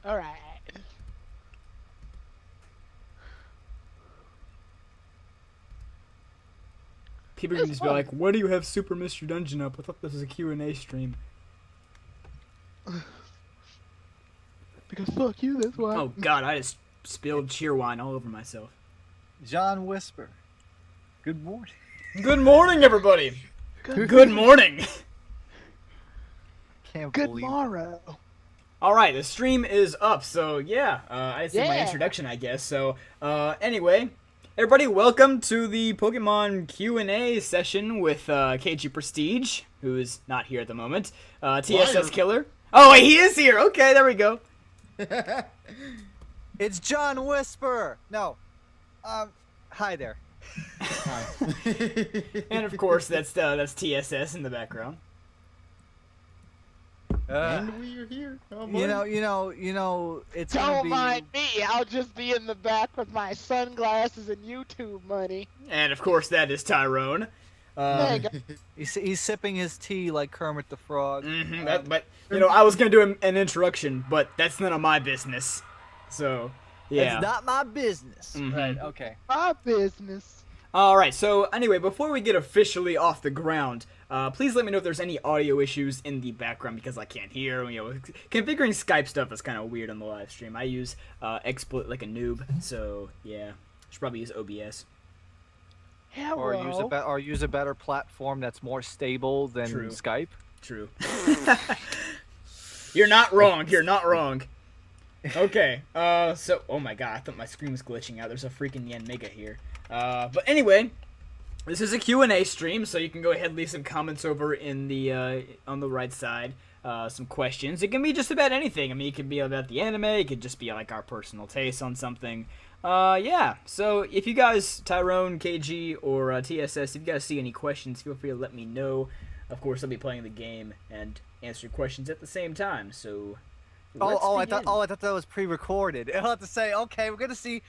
All right. People can It's just be fun. like, "Why do you have Super Mr. Dungeon up? I thought this was a Q&A stream." Because fuck you, that's why. Oh God, I just spilled cheer wine all over myself. John Whisper. Good morning. Good morning, everybody. Good morning. Can't Good believe morrow. All right, the stream is up, so yeah, I did my Yeah. introduction, I guess. So, anyway, everybody, welcome to the Pokemon Q&A session with KGPrestige, who is not here at the moment. TSSKiller. Oh, wait, he is here. Okay, there we go. It's John Whisper. No. Hi there. And of course, that's TSS in the background. And we are here. Oh, boy. You know, it's gonna Don't be. mind me. I'll just be in the back with my sunglasses and YouTube money. And of course, that is Tyrone. There you go. He's sipping his tea like Kermit the Frog. But you know, I was gonna do an introduction, but that's none of my business. So, yeah. It's not my business. Mhm. Right. Okay. My business. All right. So anyway, before we get officially off the ground, please let me know if there's any audio issues in the background because I can't hear. You know, configuring Skype stuff is kind of weird on the live stream. I use XSplit like a noob, so yeah, should probably use OBS. Yeah, Or use a better platform that's more stable than True. Skype. True. You're not wrong. You're not wrong. Okay. So, oh my god, I thought my screen was glitching out. There's a freaking Yen Mega here. But anyway, this is a Q&A stream, so you can go ahead and leave some comments over in the on the right side. Some questions. It can be just about anything. I mean, it could be about the anime. It could just be like our personal taste on something. Yeah. So if you guys, Tyrone, KG, or TSS, if you guys see any questions, feel free to let me know. Of course, I'll be playing the game and answer questions at the same time. So. I thought that was pre-recorded. I'll have to say, okay, we're gonna see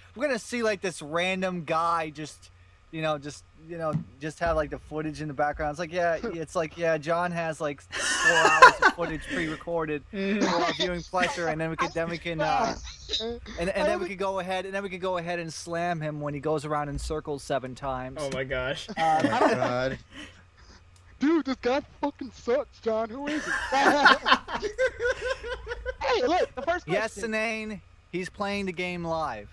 like this random guy just have like the footage in the background. It's like yeah, John has like 4 hours of footage pre-recorded for our viewing pleasure, and then we can go ahead and slam him when he goes around in circles 7 times. Oh my gosh. Oh my god. Dude, this guy fucking sucks, John. Who is he? Hey, look, the first question. Yes, Sinane, he's playing the game live.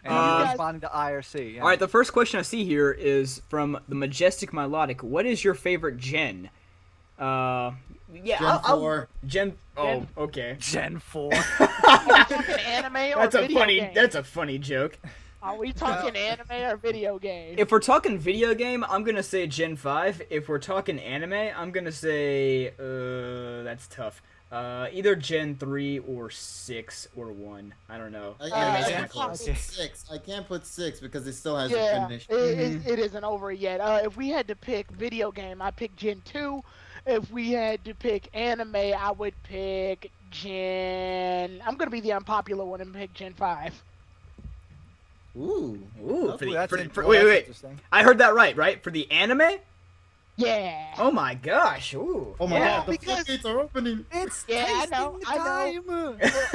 And You he's guys- responding to IRC. Yeah. All right, the first question I see here is from the Majestic Melodic. What is your favorite gen? Yeah, Gen 4. Gen. Oh, okay. Gen 4. Talking anime or That's a video funny. game? That's a funny joke. Are we talking anime or video game? If we're talking video game, I'm gonna say Gen 5. If we're talking anime, I'm gonna say that's tough. Either Gen 3 or 6 or 1. I don't know. Anime's I kinda can't close. put 6. I can't put 6 because it still hasn't Yeah, finished. it isn't over yet. If we had to pick video game, I'd pick Gen 2. If we had to pick anime, I would pick Gen... I'm going to be the unpopular one and pick Gen 5. Ooh. Ooh, Wait, that's wait. interesting. I heard that right? For the anime? Yeah. Oh my gosh. Ooh. Oh my yeah. god, the because- floodgates are opening. It's Yeah, I tasting know, the I time.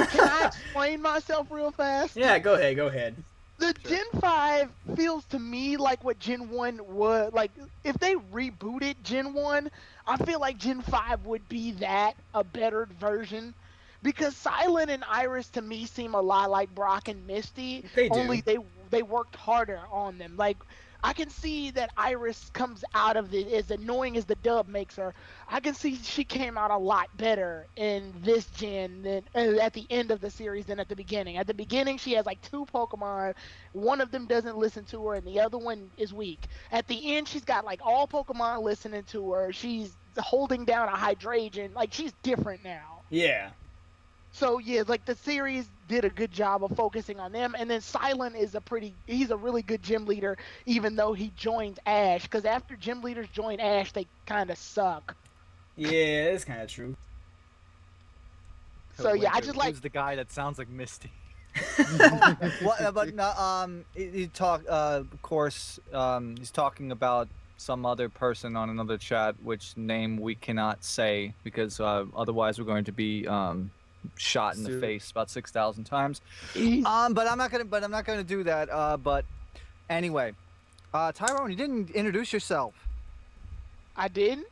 Can I explain myself real fast? Yeah, go ahead. The Gen 5 feels to me like what Gen 1 was. Like, if they rebooted Gen 1, I feel like Gen 5 would be that, a better version. Because Silent and Iris to me seem a lot like Brock and Misty. They do. Only they worked harder on them. Like, I can see that Iris comes out of it, as annoying as the dub makes her. I can see she came out a lot better in this gen than at the end of the series than at the beginning. At the beginning, she has like 2 Pokemon. One of them doesn't listen to her, and the other one is weak. At the end, she's got like all Pokemon listening to her. She's holding down a Hydreigon. Like, she's different now. Yeah. So yeah, like the series did a good job of focusing on them, and then Silent is he's a really good gym leader, even though he joined Ash. Because after gym leaders join Ash, they kind of suck. Yeah, that's kind of true. So yeah, I just like Who's the guy that sounds like Misty? But no, he talk. Of course, he's talking about some other person on another chat, which name we cannot say because otherwise we're going to be shot in the Dude. face about 6,000 times. Easy. But I'm not gonna do that. But anyway, Tyrone, you didn't introduce yourself. I didn't.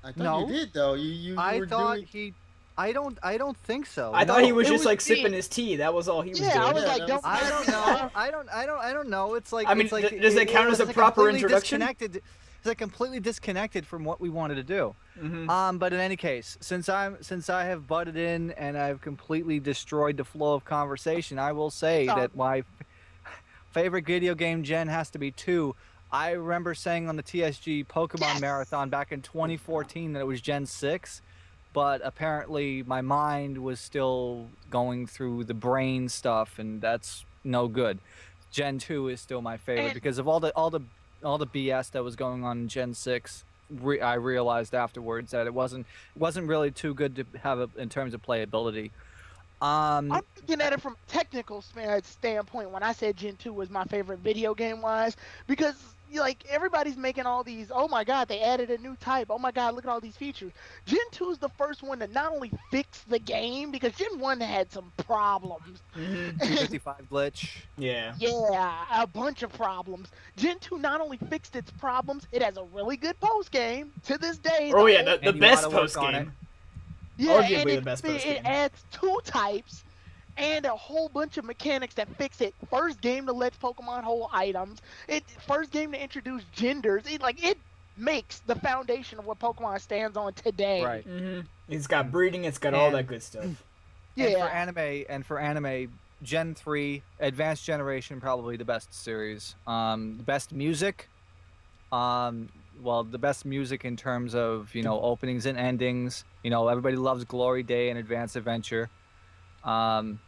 I thought No. you did though. You I were thought doing. he. I don't think so. I thought he was it just was like me. sipping his tea. That was all he was Yeah, I doing. was Yeah, like, that don't. was- I don't know. I don't know. It's like I mean, it's like, does it count as a it's proper completely introduction? Disconnected. It's like completely disconnected from what we wanted to do. Mm-hmm. But in any case, since I have butted in and I've completely destroyed the flow of conversation, I will say Sorry. that my favorite video game gen has to be 2. I remember saying on the TSG Pokemon Yes! Marathon back in 2014 that it was Gen 6, but apparently my mind was still going through the brain stuff, and that's no good. Gen 2 is still my favorite And- because of all the BS that was going on in Gen 6. I realized afterwards that it wasn't really too good to have in terms of playability. I'm looking at it from a technical standpoint when I said Gen 2 was my favorite video game wise, because like everybody's making all these, oh my god, they added a new type, oh my god, look at all these features. Gen 2 is the first one to not only fix the game, because Gen 1 had some problems. Mm-hmm. 255 glitch. Yeah. Yeah, a bunch of problems. Gen 2 not only fixed its problems, it has a really good post game to this day. Oh yeah, And the you best wanna work post on game. Yeah, Arguably and the best post game. it adds 2 types and a whole bunch of mechanics that fix it. First game to let Pokemon hold items. First game to introduce genders. It makes the foundation of what Pokemon stands on today. Right. Mm-hmm. It's got breeding. It's got all And- that good stuff. Yeah. And for anime, Gen 3, Advanced Generation, probably the best series. Best music. Well, the best music in terms of, openings and endings. Everybody loves Glory Day and Advanced Adventure. And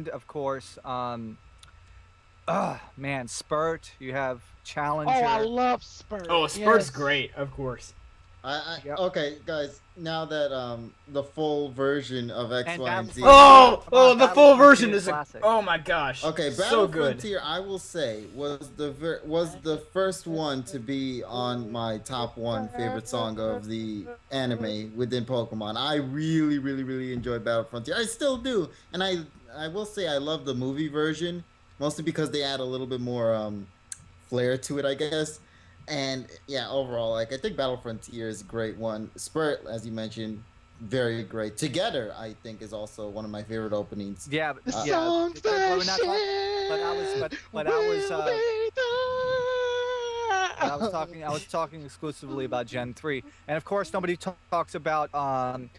of course, Spurt. You have Challenger. Oh, I love Spurt. Oh, Spurt's Yes. great, of course. Yep. Okay, guys. Now that the full version of X, And Y, and Battle Z. Frontier. Oh, the Battle full Frontier version is classic. oh my gosh. Okay, so Battle good. Frontier, I will say, was the first one to be on my top 1 favorite song of the anime within Pokemon. I really, really, really enjoy Battle Frontier. I still do, and I will say I love the movie version mostly because they add a little bit more flair to it, I guess. And yeah, overall, I think Battle Frontier is a great one. Spurt, as you mentioned, very great. Together, I think, is also one of my favorite openings. Yeah, The yeah. songs but that we're not talking- but I was talking exclusively about Gen 3, and of course nobody talks about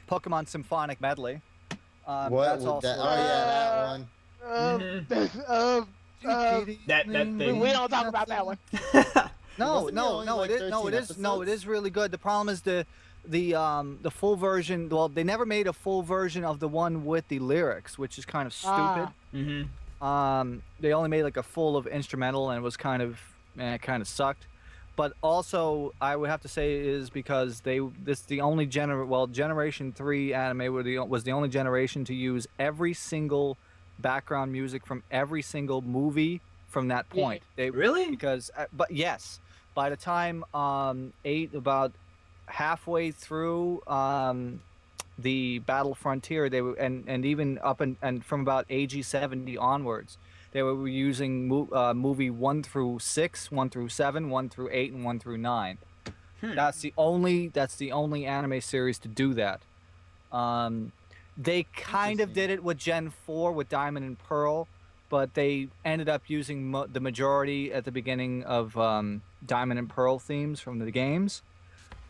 Pokemon Symphonic Medley. That's also that one. That thing. We don't talk about that one. No, Wasn't it no, only no, like it is, no, 13 it is, no, it episodes? is really good. The problem is the full version. Well, they never made a full version of the one with the lyrics, which is kind of stupid. Mm-hmm. They only made like a full of instrumental, and it was kind of sucked. But also, I would have to say is because the only Generation 3 anime was the only generation to use every single background music from every single movie from that point. They Really? because but yes, by the time about halfway through the Battle Frontier, they were and even up and from about AG 70 onwards, they were using movie 1 through 6, 1 through 7, 1 through 8, and 1 through 9. That's the only anime series to do that. They kind of did it with Gen 4 with Diamond and Pearl, but they ended up using the majority at the beginning of Diamond and Pearl themes from the games,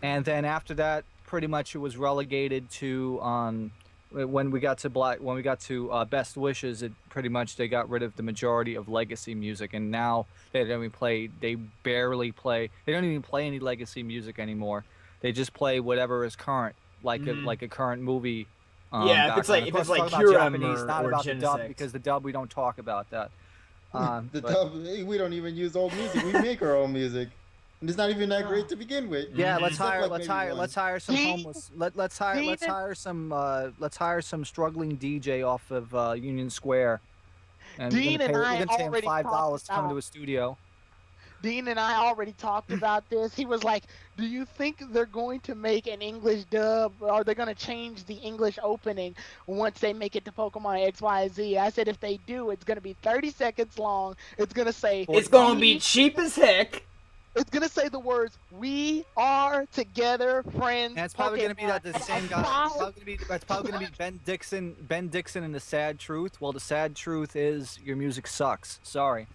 and then after that, pretty much it was relegated to when we got to Best Wishes. It pretty much they got rid of the majority of legacy music, and now they don't even play. They barely play. They don't even play any legacy music anymore. They just play whatever is current, like a current movie. Yeah, if it's like Japanese, Huram not or about the dub, Genesect. because the dub we don't talk about that. The But- dub, we don't even use old music. We make our own music, and it's not even that great to begin with. Yeah, let's Except hire like let's maybe hire one. let's hire some Dean- homeless let's hire some struggling DJ off of Union Square. And Dean and I we're gonna pay him already $5 talked to come about- to a studio. Dean and I already talked about this. He was like, "Do you think they're going to make an English dub, or are they going to change the English opening once they make it to Pokemon XYZ?" I said, "If they do, it's going to be 30 seconds long. It's going to say, It's gonna be "We-" cheap as heck. It's going to say the words, "We are together, friends." And it's probably going to be that Pokemon." the same guy. It's probably going to be Ben Dixon. Ben Dixon and the Sad Truth. Well, the sad truth is your music sucks. Sorry.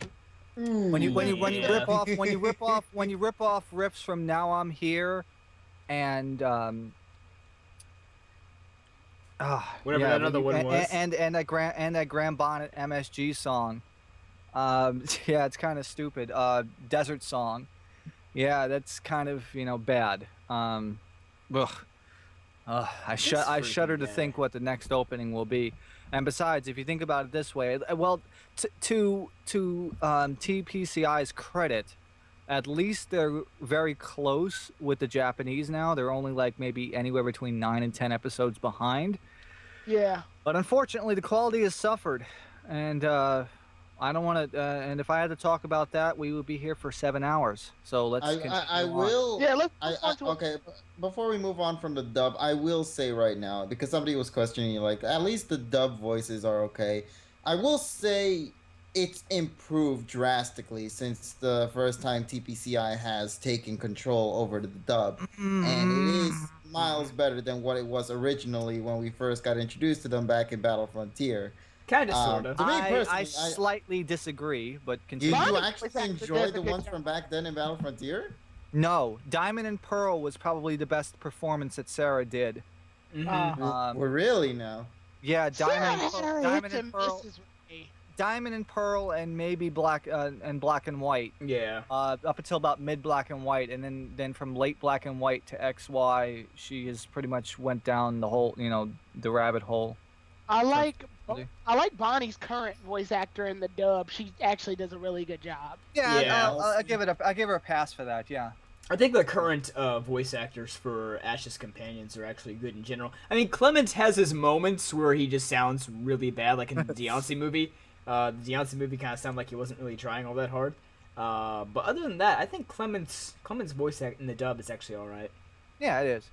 When you Yeah. rip off riffs from Now I'm Here, and Whatever that other one was. and that Grand Bonnet MSG song. Yeah, it's kind of stupid. Desert Song. Yeah, that's kind of bad. Ugh. I shudder to think what the next opening will be. And besides, if you think about it this way, well, to TPCI's credit, at least they're very close with the Japanese now. They're only like maybe anywhere between 9 and 10 episodes behind. Yeah. But unfortunately, the quality has suffered, and I don't want to. And if I had to talk about that, we would be here for 7 hours. So let's. I will. Yeah, let's move on to okay. Before we move on from the dub, I will say right now, because somebody was questioning, like, at least the dub voices are okay. I will say it's improved drastically since the first time TPCI has taken control over the dub, and it is miles better than what it was originally when we first got introduced to them back in Battle Frontier. Kind of, sort of. To me personally, I slightly disagree, but Did continue. you Bonnie actually was actually enjoy does a the good ones job. from back then in Battle Frontier? No, Diamond and Pearl was probably the best performance that Sarah did. We're really now. Yeah, Diamond and Sarah Diamond hits and Pearl, misses with me. Diamond and Pearl, and maybe Black and White. Yeah. Up until about mid Black and White, and then from late Black and White to XY, she has pretty much went down the whole, the rabbit hole. I like Unfortunately. Bonnie's current voice actor in the dub. She actually does a really good job. Yeah, Yeah. I give her a pass for that. Yeah. I think the current voice actors for Ash's companions are actually good in general. I mean, Clemens has his moments where he just sounds really bad, like in the Deontay movie. The Deontay movie kind of sounded like he wasn't really trying all that hard. But other than that, I think Clemens' voice act in the dub is actually all right. Yeah, it is.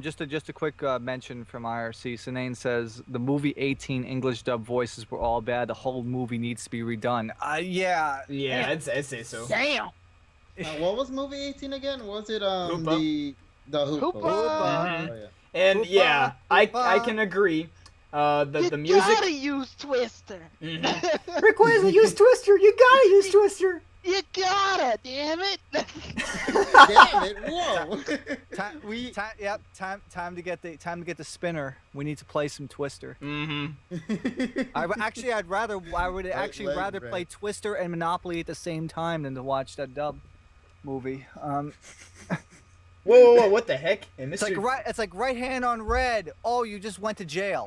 Just a quick mention from IRC. Sinane says the movie 18 English dub voices were all bad. The whole movie needs to be redone. Yeah. Yeah, I'd say so. Damn. What was movie 18 again? Was it Hoopa. the Hoopa? Hoopa. Mhm. Oh, yeah. And Hoopa, yeah, I Hoopa. can agree. The You music. gotta use Twister. Mhm. Requires a use Twister. You gotta use Twister. You gotta, damn it. Damn it! Whoa. Time to get the spinner. We need to play some Twister. Mm-hmm. I would actually leg rather break. play Twister and Monopoly at the same time than to watch that dub movie. Whoa! What the heck? And It's like right hand on red. Oh, you just went to jail.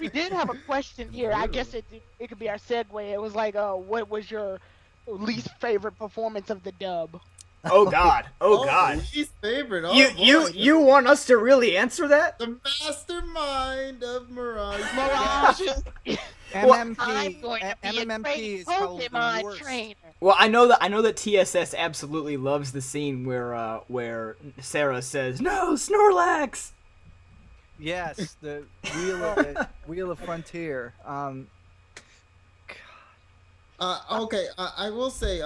We did have a question here. I guess it could be our segue. It was like, what was your least favorite performance of the dub? Oh God! Oh God! Least favorite. Oh, You boy. want us to really answer that? The mastermind of Mirage. Mirage. I'm MMP. going to be a MMMP great is probably the Pokemon worst. trainer. Well, I know that TSS absolutely loves the scene where Sarah says, "No, Snorlax." Yes, the Wheel of Frontier. Okay, I will say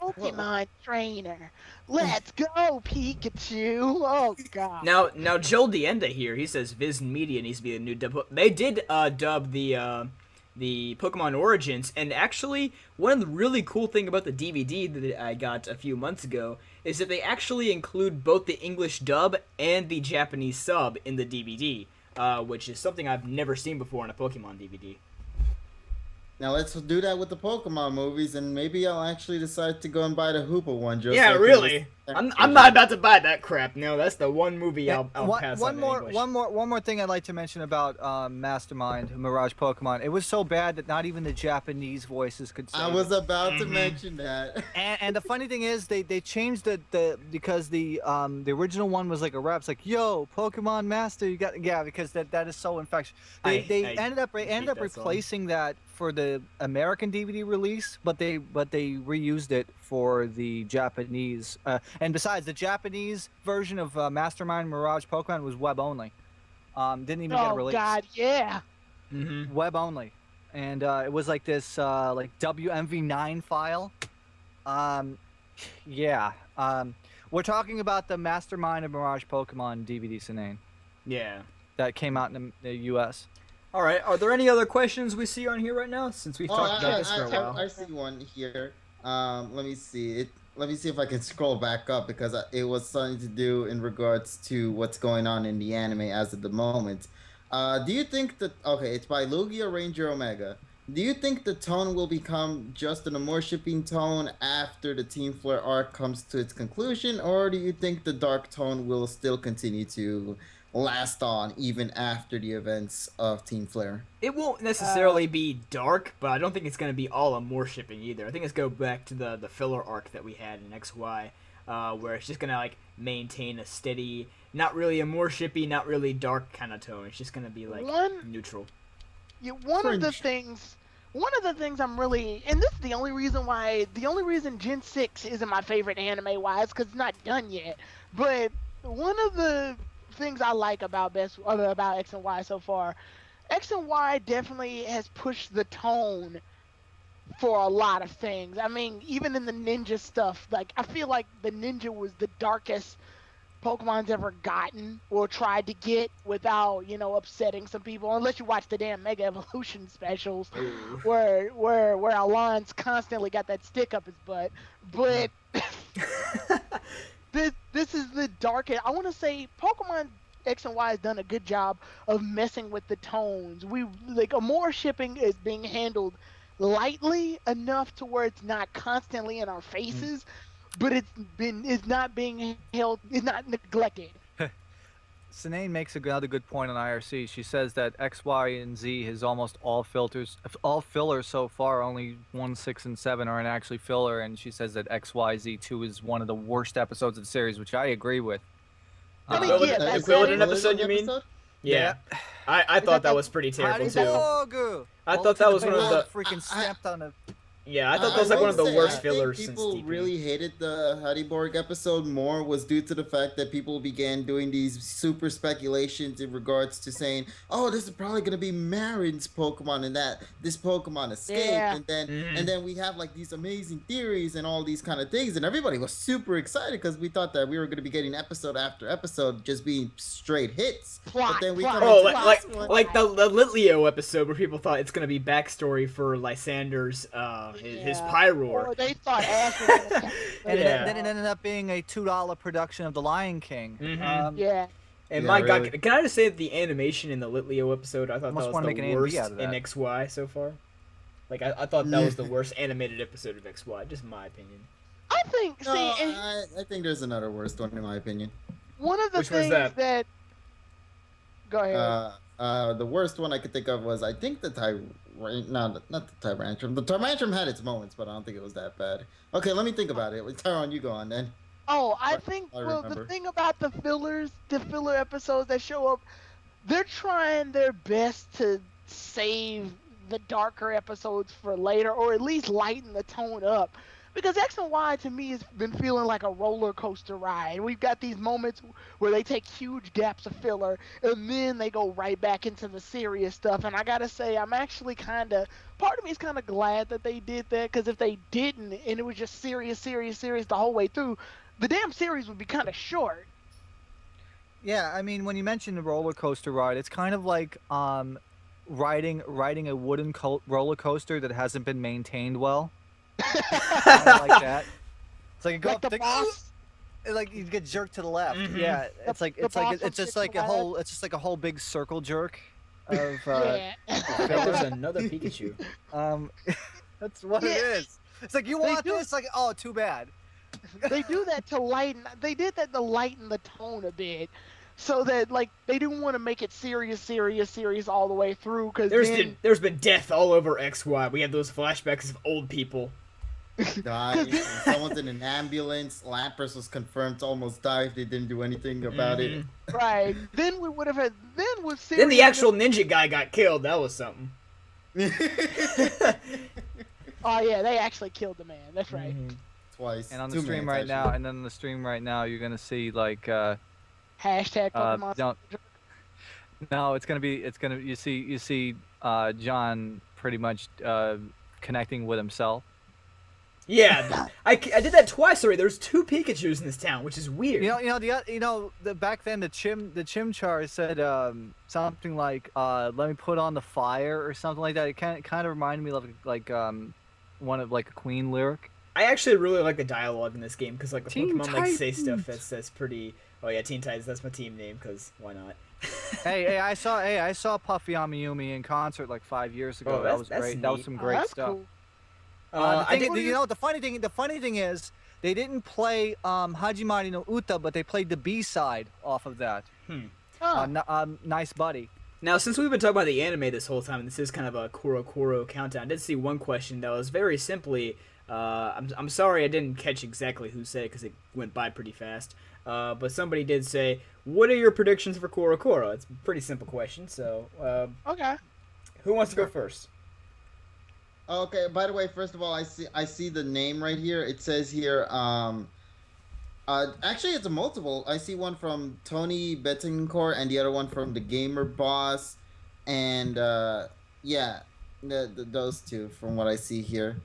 Pokemon trainer. Let's go, Pikachu. Oh God. Now Joel Dienda here, he says Viz Media needs to be the new dub. They did dub the Pokemon Origins, and actually one of the really cool thing about the DVD that I got a few months ago is that they actually include both the English dub and the Japanese sub in the DVD, which is something I've never seen before in a Pokemon DVD. now let's do that with the Pokemon movies, and maybe I'll actually decide to go and buy the Hoopa one. Just Yeah, so I can really. listen I'm not about to buy that crap. No, that's the one movie I'll pass on in English. One more thing I'd like to mention about Mastermind Mirage Pokemon. It was so bad that not even the Japanese voices could say I was it. about to mention that. And the funny thing is, they changed the because the original one was like a rap. It's like, yo, Pokemon Master, you got because that is so infectious. They ended up replacing that for the American DVD release, but they reused it for the Japanese. And besides, the Japanese version of Mastermind Mirage Pokemon was web only. Didn't even get a release. Oh God, yeah. Web only, and it was like this like WMV9 file. Yeah. We're talking about the Mastermind of Mirage Pokemon DVD, Sinane. Yeah. That came out in the U.S. All right. Are there any other questions we see on here right now? Since we've talked about this for a while. I see one here. Let me see it. Let me see if I can scroll back up because it was something to do in regards to what's going on in the anime as of the moment. Do you think that it's by Lugia Ranger Omega? Do you think the tone will become just an more shipping tone after the Team Flare arc comes to its conclusion, or do you think the dark tone will still continue to last on even after the events of Team Flare? It won't necessarily be dark, but I don't think it's going to be all a more shipping either. I think it's go back to the filler arc that we had in XY, where it's just going to like maintain a steady, not really a more shippy, not really dark kind of tone. It's just going to be like neutral. Yeah, one of the things I'm really, and this is the only reason Gen 6 isn't my favorite anime wise, because it's not done yet. But one of the things I like about X and Y so far, X and Y definitely has pushed the tone for a lot of things. I mean, even in the ninja stuff, like I feel like the ninja was the darkest Pokemon's ever gotten or tried to get without, upsetting some people. Unless you watch the damn Mega Evolution specials, where Alon's constantly got that stick up his butt. But this is the darkest. I want to say Pokemon X and Y has done a good job of messing with the tones. A more shipping is being handled lightly enough to where it's not constantly in our faces. But it's not being held, it's not neglected. Sinane makes another good point on IRC. She says that X, Y, and Z has almost all fillers so far. Only 1, 6, and 7 are actually filler, and she says that XYZ2 is one of the worst episodes of the series, which I agree with. I mean, the Quilladin episode, you mean? Yeah. I thought that was pretty terrible too. I thought that was one of the freaking stepped on a. Yeah, I thought that was like one of the worst fillers since people DP. really hated the Hariborg episode more was due to the fact that people began doing these super speculations in regards to saying, oh, this is probably going to be Marin's Pokemon and that this Pokemon escaped. And then we have like these amazing theories and all these kind of things. And everybody was super excited because we thought that we were going to be getting episode after episode just being straight hits. But then we come like the Litleo episode where people thought it's going to be backstory for Lysander's his Pyroar. Or they thought Ash was going to then it ended up being a $2 production of The Lion King. And my God, can I just say that the animation in the Litleo episode, I thought that was the worst in XY so far? Like, I thought that was the worst animated episode of XY, just my opinion. I think, I think there's another worst one in my opinion. One of the things that... Go ahead. The worst one I could think of was, I think the not the Tyrantrum. The Tyrantrum had its moments, but I don't think it was that bad. Okay, let me think about it. Tyrone, you go on then. I think, the thing about the filler episodes that show up, they're trying their best to save the darker episodes for later, or at least lighten the tone up. Because X and Y, to me, has been feeling like a roller coaster ride. We've got these moments where they take huge gaps of filler, and then they go right back into the serious stuff. And I gotta say, I'm actually part of me is kind of glad that they did that, because if they didn't, and it was just serious the whole way through, the damn series would be kind of short. Yeah, I mean, when you mention the roller coaster ride, it's kind of like riding a wooden roller coaster that hasn't been maintained well. Like that. It's like the boss. Like you get jerked to the left. Mm-hmm. Yeah, it's just like a whole big circle jerk. Of There's another Pikachu. That's what it is. It's like you want this, like too bad. They do that to lighten. They did that to lighten the tone a bit, so that like they didn't want to make it serious all the way through. Because then, There's been death all over XY. We have those flashbacks of old people. Died. Someone's in an ambulance. Lapras was confirmed to almost die if they didn't do anything about it. right? Then we would have had. Then with serious. Then the actual ninja guy got killed. That was something. Oh yeah, they actually killed the man. That's right. Twice. And on the Two stream mans, right actually. now, and then on the stream right now, you're gonna see like Hashtag Pokemon. no, it's gonna you see John pretty much connecting with himself. Yeah, I did that twice already. There's 2 Pikachus in this town, which is weird. Back then the Chimchar said something like let me put on the fire or something like that. It kind of reminded me of like one of like a Queen lyric. I actually really like the dialogue in this game because like the Teen Pokemon like say Titans. stuff that's pretty. Oh yeah, Teen Titans. That's my team name because why not? hey, I saw Puffy Amiyumi in concert like 5 years ago. Oh, that was that's great. That was neat. some Oh, great that's stuff. cool. The funny thing is they didn't play Hajimari no Uta, but they played the B-side off of that. Huh. Nice Buddy. Now, since we've been talking about the anime this whole time, and this is kind of a Corocoro countdown, I did see one question that was very simply, I'm sorry I didn't catch exactly who said it because it went by pretty fast, but somebody did say, what are your predictions for Corocoro? It's a pretty simple question, so Okay. who wants to go first? Okay. By the way, first of all, I see the name right here. It says here. Actually, it's a multiple. I see one from Tony Betancourt and the other one from the Gamer Boss, and yeah, those two from what I see here.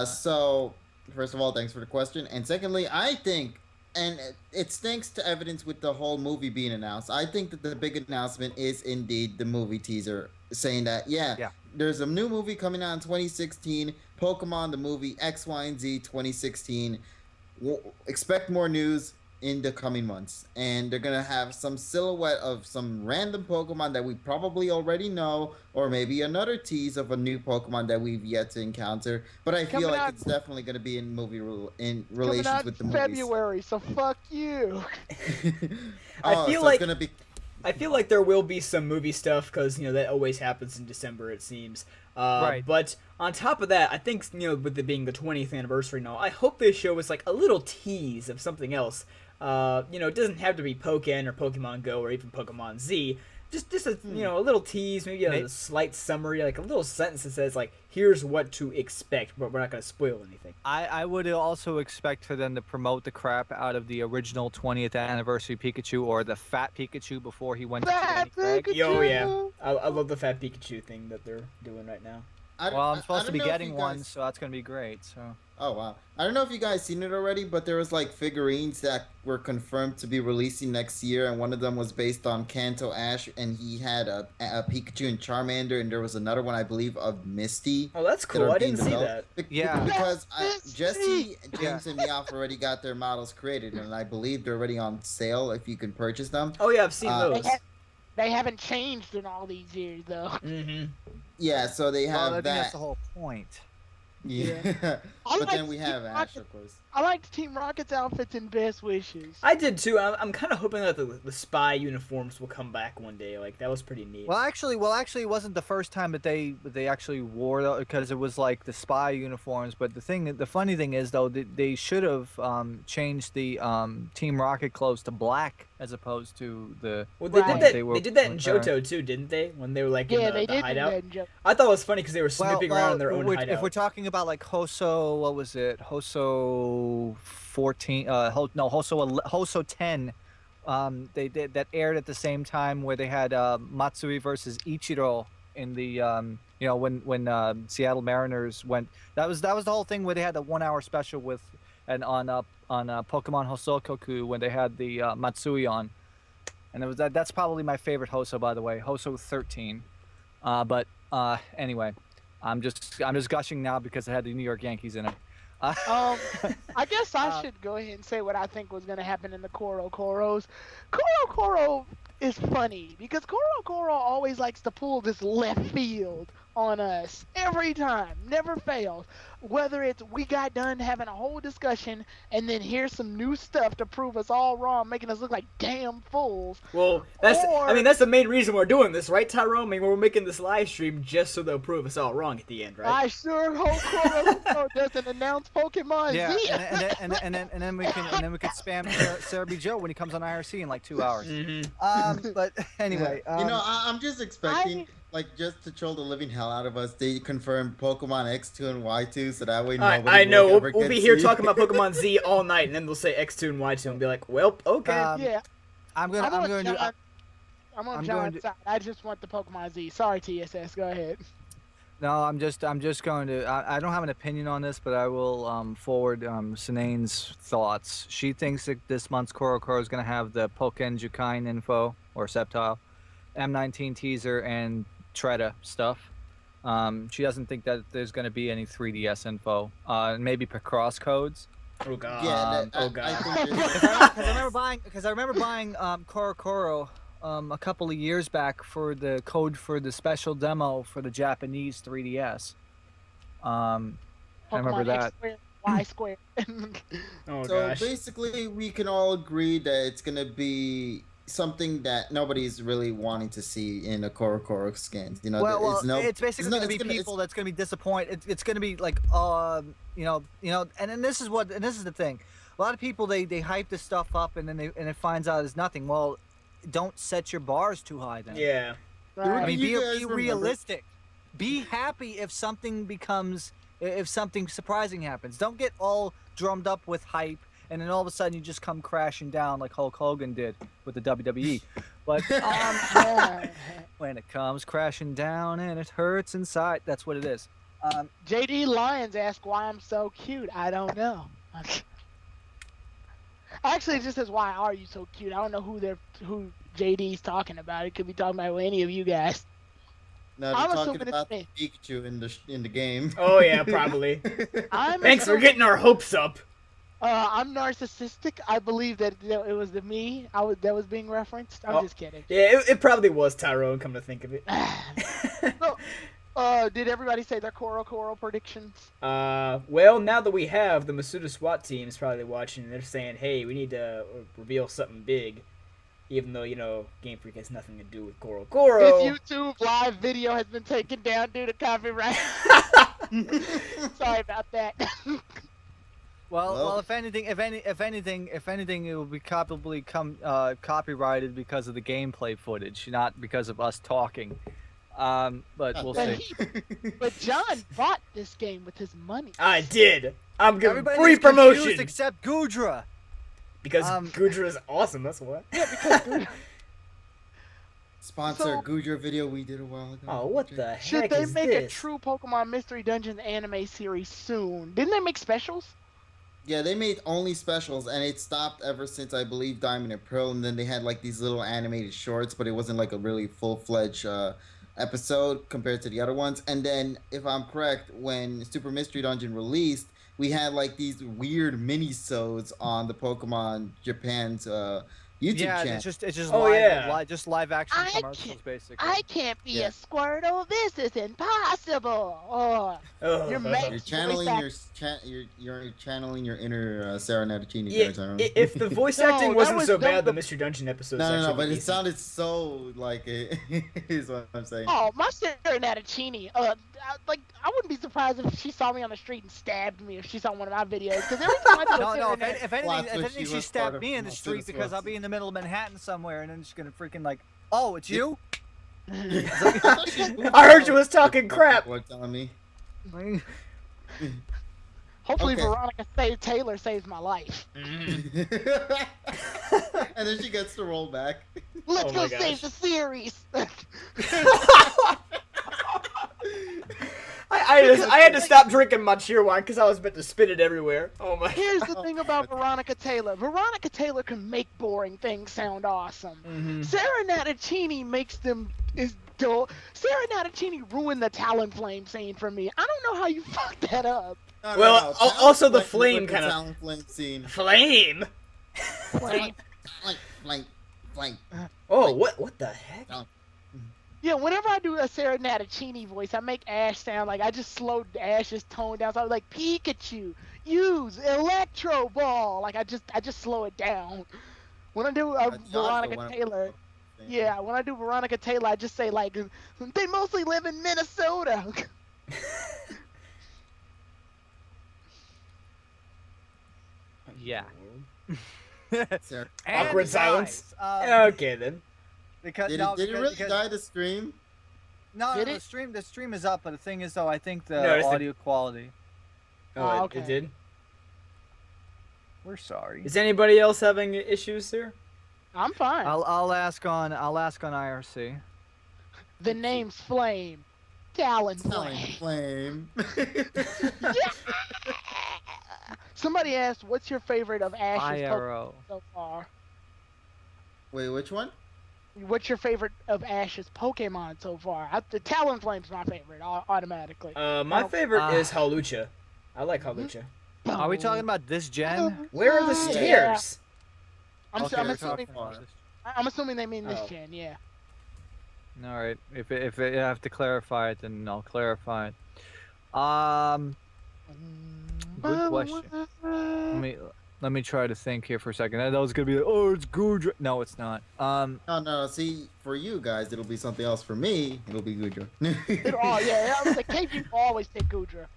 So first of all, thanks for the question, and secondly, I think, and it stinks to evidence with the whole movie being announced. I think that the big announcement is indeed the movie teaser saying that Yeah. there's a new movie coming out in 2016, Pokemon the movie X, Y, and Z 2016. Expect more news in the coming months, and they're gonna have some silhouette of some random Pokemon that we probably already know, or maybe another tease of a new Pokemon that we've yet to encounter. But I feel Coming like out- it's definitely gonna be in movie in Coming relations out with the in movies. February, so fuck you. I feel so like- it's gonna be. I feel like there will be some movie stuff because that always happens in December, it seems. Right. But on top of that, I think with it being the 20th anniversary and all, I hope they show us like a little tease of something else. It doesn't have to be Pokken or Pokemon Go or even Pokemon Z. Just a a little tease, maybe a slight summary, like a little sentence that says like, here's what to expect, but we're not going to spoil anything. I would also expect for them to promote the crap out of the original 20th anniversary Pikachu or the fat Pikachu before he went to Fat Danny Craig. Pikachu. Yo, yeah, I love the fat Pikachu thing that they're doing right now. Well, I'm supposed to don't be know if getting you one, guys- so that's gonna be great. So Oh wow! I don't know if you guys seen it already, but there was like figurines that were confirmed to be releasing next year, and one of them was based on Kanto Ash, and he had a Pikachu and Charmander, and there was another one I believe of Misty. Oh, that's that cool. are I being didn't see that. developed. Yeah. Because Yes, Jesse, Misty! James, and Meowth already got their models created, and I believe they're already on sale if you can purchase them. Oh yeah, I've seen Uh, those. They haven't changed in all these years, though. Mm-hmm. Yeah, so they well, I have think that's that. the whole point. Yeah, I but like then we Team have Ash, Rocket. of course. I liked Team Rocket's outfits and best wishes. I did too. I'm kind of hoping that the spy uniforms will come back one day. Like that was pretty neat. Well, actually, it wasn't the first time that they actually wore it because it was like the spy uniforms. But the funny thing is though, they should have changed the Team Rocket clothes to black as opposed to the. Well, they Right. did that. They were They did that in wearing. Johto too, didn't they? When they were like Yeah, in they the did do hideout. that in Joe. I thought it was funny because they were snooping around in their own if hideout. we're talking about like Hoso, what was it? Hoso 14. Hoso 10. They did that aired at the same time where they had Matsui versus Ichiro in the when Seattle Mariners went. That was the whole thing where they had the 1 hour special with and on Pokemon Hosokoku when they had the Matsui on, and it was that's probably my favorite Hoso, by the way, Hoso 13. But anyway, I'm just gushing now because it had the New York Yankees in it. I guess I should go ahead and say what I think was going to happen in the Corocoros. Corocoro is funny because Corocoro always likes to pull this left field on us every time, never fails. Whether it's we got done having a whole discussion and then here's some new stuff to prove us all wrong, making us look like damn fools. Well, I Or- mean, that's the main reason we're doing this, right, Tyrone? I mean, we're making this live stream just so they'll prove us all wrong at the end, right? I sure hope Corocoro doesn't announce Pokemon Yeah, Z. and then we can spam Sarah B. Joe when he comes on IRC in like 2 hours. Mm-hmm. But anyway, I'm just expecting, like, just to troll the living hell out of us. They confirmed Pokemon X2 and Y2, so that way nobody I know. will ever We'll get be here Z. talking about Pokemon Z all night, and then they'll say X2 and Y2 and be like, well, okay. Yeah, I'm I'm on I'm John's going to- side. I just want the Pokemon Z. Sorry, TSS. Go ahead. No, I'm just going to. I don't have an opinion on this, but I will forward Sinane's thoughts. She thinks that this month's Corocoro is going to have the Pokken Jukain info or Sceptile, M19 teaser, and Treta stuff. She doesn't think that there's going to be any 3DS info. Maybe Picross codes. Oh god. Yeah, Oh god. I think there's- Because I remember buying Corocoro a couple of years back for the code for the special demo for the Japanese 3DS. I remember Pokemon that. X squared, Y squared. Oh So gosh. basically, we can all agree that it's gonna be something that nobody's really wanting to see in a Corocoro skin. You know, It's basically going to be people that's going to be disappointed. It's going to be like, and then this is the thing. A lot of people they hype this stuff up and then it finds out it's nothing. Well, don't set your bars too high then. Yeah. I Right. mean, You guys be remember- realistic. Be happy if something surprising happens. Don't get all drummed up with hype, and then all of a sudden you just come crashing down like Hulk Hogan did with the WWE. But Yeah. when it comes crashing down and it hurts inside, that's what it is. JD Lyons asked why I'm so cute. I don't know. Actually, it just says why are you so cute. I don't know who JD's talking about. It could be talking about any of you guys. No, I'm they're talking assuming it's about me. Pikachu in the game. Oh yeah, probably. I'm Thanks for assuming- getting our hopes up. I'm narcissistic. I believe that it was me. that was being referenced. I'm Oh. just kidding. Yeah, it probably was Tyrone. Come to think of it. Did everybody say their Corocoro predictions? Well, now that we have the Masuda SWAT team is probably watching, and they're saying, "Hey, we need to reveal something big," even though Game Freak has nothing to do with Corocoro. This YouTube live video has been taken down due to copyright. Sorry about that. Well, if anything, it will be probably copyrighted because of the gameplay footage, not because of us talking. But we'll But, see. but John bought this game with his money. I did. I'm giving Everybody's free confused promotion except Gudra. because um, Gudra is awesome. That's what. Sponsor So- Gudra video we did a while ago. Oh, what the heck Should they is make a this? true Pokemon Mystery Dungeon anime series soon? Didn't they make specials? Yeah, they made only specials, and it stopped ever since I believe Diamond and Pearl, and then they had like these little animated shorts, but it wasn't like a really full-fledged episode compared to the other ones. And then, if I'm correct, when Super Mystery Dungeon released, we had like these weird mini-sodes on the Pokemon Japan's YouTube Yeah, channel. it's just Oh, yeah. just live action I commercials can't- basically. I can't be Yeah. a Squirtle. This is impossible. Oh, Oh. You're mad. You're channeling Voice you're channeling your inner Sarah Nataccini Yeah, there, Tyrone. if the voice No, acting that wasn't was so the- bad, the Mystery Dungeon episodes No, actually but be it decent. sounded so like it is what I'm saying. oh, my Sarah Nataccini. I wouldn't be surprised if she saw me on the street and stabbed me if she saw one of my videos. Because every time I do a No, Sarah if anything, Plots where she she was stabbed part of me in the Masuda street because SWAT I'll be team. in the middle of Manhattan somewhere, and then she's gonna freaking like, oh, it's you. I heard you was talking crap. What telling me? Hopefully Okay. Veronica Taylor saves my life. Mm. And then she gets to roll back. Let's Oh go my save gosh. the series. I had to stop drinking my cheer wine because I was about to spit it everywhere. Oh my. Here's the thing about Veronica Taylor. Veronica Taylor can make boring things sound awesome. Mhm. Sarah Nataccini makes them is dull. Sarah Nataccini ruined the Talonflame scene for me. I don't know how you fucked that up. Well, also the flame kinda- Talonflame scene. Flame. Like, Flank. Oh, what the heck? yeah, Yeah, whenever I do a Sarah Natachini voice, I make Ash sound like I just slowed Ash's tone down. So I was like, Pikachu, use Electro Ball. Like I just slow it down. When I do John for Veronica one. Taylor, yeah, when I do Veronica Taylor, I just say like, they mostly live in Minnesota. Yeah. Sarah. And Awkward guys, silence. Okay then. Because Did, no, it, did it because, really because, die to stream? no, Did no, it? the stream is up, but the thing is though, I think the No, it's the- audio quality. Oh, okay. it did. We're sorry. Is anybody else having issues here? I'm fine. I'll ask on IRC. The name's Flame. Talon Flame. Yeah! Somebody asked, "What's your favorite of Ash's Pokemon IRO. so far?" Wait, which one? What's your favorite of Ash's Pokemon so far? The Talonflame's my favorite, automatically. My favorite is Hawlucha. I like Hawlucha. Are we talking about this gen? Where are the Yeah. stairs? I'm Okay, assuming. we're talking about this- I'm assuming they mean this Oh. gen. Yeah. All right. If I have to clarify it, then I'll clarify it. Good question. Let me try to think here for a second. That was gonna be like, oh, it's Gudra. No, it's not. No. See, for you guys, it'll be something else. For me, it'll be Gudra. Oh yeah, I was like, KG always take Gudra.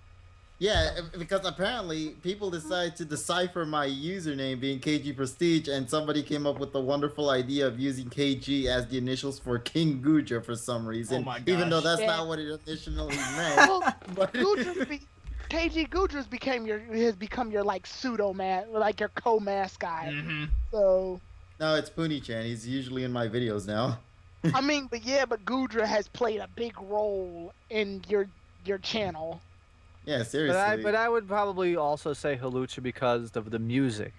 Yeah, because apparently people decided to decipher my username being KGPrestige, and somebody came up with the wonderful idea of using KG as the initials for King Gudra for some reason. Oh my Even though gosh. that's Yeah. not what it initially meant. Well, But- KG Gudra's has become your like pseudo like your co-mascot. Mm-hmm. So No, it's Puni-chan. He's usually in my videos now. I mean, but Gudra has played a big role in your channel. Yeah, seriously. but I would probably also say Halucha because of the music.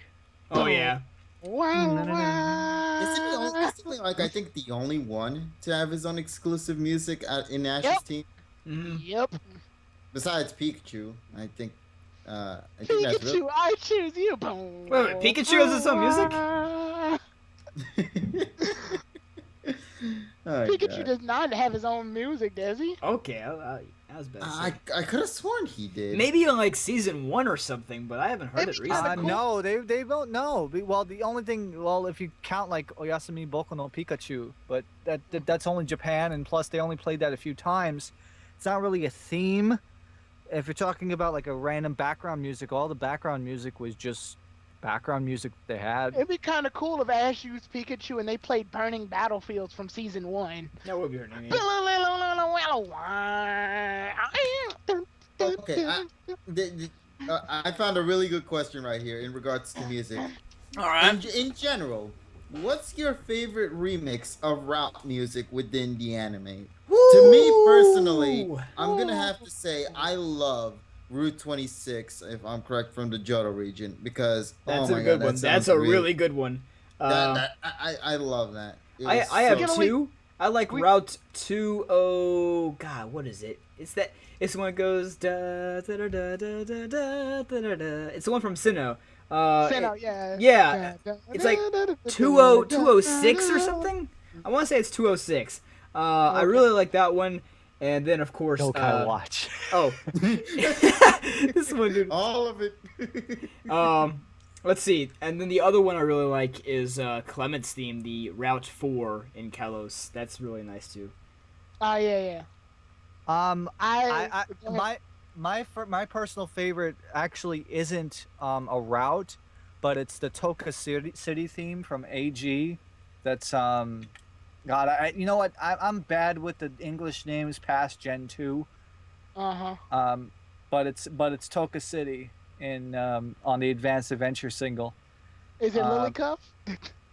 Oh yeah. Wow. Isn't he like I think the only one to have his own exclusive music in Ash's Yep. team? Mm-hmm. Yep. Besides Pikachu, I think that's really... Pikachu, I choose you. Boom. Wait, Pikachu has his own music? Oh, Pikachu God. does not have his own music, does he? Okay, I was better. I could have sworn he did. Maybe in like season 1 or something, but I haven't heard It'd it be recently. kinda cool. No, they don't know. Well, the only thing, if you count like Oyasumi Boku no Pikachu, but that's only Japan, and plus they only played that a few times. It's not really a theme. If you're talking about like a random background music, all the background music was just background music they had. It'd be kind of cool if Ash used Pikachu and they played Burning Battlefields from season 1. That would be her name. Okay, I found a really good question right here in regards to music. All right. In general, what's your favorite remix of rap music within the anime? To me personally, I'm gonna have to say I love Route 26, if I'm correct, from the Johto region, because That's oh a my good God, one. that That's sounds a really good one. I love that. It I was have so- two. I like Route 20. God, what is it? It's the one that goes da da da da da da da da da. It's the one from Sinnoh. Sinnoh, yeah. Yeah, it's like 206 or something. I want to say it's 206. I really like that one, and then of course. Watch. Oh, this one, dude. all of it. Let's see, and then the other one I really like is Clement's theme, the Route 4 in Kalos. That's really nice too. Oh yeah. My personal favorite actually isn't a route, but it's the Toka City theme from AG. That's God, you know what? I'm bad with the English names past Gen 2. But it's Toka City in on the Advanced Adventure single. Is it Lily Cuff?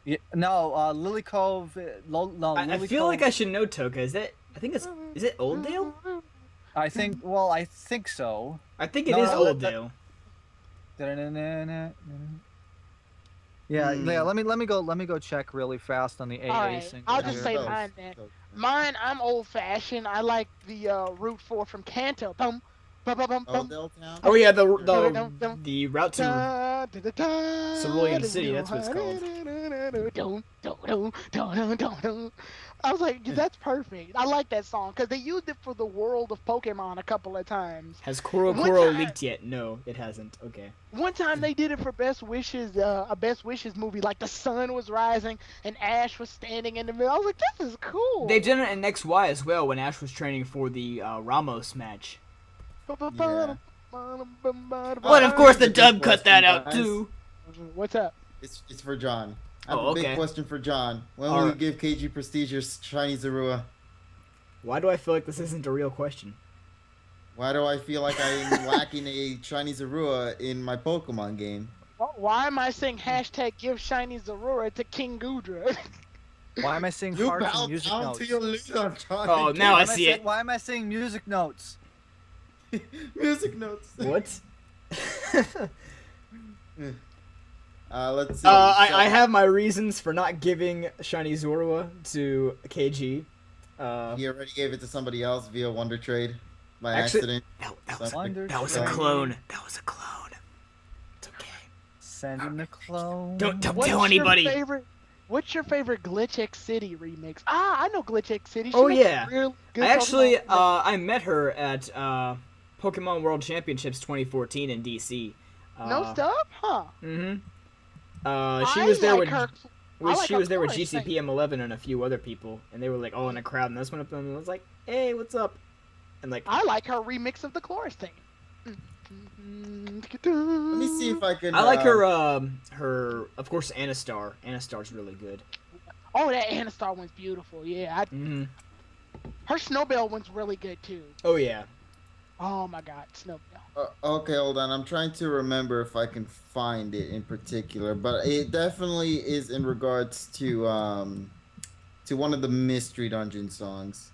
Yeah, no, Lily Cove. I feel like I should know Toka. Is it Oldale? I think. Well, I think so. I think it No, is no, Oldale. Yeah, yeah. Let me go check really fast on the AA Alright, single. I'll just here. say mine then. Mine, I'm old fashioned. I like the Route 4 from Kanto. Bum, bum, bum, bum, bum. Oldale Town? Oh yeah, the route to Cerulean City. That's what it's called. I was like, that's perfect. I like that song because they used it for the world of Pokemon a couple of times. Has One Corocoro time- leaked yet? No, it hasn't. Okay. One time they did it for Best Wishes, a Best Wishes movie. Like the sun was rising and Ash was standing in the middle. I was like, this is cool. They've done it in XY as well when Ash was training for the Ramos match. Yeah. But of course the Good dub cut that question, out guys. too. What's up? It's for John. I have Oh, a big okay. question for John. When will Alright. you give KGPrestige your shiny Zorua? Why do I feel like this isn't a real question? Why do I feel like I'm lacking a shiny Zorua in my Pokemon game? Why am I saying hashtag give shiny Zorora to King Gudra? Why am I saying You hearts bow and music down notes? to your leader, John. Oh, now Why I am see saying- it. Why am I saying music notes? Music notes. What? Let's see. I have my reasons for not giving Shiny Zorua to KG. He already gave it to somebody else via Wonder Trade by Actually- accident. That was Wonder that was a Trade. clone. That was a clone. It's okay. Send in the clone. Don't What's tell your anybody. What's your favorite Glitch X City remix? Ah, I know Glitch X City. She Oh, makes yeah. real good I actually Pokemon- I met her at Pokemon World Championships 2014 in DC. no stuff, huh? Mm-hmm. She I was there like with her. I like she her was there with chorus thing. GCPM11 and a few other people, and they were like all in a crowd, and I just went up to them and I was like, "Hey, what's up?" And like, I like her remix of the chorus thing. Let me see if I can. I like her of course Anastar. Anastar's really good. Oh, that Anastar one's beautiful. Yeah, Mm-hmm. her Snowbell one's really good too. Oh yeah. Oh my God, Snowbell. Okay, hold on. I'm trying to remember if I can find it in particular, but it definitely is in regards to one of the Mystery Dungeon songs.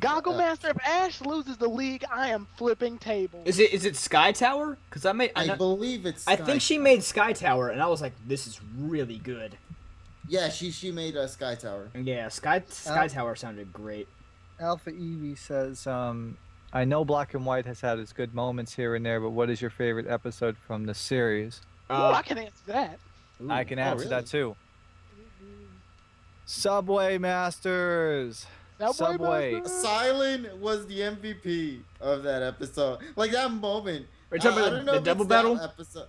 Goggle Master, if Ash loses the league, I am flipping tables. Is it Sky Tower? Because I believe it's. I think she made Sky Tower, and I was like, this is really good. Yeah, she made a Sky Tower. Yeah, Sky Tower sounded great. Alpha Eevee says, I know Black and White has had its good moments here and there, but what is your favorite episode from the series? Ooh, I can answer that. I can answer really? that too. Subway Masters. Subway. Master. Silent was the MVP of that episode. Like that moment. Are you talking I about don't know the if double it's that battle? Episode.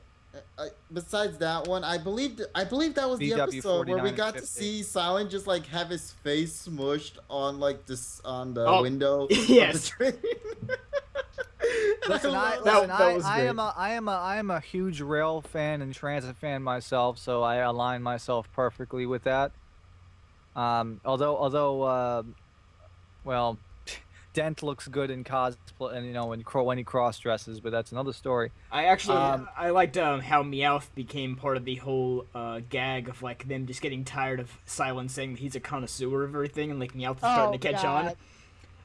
Besides that one, I believe that was the BW episode where we 49 got to 50. see Silent just like have his face smushed on like this on the Oh, window. yes. Of the train. Listen, love That I was great. am a huge rail fan and transit fan myself, so I align myself perfectly with that. Although, well, Dent looks good in cosplay, and when he cross dresses, but that's another story. I actually Um, I liked how Meowth became part of the whole gag of like them just getting tired of Silence saying that he's a connoisseur of everything, and like Meowth is starting to catch on.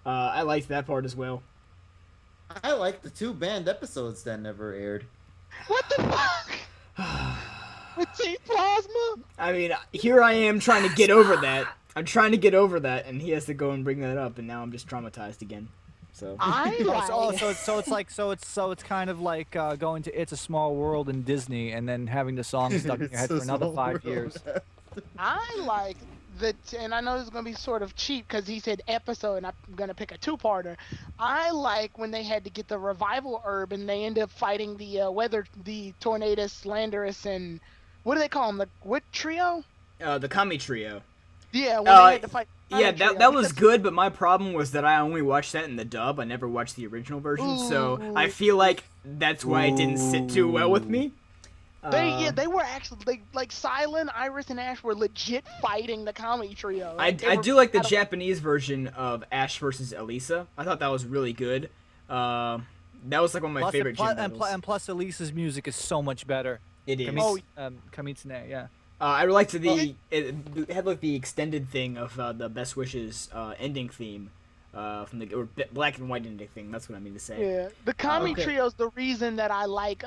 I liked that part as well. I like the two banned episodes that never aired. What the fuck? With Team Plasma? I mean, here I am trying to get over that. I'm trying to get over that, and he has to go and bring that up, and now I'm just traumatized again. So I like. So it's kind of like going to It's a Small World in Disney and then having the song stuck in your head for It's a another small 5 world. years. I like and I know this is gonna be sort of cheap because he said episode, and I'm gonna pick a two-parter. I like when they had to get the revival herb, and they end up fighting the Tornadus, Landorus, and what do they call them? The what trio? the Kami Trio. Yeah, when they had to fight. Yeah, Trio, that was because- good, but my problem was that I only watched that in the dub. I never watched the original version, so Ooh. I feel like that's why it didn't sit too well with me. They were actually like Silent, Iris, and Ash were legit fighting the Kami trio. I do like the Japanese version of Ash versus Elisa. I thought that was really good. That was like one of my favorite gym battles. And plus, Elisa's music is so much better. It is. Kamitsune, yeah. I liked it had like the extended thing of the Best Wishes ending theme from or Black and White ending thing. That's what I mean to say. Yeah, the Kami Okay. trio's the reason that I like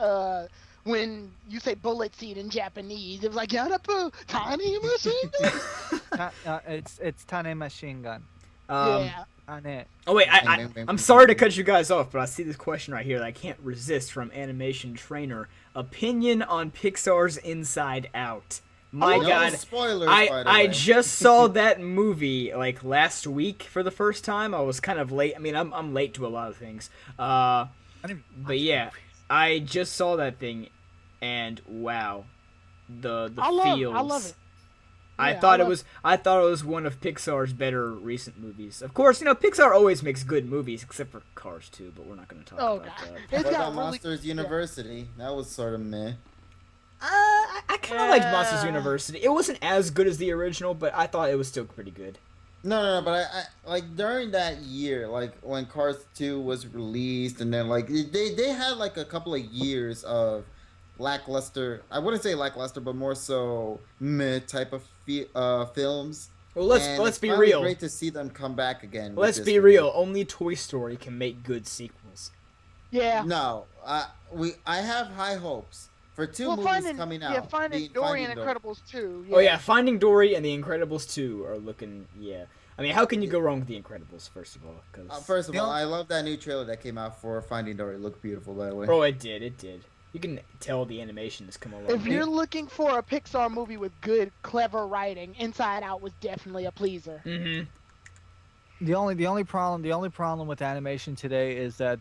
when you say bullet seed in Japanese. It was like Yanapu Tani Machine Gun. It's Tane Machine Gun. Yeah. On it. Oh wait, I'm sorry to cut you guys off, but I see this question right here that I can't resist from Animation Trainer. Opinion on Pixar's Inside Out. My No God, spoilers, by the I way. just saw that movie like last week for the first time. I was kind of late. I mean, I'm late to a lot of things. I didn't even watch But the yeah, movies. I just saw that thing, and wow, the I love feels. it. Yeah, I thought it was one of Pixar's better recent movies. Of course, Pixar always makes good movies, except for Cars 2, but we're not going to talk Oh about god, that. it's What got about really. Monsters Yeah. University? That was sort of meh. I kind of liked Monsters Yeah. University. It wasn't as good as the original, but I thought it was still pretty good. No, but I like during that year, like when Cars 2 was released, and then like they had like a couple of years of lackluster. I wouldn't say lackluster, but more so meh type of films. Well, And let's it's be finally real. great to see them come back again. With Let's this be movie. real. Only Toy Story can make good sequels. Yeah. No, I have high hopes for two Well, movies finding coming yeah, out. finding being Dory and Finding Dory. Incredibles too. Oh yeah, Finding Dory and The Incredibles 2 are looking. Yeah, I mean, how can you go wrong with The Incredibles? First of all, because First of You all, know- I love that new trailer that came out for Finding Dory. It looked beautiful, by the way. oh, it did. You can tell the animation has come a long If way. you're looking for a Pixar movie with good, clever writing, Inside Out was definitely a pleaser. Mm-hmm. The only problem with animation today is that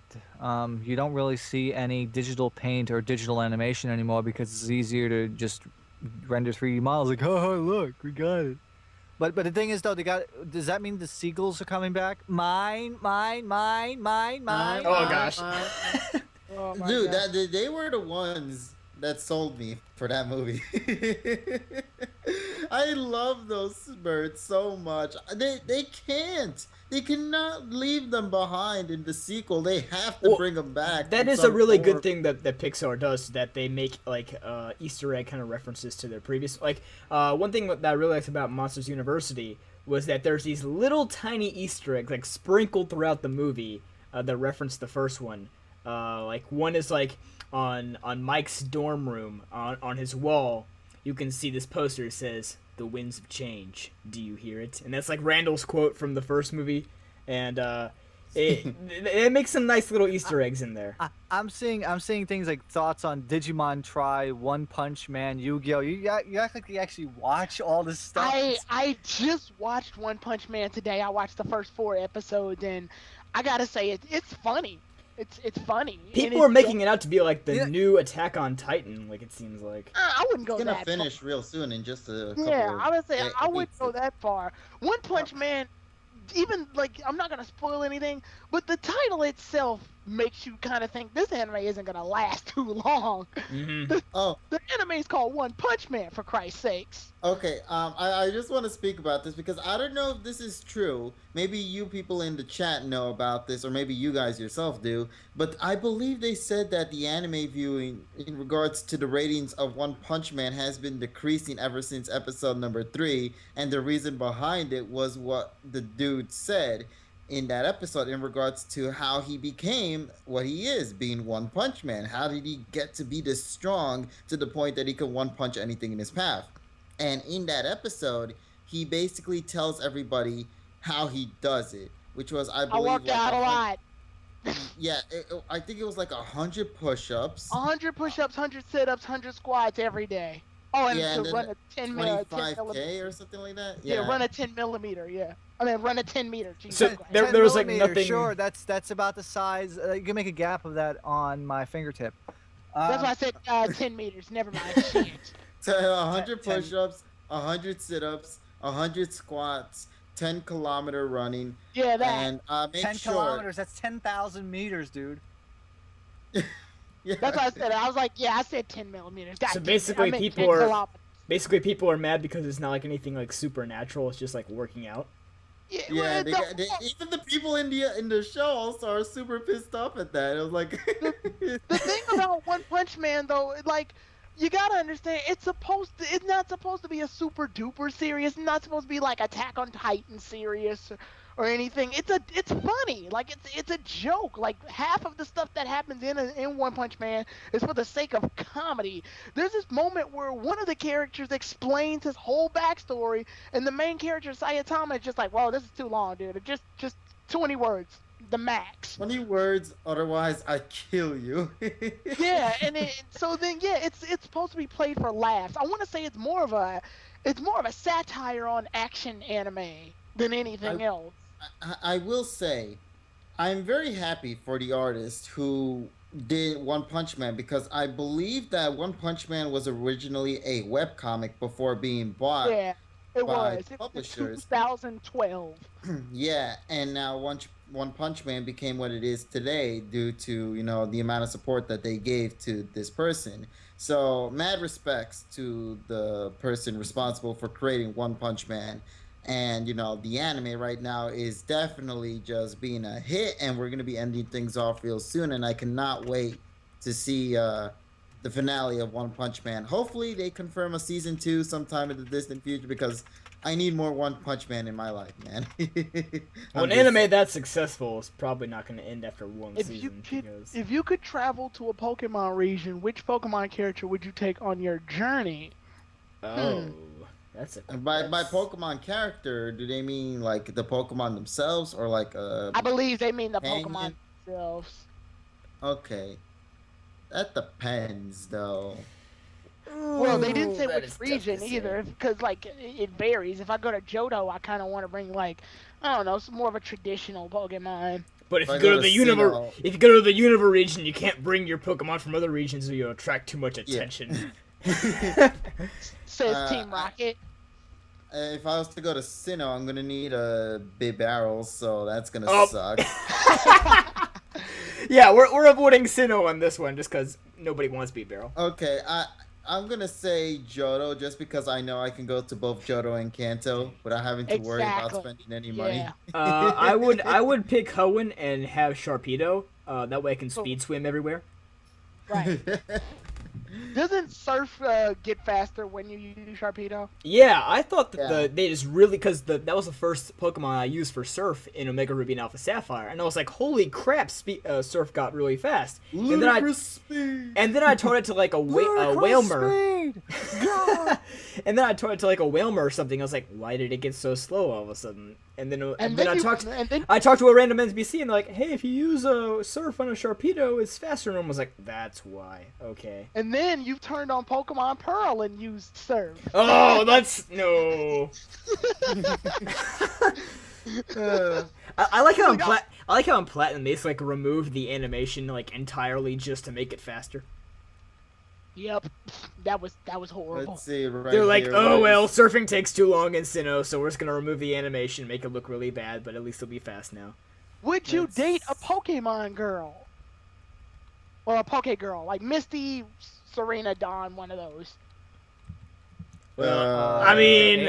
you don't really see any digital paint or digital animation anymore because it's easier to just render 3D models. Like, oh look, we got it. But the thing is though, does that mean the seagulls are coming back? Mine. Oh gosh. Oh my Dude, god. they were the ones that sold me for that movie. I love those birds so much. They cannot leave them behind in the sequel. They have to Well, bring them back. That in is a some really form. good thing that Pixar does, that they make like Easter egg kind of references to their previous. Like one thing that I really liked about Monsters University was that there's these little tiny Easter eggs like sprinkled throughout the movie that reference the first one. Like one is like on Mike's dorm room on his wall. You can see this poster that says, "The winds of change. Do you hear it?" And that's like Randall's quote from the first movie, and it makes some nice little Easter eggs in there. I'm seeing things like thoughts on Digimon Try, One Punch Man, Yu-Gi-Oh. You act like you actually watch all this stuff. I just watched One Punch Man today. I watched the first 4 episodes, and I gotta say it's funny. It's funny. And People it's are making it out to be like the Yeah. new Attack on Titan, like it seems like. I wouldn't go It's gonna that finish far. real soon in just a couple Yeah, of I would say I wouldn't weeks. go that far. One Punch Man, even like I'm not gonna spoil anything, but the title itself makes you kind of think this anime isn't gonna last too long. Mm-hmm. Oh, The anime is called One Punch Man, for Christ's sakes. okay. I just want to speak about this because I don't know if this is true. Maybe you people in the chat know about this, or maybe you guys yourself do. But I believe they said that the anime viewing in regards to the ratings of One Punch Man has been decreasing ever since episode number 3, and the reason behind it was what the dude said in that episode in regards to how he became what he is, being One Punch Man. How did he get to be this strong to the point that he can one punch anything in his path? And in that episode, he basically tells everybody how he does it, which was, I I believe, worked like out a lot. Yeah, I think it was like 100 push-ups. 100 push-ups, 100 sit-ups, 100 squats every day. Oh, and Yeah, to and then run a 10 millimeter. 25K or something like that. Yeah, run a 10 millimeter. Yeah, I mean run a 10 meter. Jesus So Christ. there 10 was like millimeters, nothing. Sure, that's about the size. You can make a gap of that on my fingertip. That's why I said 10 meters. Never mind. Shit. So 100 10 push-ups, 100 sit-ups, 100 squats, 10-kilometer running, Yeah, that. and make 10 sure. kilometers. That's 10,000 meters, dude. Yeah. That's why I said it. I was like, yeah, I said 10 millimeters. God So damn it, basically I meant people 10 are- kilometers. Basically, people are mad because it's not like anything like supernatural. It's just like working out. Yeah, Yeah, well, even the people in the show also are super pissed off at that. It was like, the thing about One Punch Man though, like, you gotta understand, it's not supposed to be a super duper serious. It's not supposed to be like Attack on Titan serious or anything. It's funny. Like it's a joke. Like half of the stuff that happens in One Punch Man is for the sake of comedy. There's this moment where one of the characters explains his whole backstory, and the main character Sayatama is just like, "Whoa, this is too long, dude. Just 20 words." the max. 20 words, otherwise I kill you. Yeah, and so then it's supposed to be played for laughs. I want to say it's more of a satire on action anime than anything else. I will say, I'm very happy for the artist who did One Punch Man, because I believe that One Punch Man was originally a webcomic before being bought Yeah, it by was. It was in publishers. 2012. Yeah, and now One Punch Man became what it is today due to, the amount of support that they gave to this person. So, mad respects to the person responsible for creating One Punch Man. And, the anime right now is definitely just being a hit, and we're going to be ending things off real soon. And I cannot wait to see the finale of One Punch Man. Hopefully, they confirm a season 2 sometime in the distant future, because I need more One Punch Man in my life, man. Well, an anime that successful is probably not going to end after one season. If you could travel to a Pokemon region, which Pokemon character would you take on your journey? Oh, that's a... By Pokemon character, do they mean like the Pokemon themselves, or like I believe they mean the companion? Pokemon themselves. Okay. That depends, though. Well, they didn't say that which is region tough to either, because like it varies. If I go to Johto, I kind of want to bring like, I don't know, some more of a traditional Pokemon. But if I you go go to the to Sinnoh. if you go to the Unova region, you can't bring your Pokemon from other regions, or you'll attract too much Yeah. attention. Says Team Rocket. If I was to go to Sinnoh, I'm gonna need a big barrel, so that's gonna Oh. suck. Yeah, we're avoiding Sinnoh on this one just because nobody wants Beat Barrel. Okay, I'm gonna say Johto, just because I know I can go to both Johto and Kanto without having to worry about Exactly. spending any money. Yeah. I would pick Hoenn and have Sharpedo. That way I can speed swim everywhere. Right. Doesn't Surf get faster when you use Sharpedo? Yeah, I thought that Yeah. they just really, because that was the first Pokemon I used for Surf in Omega Ruby and Alpha Sapphire, and I was like, holy crap, Surf got really fast. And then I taught it to like a Whalmer. And then I taught it to like a Whalmer or something. I was like, why did it get so slow all of a sudden? And then I talked to a random NPC and they're like, hey, if you use a Surf on a Sharpedo, it's faster. And I was like, that's why. Okay. And then you turned on Pokemon Pearl and used Surf. Oh, that's no. I like how in Platinum they just like removed the animation like entirely just to make it faster. Yep, that was horrible. Let's see, right They're like, here, oh what well, is- surfing takes too long in Sinnoh, so we're just gonna remove the animation, make it look really bad, but at least it'll be fast now. Would you Let's- date a Pokemon girl? Or a Poke girl, like Misty, Serena, Dawn, one of those. I mean,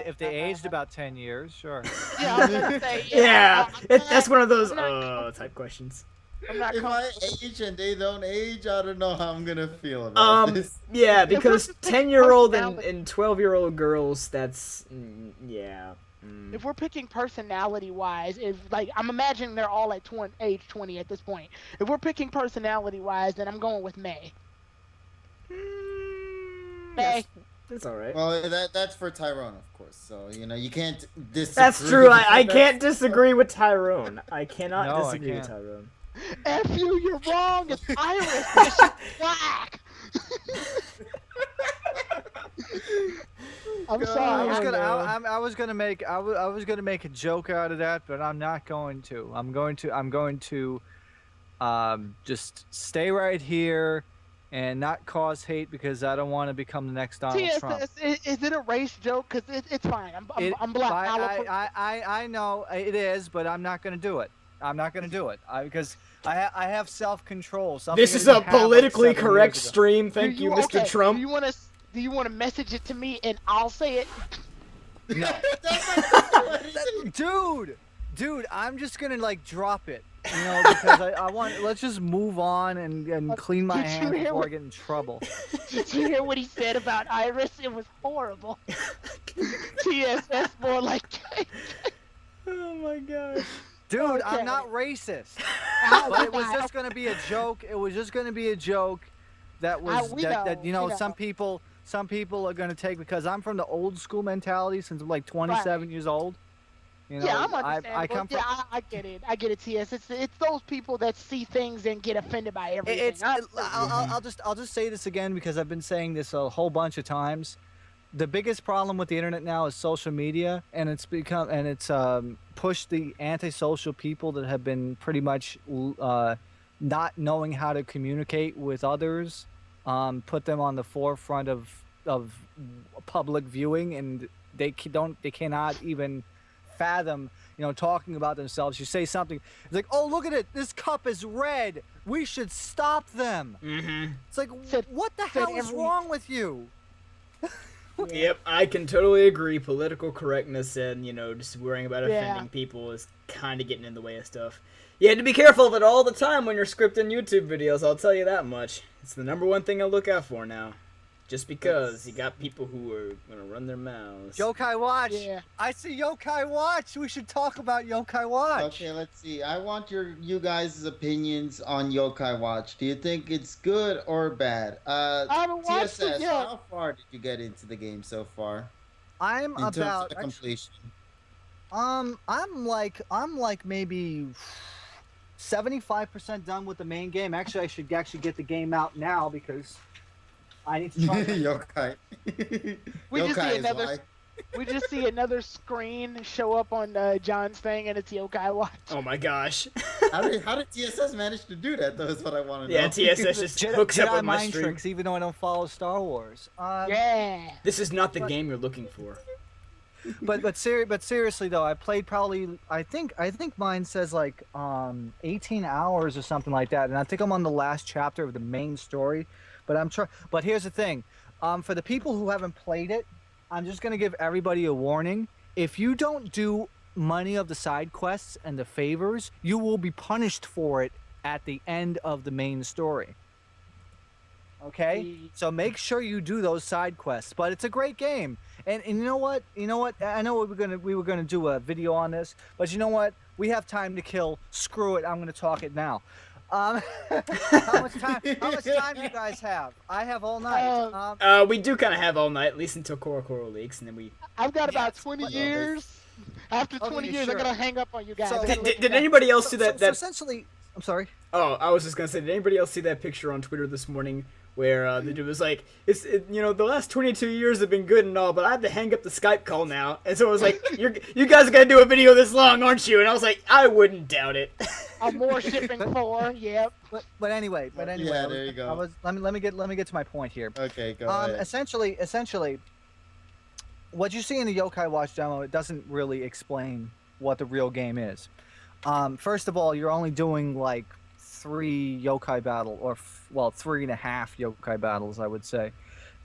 if they aged about 10 years, sure. Yeah, I was gonna say, yeah, I'm that's one of those I'm not- type questions. I'm not If I comfortable. age and they don't age, I don't know how I'm gonna feel about this. Yeah, because just picking 10-year-old personality- and 12-year-old girls, that's yeah. If we're picking personality-wise, if like I'm imagining they're all at age 20 at this point. If we're picking personality-wise, then I'm going with May. May. That's all right. Well, that's for Tyrone, of course. So you can't disagree. That's true. I can't disagree with Tyrone. I cannot No, I disagree with can't. Tyrone. F you, you're wrong. It's Iris. This is black. I'm sorry. I was gonna make a joke out of that, but I'm not going to. I'm going to just stay right here and not cause hate, because I don't want to become the next Donald Trump. TSS, is it a race joke? Because it's fine. I'm black. I know it is, but I'm not going to do it. I'm not going to do it because I have self-control. This is a politically correct stream. Thank you, Mr. Okay, Trump. Do you want to message it to me and I'll say it? No. Dude, I'm just gonna like drop it, because I want. Let's just move on and clean my Did you hands hear before what- I get in trouble. Did you hear what he said about Iris? It was horrible. TSS more like. Oh my god. Dude, Okay. I'm not racist. But it was just gonna be a joke. It was just gonna be a joke. That was we that know. some people are gonna take, because I'm from the old school mentality since I'm like 27 years old. You Yeah, know, I'm I understandable. come from. Yeah, I get it. I get it, TS. It's those people that see things and get offended by everything. I'll just say this again because I've been saying this a whole bunch of times. The biggest problem with the internet now is social media, and it's pushed the antisocial people that have been pretty much not knowing how to communicate with others, put them on the forefront of public viewing, and they cannot even fathom, talking about themselves. You say something, it's like, oh, look at it, this cup is red, we should stop them. It's like, Said- what the said hell is every- wrong with you? Yep, I can totally agree. Political correctness and, just worrying about Yeah. offending people is kind of getting in the way of stuff. You have to be careful of it all the time when you're scripting YouTube videos, I'll tell you that much. It's the #1 thing I look out for now. Just because you got people who are going to run their mouths. Yokai Watch. Yeah. I see Yokai Watch. We should talk about Yokai Watch. Okay, let's see. I want you guys' opinions on Yokai Watch. Do you think it's good or bad? I haven't watched it TSS, yet. how far did you get into the game so far? I'm In terms about of completion. I'm like maybe 75% done with the main game. Actually, I should get the game out now because I need to try. Yokai. We just see Yokai is another. why. We just see another screen show up on John's thing, and it's Yokai Watch. Oh my gosh. How did TSS manage to do that, though, is what I want to know. Yeah, TSS just hooks up Jedi with my mind stream. tricks, even though I don't follow Star Wars. Yeah. This is not the game you're looking for. But seriously though, I played probably I think mine says like 18 hours or something like that, and I think I'm on the last chapter of the main story. But here's the thing, for the people who haven't played it, I'm just gonna give everybody a warning. If you don't do money of the side quests and the favors, you will be punished for it at the end of the main story. Okay, so make sure you do those side quests. But it's a great game, and you know what? I know we were gonna do a video on this, but you know what? We have time to kill. Screw it. I'm gonna talk it now. How much time do you guys have? I have all night. We do kind of have all night, at least until Corocoro leaks, and then we... I've got about Yes, 20 but- years. After 20 years, sure. I'm gonna hang up on you guys. So- I gotta let you Did go. anybody else see that... So essentially, I'm sorry. Oh, I was just gonna say, did anybody else see that picture on Twitter this morning where the dude was like, the last 22 years have been good and all, but I have to hang up the Skype call now. And so it was like, you guys are gonna do a video this long, aren't you? And I was like, I wouldn't doubt it. More shipping for. Yep. But anyway. Yeah, there you go. Let me get to my point here. Okay, go ahead. Essentially, what you see in the Yokai Watch demo, it doesn't really explain what the real game is. First of all, you're only doing like 3 yokai battle, or 3.5 yokai battles, I would say,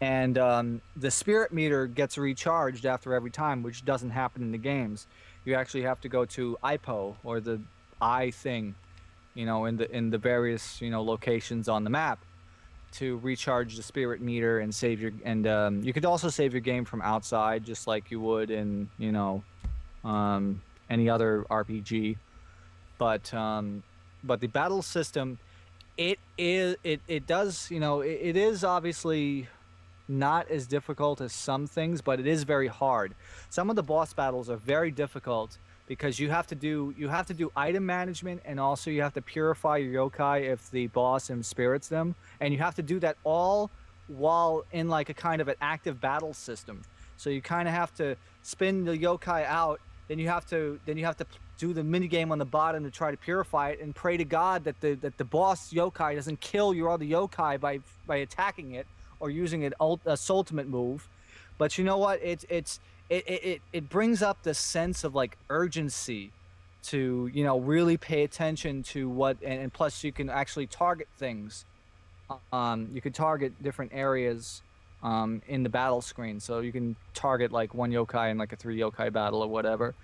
and the spirit meter gets recharged after every time, which doesn't happen in the games. You actually have to go to IPO, or the eye thing, in the various locations on the map to recharge the spirit meter and save your you could also save your game from outside, just like you would in any other RPG. But the battle system, it is obviously not as difficult as some things, but it is very hard. Some of the boss battles are very difficult because you have to do item management, and also you have to purify your yokai if the boss spirits them, and you have to do that all while in like a kind of an active battle system. So you kind of have to spin the yokai out, then you have to do the mini game on the bottom to try to purify it, and pray to God that the boss yokai doesn't kill your other yokai by attacking it or using a ultimate move. But you know what? It brings up the sense of like urgency to really pay attention to what, and plus you can actually target things. You could target different areas in the battle screen, so you can target like 1 yokai in like a 3 yokai battle or whatever.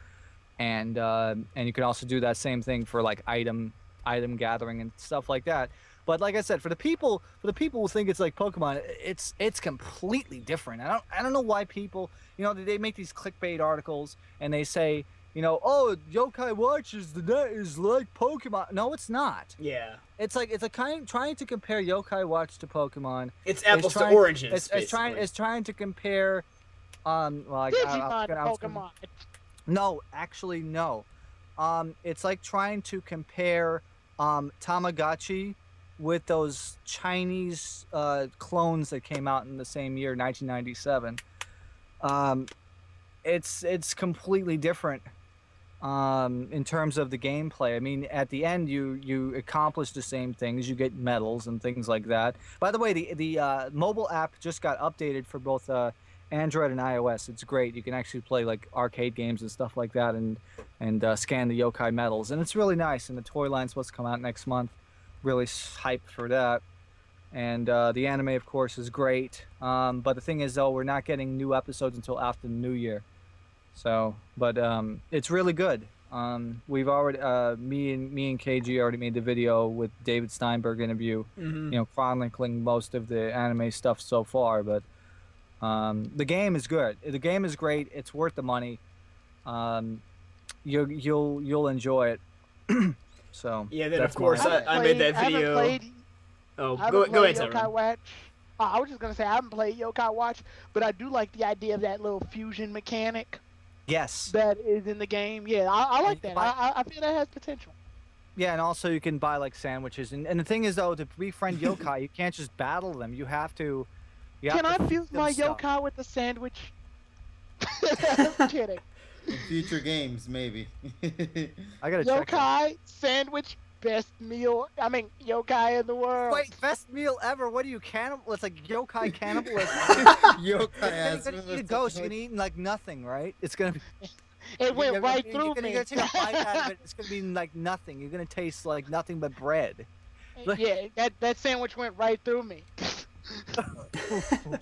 And you can also do that same thing for like item gathering and stuff like that. But like I said, for the people who think it's like Pokemon, it's completely different. I don't know why people, they make these clickbait articles and they say, oh, Yokai Watch is like Pokemon. No, it's not. Yeah. It's trying to compare Yokai Watch to Pokemon. It's apples to oranges. It's trying to compare Digimon I was Pokemon. No, actually, no. It's like trying to compare Tamagotchi with those Chinese clones that came out in the same year, 1997. Um, it's completely different in terms of the gameplay. I mean, at the end, you accomplish the same things. You get medals and things like that. By the way, the mobile app just got updated for both Android and iOS. It's great. You can actually play like arcade games and stuff like that, and scan the yokai medals, and it's really nice. And the toy line's supposed to come out next month. Really hyped for that. And the anime, of course, is great. But the thing is, though, we're not getting new episodes until after the new year. So, but it's really good. We've already me and KG already made the video with David Steinberg interview. Mm-hmm. You know, chronicling most of the anime stuff so far. But the game is good. The game is great. It's worth the money. You'll enjoy it. So Yeah, then of that's course my- I made that I haven't video. played. Oh, I go haven't ahead, played Yokai Tyrone. Watch. I was just gonna say I haven't played Yokai Watch, but I do like the idea of that little fusion mechanic Yes. that is in the game. Yeah, I like you that. buy- I feel that has potential. Yeah, and also you can buy like sandwiches. And the thing is, though, to befriend yokai, you can't just battle them. You have to. Can I feed fuse them my stuff. yokai with the sandwich? I'm kidding. In future games, maybe. I gotta check. That. Yokai sandwich, best meal. I mean, yokai in the world. Wait, best meal ever? What are you cannibal? It's like yokai cannibalism. Yokai You're ass. gonna eat a ghost. You're gonna eat like nothing, right? It's gonna be. It went right through You're me. gonna take a bite out of it. It's gonna be like nothing. You're gonna taste like nothing but bread. Yeah, that sandwich went right through me.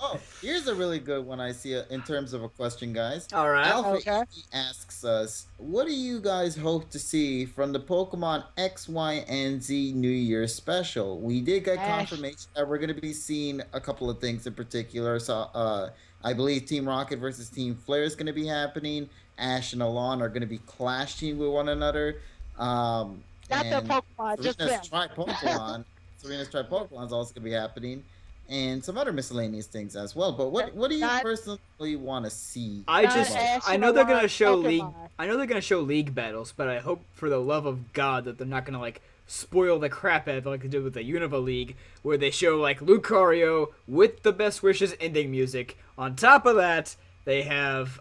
Oh, here's a really good one I see in terms of a question, guys. All right. Alpha Okay. E asks us, what do you guys hope to see from the Pokemon X, Y, and Z New Year special? We did get Ash. confirmation that we're going to be seeing a couple of things in particular. So, I believe Team Rocket versus Team Flare is going to be happening. Ash and Alon are going to be clashing with one another. Not their And Pokemon, just them. Serena's Tri Pokemon is also going to be happening. And some other miscellaneous things as well. But what do you Not- personally want to see? I Not just Ash I and know they're Alon gonna show league. Pokemon. I know they're gonna show league battles, but I hope for the love of God that they're not gonna like spoil the crap out of it like they did with the Unova League, where they show like Lucario with the best wishes ending music. On top of that, they have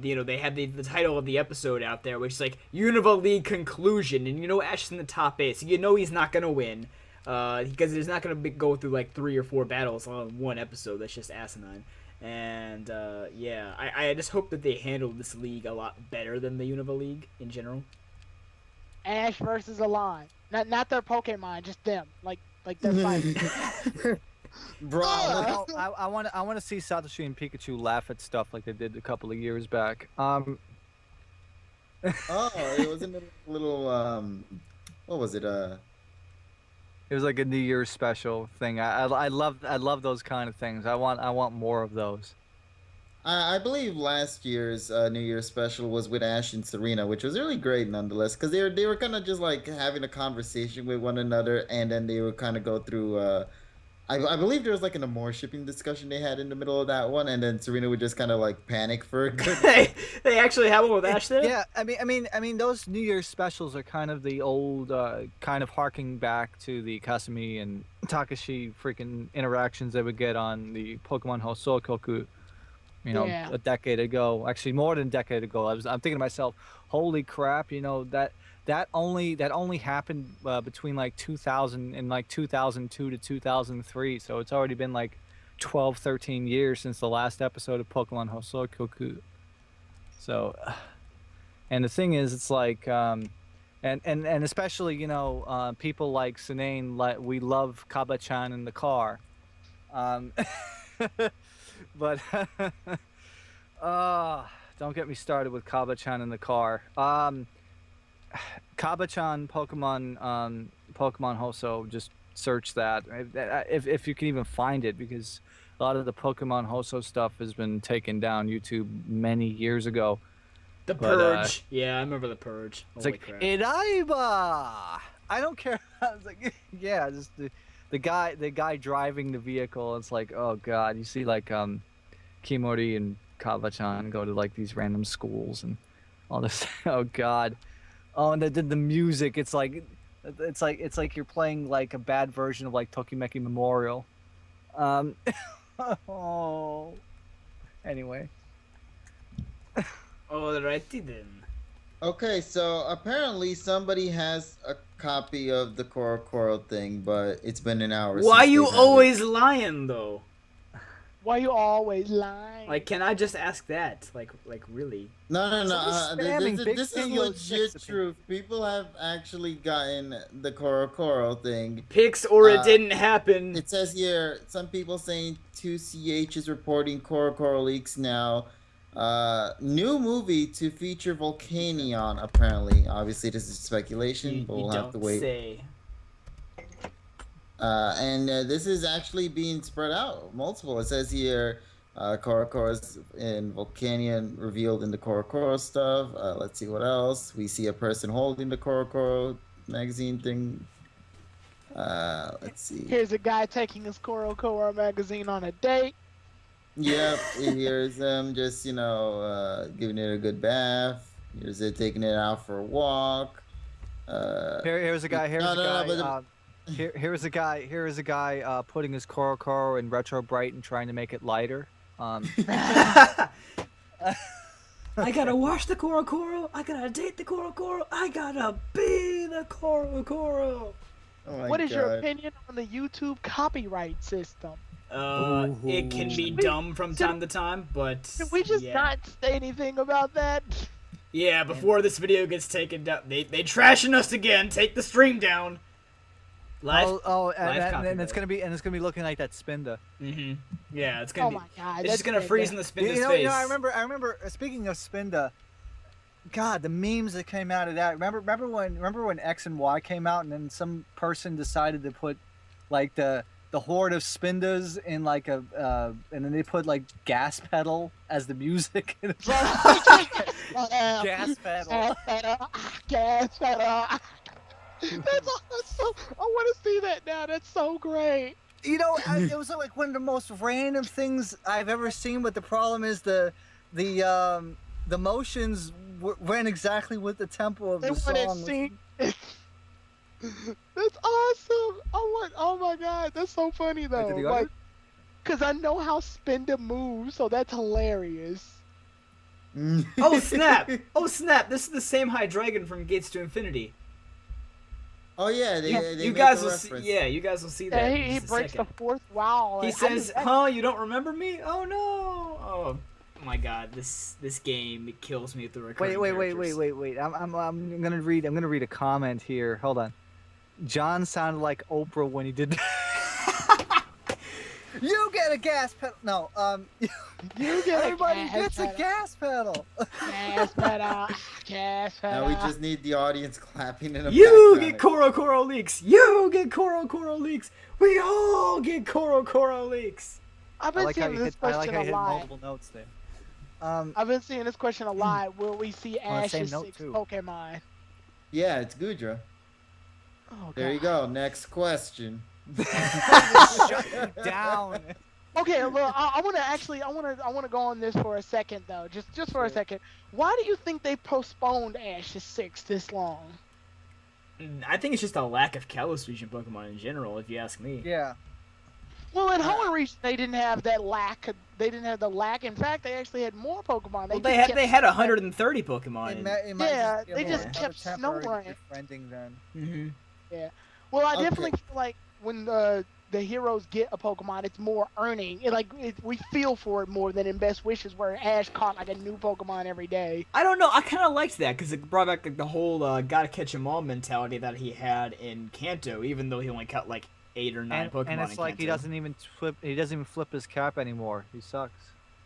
they had the title of the episode out there, which is like Unova League conclusion, and Ash is in the top 8, so he's not gonna win. Because it's not going to go through like 3 or 4 battles on one episode. That's just asinine. And yeah, I just hope that they handle this league a lot better than the Unova League in general. Ash versus Alon. Not their Pokemon, just them. Like they're fighting. Bro, Oh. I want to see Satoshi and Pikachu laugh at stuff like they did a couple of years back. oh, it was a little what was it? It was like a New Year's special thing. I love those kind of things. I want more of those. I believe last year's New Year's special was with Ash and Serena, which was really great nonetheless, because they were kind of just like having a conversation with one another, and then they would kind of go through. I believe there was like an Amore shipping discussion they had in the middle of that one, and then Serena would just kind of like panic for a good. They actually have one with Ash there. Yeah, I mean, those New Year's specials are kind of the old, kind of harking back to the Kasumi and Takashi freaking interactions that we get on the Pokemon Hosokoku, Yeah. a decade ago. Actually, more than a decade ago. I'm thinking to myself, holy crap, that only happened between like 2000 and like 2002 to 2003. So it's already been like 12, 13 years since the last episode of Pokemon Hosokoku. So, and the thing is, it's like, and especially people like Sinane, like we love Kaba-chan in the car, but don't get me started with Kaba-chan in the car. Kaba-chan Pokemon Hoso, just search that if you can even find it, because a lot of the Pokemon Hoso stuff has been taken down YouTube many years ago. The But, Purge. Yeah, I remember the Purge. It's Holy like crap. Edaiba. I don't care. I was like, yeah, just the guy driving the vehicle. It's like, oh god, you see like Kimori and Kaba-chan go to like these random schools, and All this. Oh God. Oh, and the music. It's like you're playing like a bad version of like Tokimeki Memorial. Um. Oh. Anyway. Alrighty then. Okay, so apparently somebody has a copy of the Corocoro thing, but it's been an hour Why since you they've had always lying though? Why you always lying? Like, can I just ask that? Like really? No, no, no. Someone's spamming Big This is Pingo legit 6 truth. People have actually gotten the Corocoro thing. Pics or it didn't happen. It says here, some people saying 2CH is reporting Corocoro leaks now. New movie to feature Volcanion, apparently. Obviously, this is speculation, but we'll have to wait. Say. And this is actually being spread out, multiple. It says here, Corocoro's in Volcanion revealed in the Corocoro stuff. Let's see what else. We see a person holding the Corocoro magazine thing. Let's see. Here's a guy taking his Corocoro magazine on a date. Yep, here's them just, giving it a good bath. Here's it taking it out for a walk. Here's a guy. Here's a guy putting his Corocoro in retro bright and trying to make it lighter. I gotta wash the Corocoro. I gotta date the Corocoro. I gotta be the Corocoro. Oh What is your opinion on the YouTube copyright system? It can be dumb from time to time, but Did we just not say anything about that? Yeah, before this video gets taken down, they trashing us again. Take the stream down. Live. And it's gonna be looking like that Spinda. Yeah, it's gonna be. Oh my God, It's just gonna freeze in the Spinda's face. I remember. Speaking of Spinda, God, the memes that came out of that. Remember when X and Y came out, and then some person decided to put like the horde of Spindas in like a and then they put like gas pedal as the music. Gas pedal. Gas pedal. That's awesome. I want to see that now. That's so great. It was like one of the most random things I've ever seen. But the problem is the motions went exactly with the tempo of the song. That's awesome. Oh my God, that's so funny though. Like, cause I know how Spinda moves, so that's hilarious. Oh snap! Oh snap! This is the same Hydreigon from Gates to Infinity. Oh yeah, you guys will see. Yeah, you guys will see that. Yeah, he breaks the fourth wall. He says, "Huh? You don't remember me? Oh no! Oh my God! This game kills me with the recurring Wait! I'm gonna read a comment here. Hold on. John sounded like Oprah when he did. You get a gas pedal. No, you get everybody gets a gas pedal. Gas pedal. Gas pedal. Now we just need the audience clapping in a You get Corocoro leaks. You get Corocoro leaks. We all get Corocoro leaks. I've been seeing this question a lot. Multiple notes there. I've been seeing this question a lot. Will we see Ash's 6 Pokemon? Yeah, it's Gudra. Oh, there you go. Next question. Shut you down. Okay, well, I want to go on this for a second though, just for a second. Why do you think they postponed Ash's 6 this long? I think it's just a lack of Kalos region Pokemon in general, if you ask me. Yeah. Well, in Hoenn region they didn't have that lack. They didn't have the lack. In fact, they actually had more Pokemon. They had 130 Pokemon. They just kept snowing. Then. Yeah. Well, I definitely feel like when the heroes get a Pokemon, it's more earning. We feel for it more than in Best Wishes, where Ash caught like a new Pokemon every day. I don't know. I kind of liked that because it brought back like the whole gotta catch 'em all mentality that he had in Kanto, even though he only caught like 8 or 9 Pokemon. And it's like Kanto. he doesn't even flip his cap anymore. He sucks.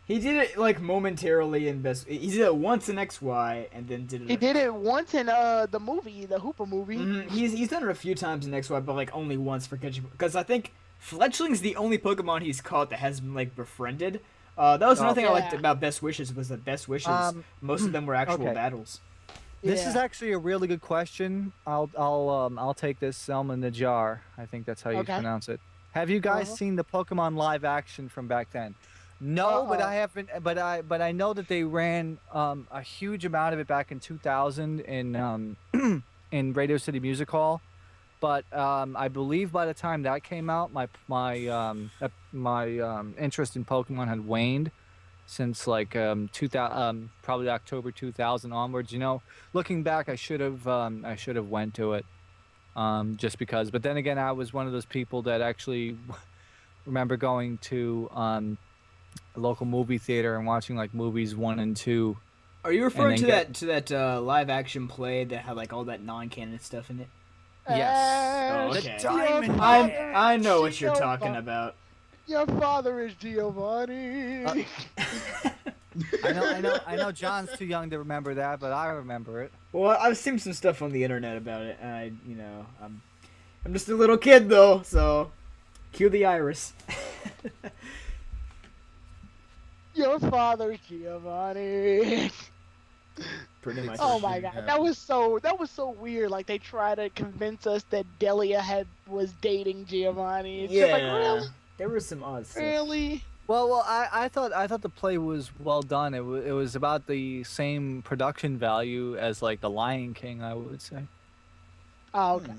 He did it like momentarily in Best. He did it once in XY and then did it. He did it once in the movie, the Hooper movie. He's done it a few times in XY, but like only once for catching. Because I think Fletchling's the only Pokemon he's caught that has been like befriended. That was another thing I liked about Best Wishes was that Best Wishes most of them were actual battles. This is actually a really good question. I'll take this. Selma Najar. I think that's how you pronounce it. Have you guys seen the Pokemon live action from back then? No, but Uh-oh. I haven't. But I know that they ran a huge amount of it back in 2000 in in Radio City Music Hall. But I believe by the time that came out, my interest in Pokemon had waned since like 2000, probably October 2000 onwards. You know, looking back, I should have went to it just because. But then again, I was one of those people that actually remember going to a local movie theater and watching like movies 1 and 2. Are you referring to then that live action play that had like all that non-canon stuff in it? Yes. Oh, The okay. Diamond I know what you're talking about. Your father is Giovanni. I know John's too young to remember that, but I remember it. Well, I've seen some stuff on the internet about it, and I'm just a little kid though, so cue the iris. Your father's Giovanni. Pretty much. Oh my god, that was so weird. Like they try to convince us that Delia was dating Giovanni. It's just like, really? There was some odd stuff. Really? Well, I thought the play was well done. It was about the same production value as like The Lion King, I would say. Oh, okay.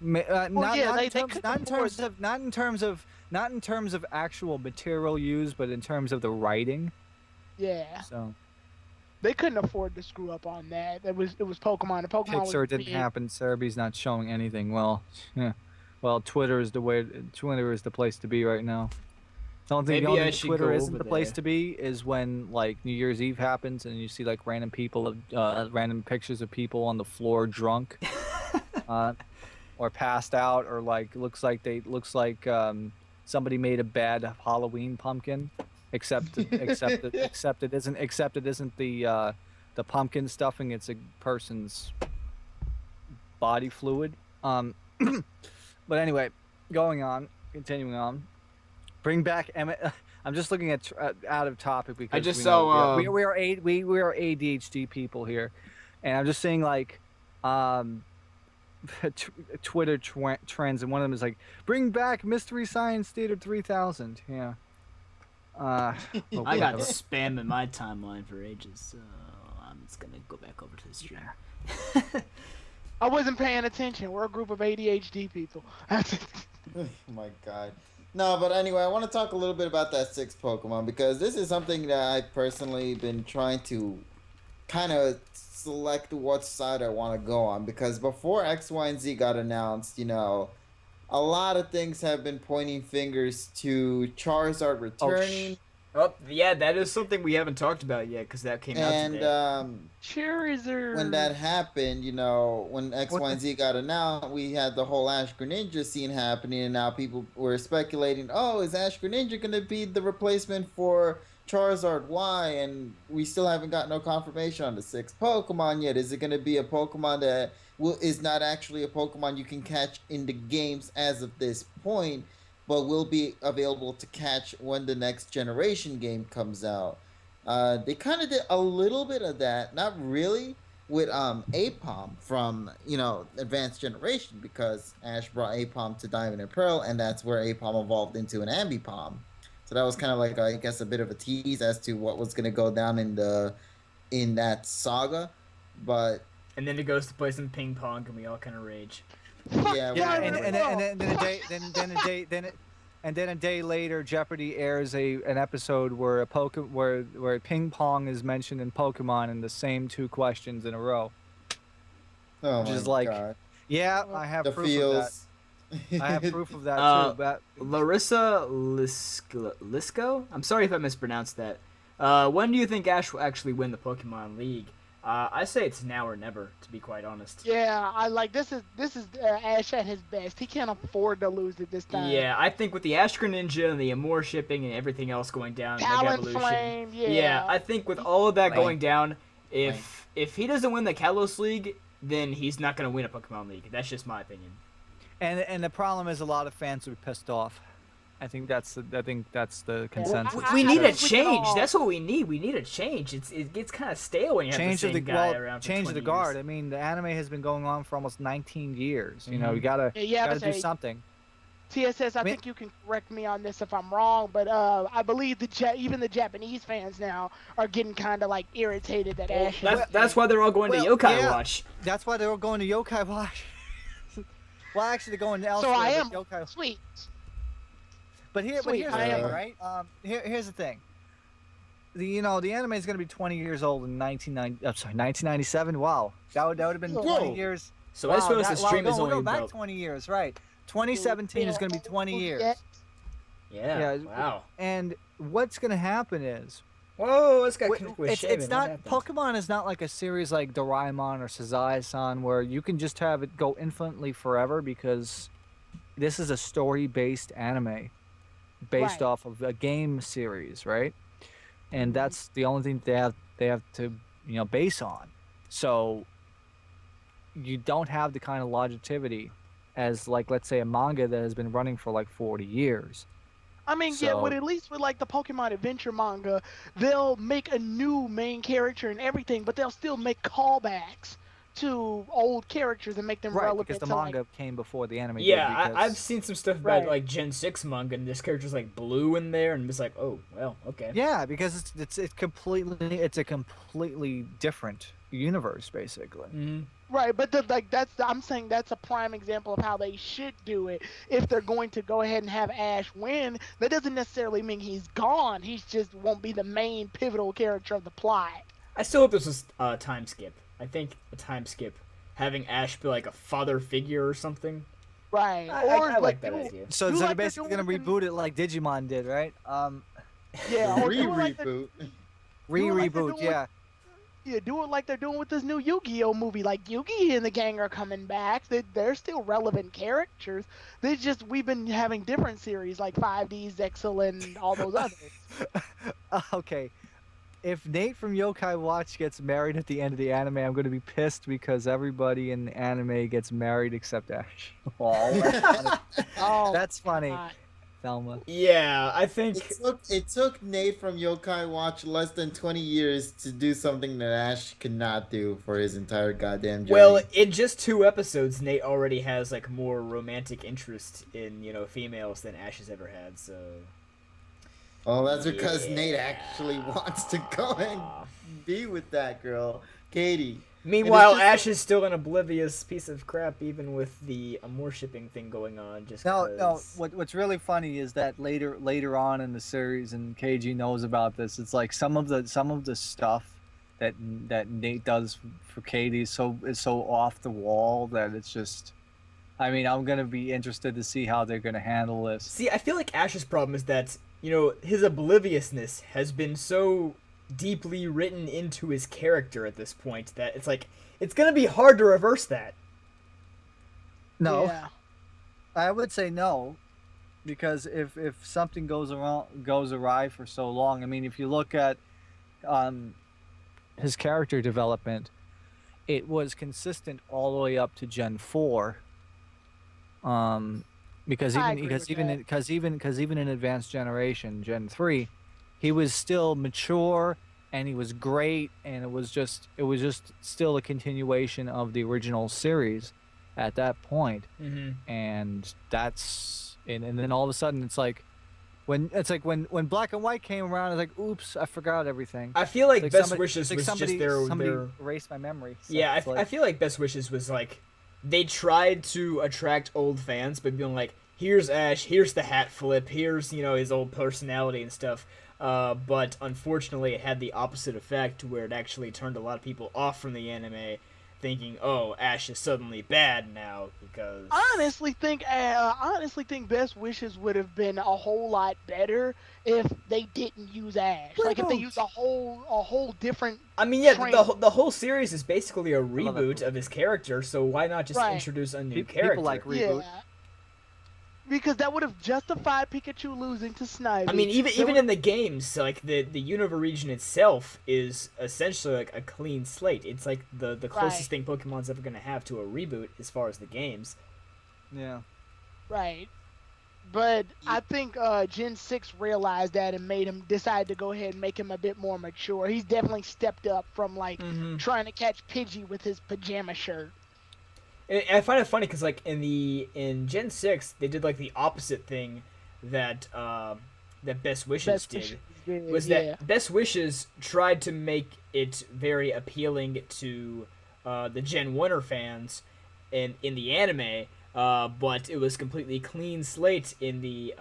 Not in terms of actual material used, but in terms of the writing. Yeah. So They couldn't afford to screw up on that. It was Pokemon. The Pokemon Pixar was didn't big. happen. Cereby's not showing anything. Well, Twitter is the place to be right now. The only Maybe thing I should Twitter go isn't over the place there. to be is when like New Year's Eve happens and you see like random people, random pictures of people on the floor drunk, or passed out, or like looks like somebody made a bad Halloween pumpkin, except it isn't the pumpkin stuffing. It's a person's body fluid. But anyway, continuing on. Bring back Emmett. I'm just looking at out of topic because I just saw. we are ADHD people here, and I'm just seeing like Twitter trends, and one of them is like, "Bring back Mystery Science Theater 3000." Yeah. I got spam in my timeline for ages, so I'm just gonna go back over to the stream. I wasn't paying attention. We're a group of ADHD people. Oh my god. No, but anyway, I want to talk a little bit about that 6th Pokemon because this is something that I've personally been trying to kind of select what side I want to go on, because before X, Y, and Z got announced, you know, a lot of things have been pointing fingers to Charizard returning. Oh, yeah, that is something we haven't talked about yet because that came out today. And Charizard. when that happened, you know, when X, Y, and Z got announced, we had the whole Ash Greninja scene happening, and now people were speculating, oh, is Ash Greninja going to be the replacement for Charizard Y? And we still haven't got no confirmation on the 6th Pokemon yet. Is it going to be a Pokemon that is not actually a Pokemon you can catch in the games as of this point, but will be available to catch when the next generation game comes out? They kind of did a little bit of that, not really, with Apom from, you know, Advanced Generation, because Ash brought Apom to Diamond and Pearl, and that's where Apom evolved into an Ambipom. So that was kind of like, I guess, a bit of a tease as to what was going to go down in that saga. But And then it goes to play some ping pong, and we all kind of rage. yeah, and then a day later, Jeopardy airs an episode where where ping pong is mentioned in Pokemon in the same 2 questions in a row. oh Which my is like, god, yeah, I have the proof feels. of that. I have proof of that too. But Larissa Lisco? I'm sorry if I mispronounced that. When do you think Ash will actually win the Pokemon League? I say it's now or never, to be quite honest. Yeah, I like this is Ash at his best. He can't afford to lose it this time. Yeah, I think with the Ash Greninja and the Amore shipping and everything else going down, Mega Evolution. Talonflame, yeah. I think with all of that going down, if he doesn't win the Kalos League, then he's not going to win a Pokemon League. That's just my opinion. and the problem is a lot of fans are pissed off. I think that's the consensus. We need a change. That's what we need. We need a change. It gets kind of stale when you have the same guy around for change 20 the guard. years. I mean, the anime has been going on for almost 19 years. You know, you gotta do something. TSS, I mean- think you can correct me on this if I'm wrong, but I believe even the Japanese fans now are getting kind of like irritated that Well, Ash. that's why they're all going to Yokai yeah, Watch. That's why they were going to Yokai Watch. Well, actually, they're going So elsewhere. I am but Yokai. sweet. But here's Sweet, the I thing, am. right? Here's the thing. The anime is going to be 20 years old in 1997. Wow, that would have been 20 Whoa. years. So I suppose the stream is no, only no, back about 20 years, right? 2017 is going to be 20 years. yeah. Wow. And what's going to happen is Whoa, this guy connected with Shaman. it's What not happened? Pokemon is not like a series like Doraemon or Sazai-san where you can just have it go infinitely forever, because this is a story-based anime based Right. off of a game series, right? And Mhm. that's the only thing they have to base on. So you don't have the kind of longevity as, like, let's say, a manga that has been running for like 40 years. I mean, yeah, So- with at least with like the Pokemon Adventure manga, they'll make a new main character and everything, but they'll still make callbacks to old characters and make them Right, relevant because the to manga like, came before the anime. Yeah, did, because... I've seen some stuff about Right. like Gen 6 manga, and this character's like blue in there, and it's like, oh, well, okay. Yeah, because it's a completely different universe, basically. Mhm. right, but I'm saying that's a prime example of how they should do it. If they're going to go ahead and have Ash win, that doesn't necessarily mean he's gone. He's just won't be the main pivotal character of the plot. I still hope this was a time skip. I think a time skip, having Ash be like a father figure or something. Right. I like that do- idea. So do they're like they're basically doing gonna with reboot it like Digimon did, right? Yeah, or do it like they're- Reboot. Do it like they're Reboot, doing- yeah. Yeah, do it like they're doing with this new Yu-Gi-Oh movie. Like Yu-Gi and the gang are coming back. They're still relevant characters. We've been having different series like 5D, Zexel, and all those others. Okay. If Nate from Yokai Watch gets married at the end of the anime, I'm gonna be pissed because everybody in the anime gets married except Ash. Oh, that's funny. Oh, That's funny, God. Thelma. Yeah, I think. It took Nate from Yokai Watch less than 20 years to do something that Ash could not do for his entire goddamn journey. Well, in just 2 episodes, Nate already has like more romantic interest in females than Ash has ever had. So. Oh, that's because Yeah. Nate actually wants to go and be with that girl, Katie. Meanwhile, just- Ash is still an oblivious piece of crap, even with the more shipping thing going on. Just No, 'cause- what's really funny is that later on in the series, and KG knows about this. It's like some of the stuff that Nate does for Katie is so off the wall that it's just. I mean, I'm gonna be interested to see how they're gonna handle this. See, I feel like Ash's problem is that his obliviousness has been so deeply written into his character at this point that it's like it's gonna be hard to reverse that. No, Yeah. I would say no, because if something goes awry for so long, I mean, if you look at his character development, it was consistent all the way up to Gen 4. Because I even agree with that. even in Advanced Generation Gen 3, he was still mature and he was great, and it was just still a continuation of the original series at that point. Mm-hmm. And then all of a sudden it's like when Black and White came around, it's like, oops, I forgot everything. I feel like It's Best somebody- Wishes it's like was somebody, just their somebody erased my memory. So yeah. it's like, I feel like Best Wishes was like they tried to attract old fans, but being like, here's Ash, here's the hat flip, here's his old personality and stuff. But unfortunately, it had the opposite effect, where it actually turned a lot of people off from the anime, thinking, "Oh, Ash is suddenly bad now," because I honestly think Best Wishes would have been a whole lot better if they didn't use Ash. Like if they used a whole different. I mean, yeah, train. the whole series is basically a love that reboot movie. of his character. So why not just Right. introduce a new People character? like reboot. Yeah. Because that would have justified Pikachu losing to Snivy. I mean, That even would- in the games, like the Unova region itself is essentially like a clean slate. It's like the closest thing Pokemon's ever gonna have to a reboot as far as the games. Yeah. Right. But I think Gen 6 realized that and made him decide to go ahead and make him a bit more mature. He's definitely stepped up from like Mm-hmm. trying to catch Pidgey with his pajama shirt. And I find it funny because like in Gen 6 they did like the opposite thing that that Best Wishes did. Was that Best Wishes tried to make it very appealing to the Gen 1er fans in the anime, but it was completely clean slate in the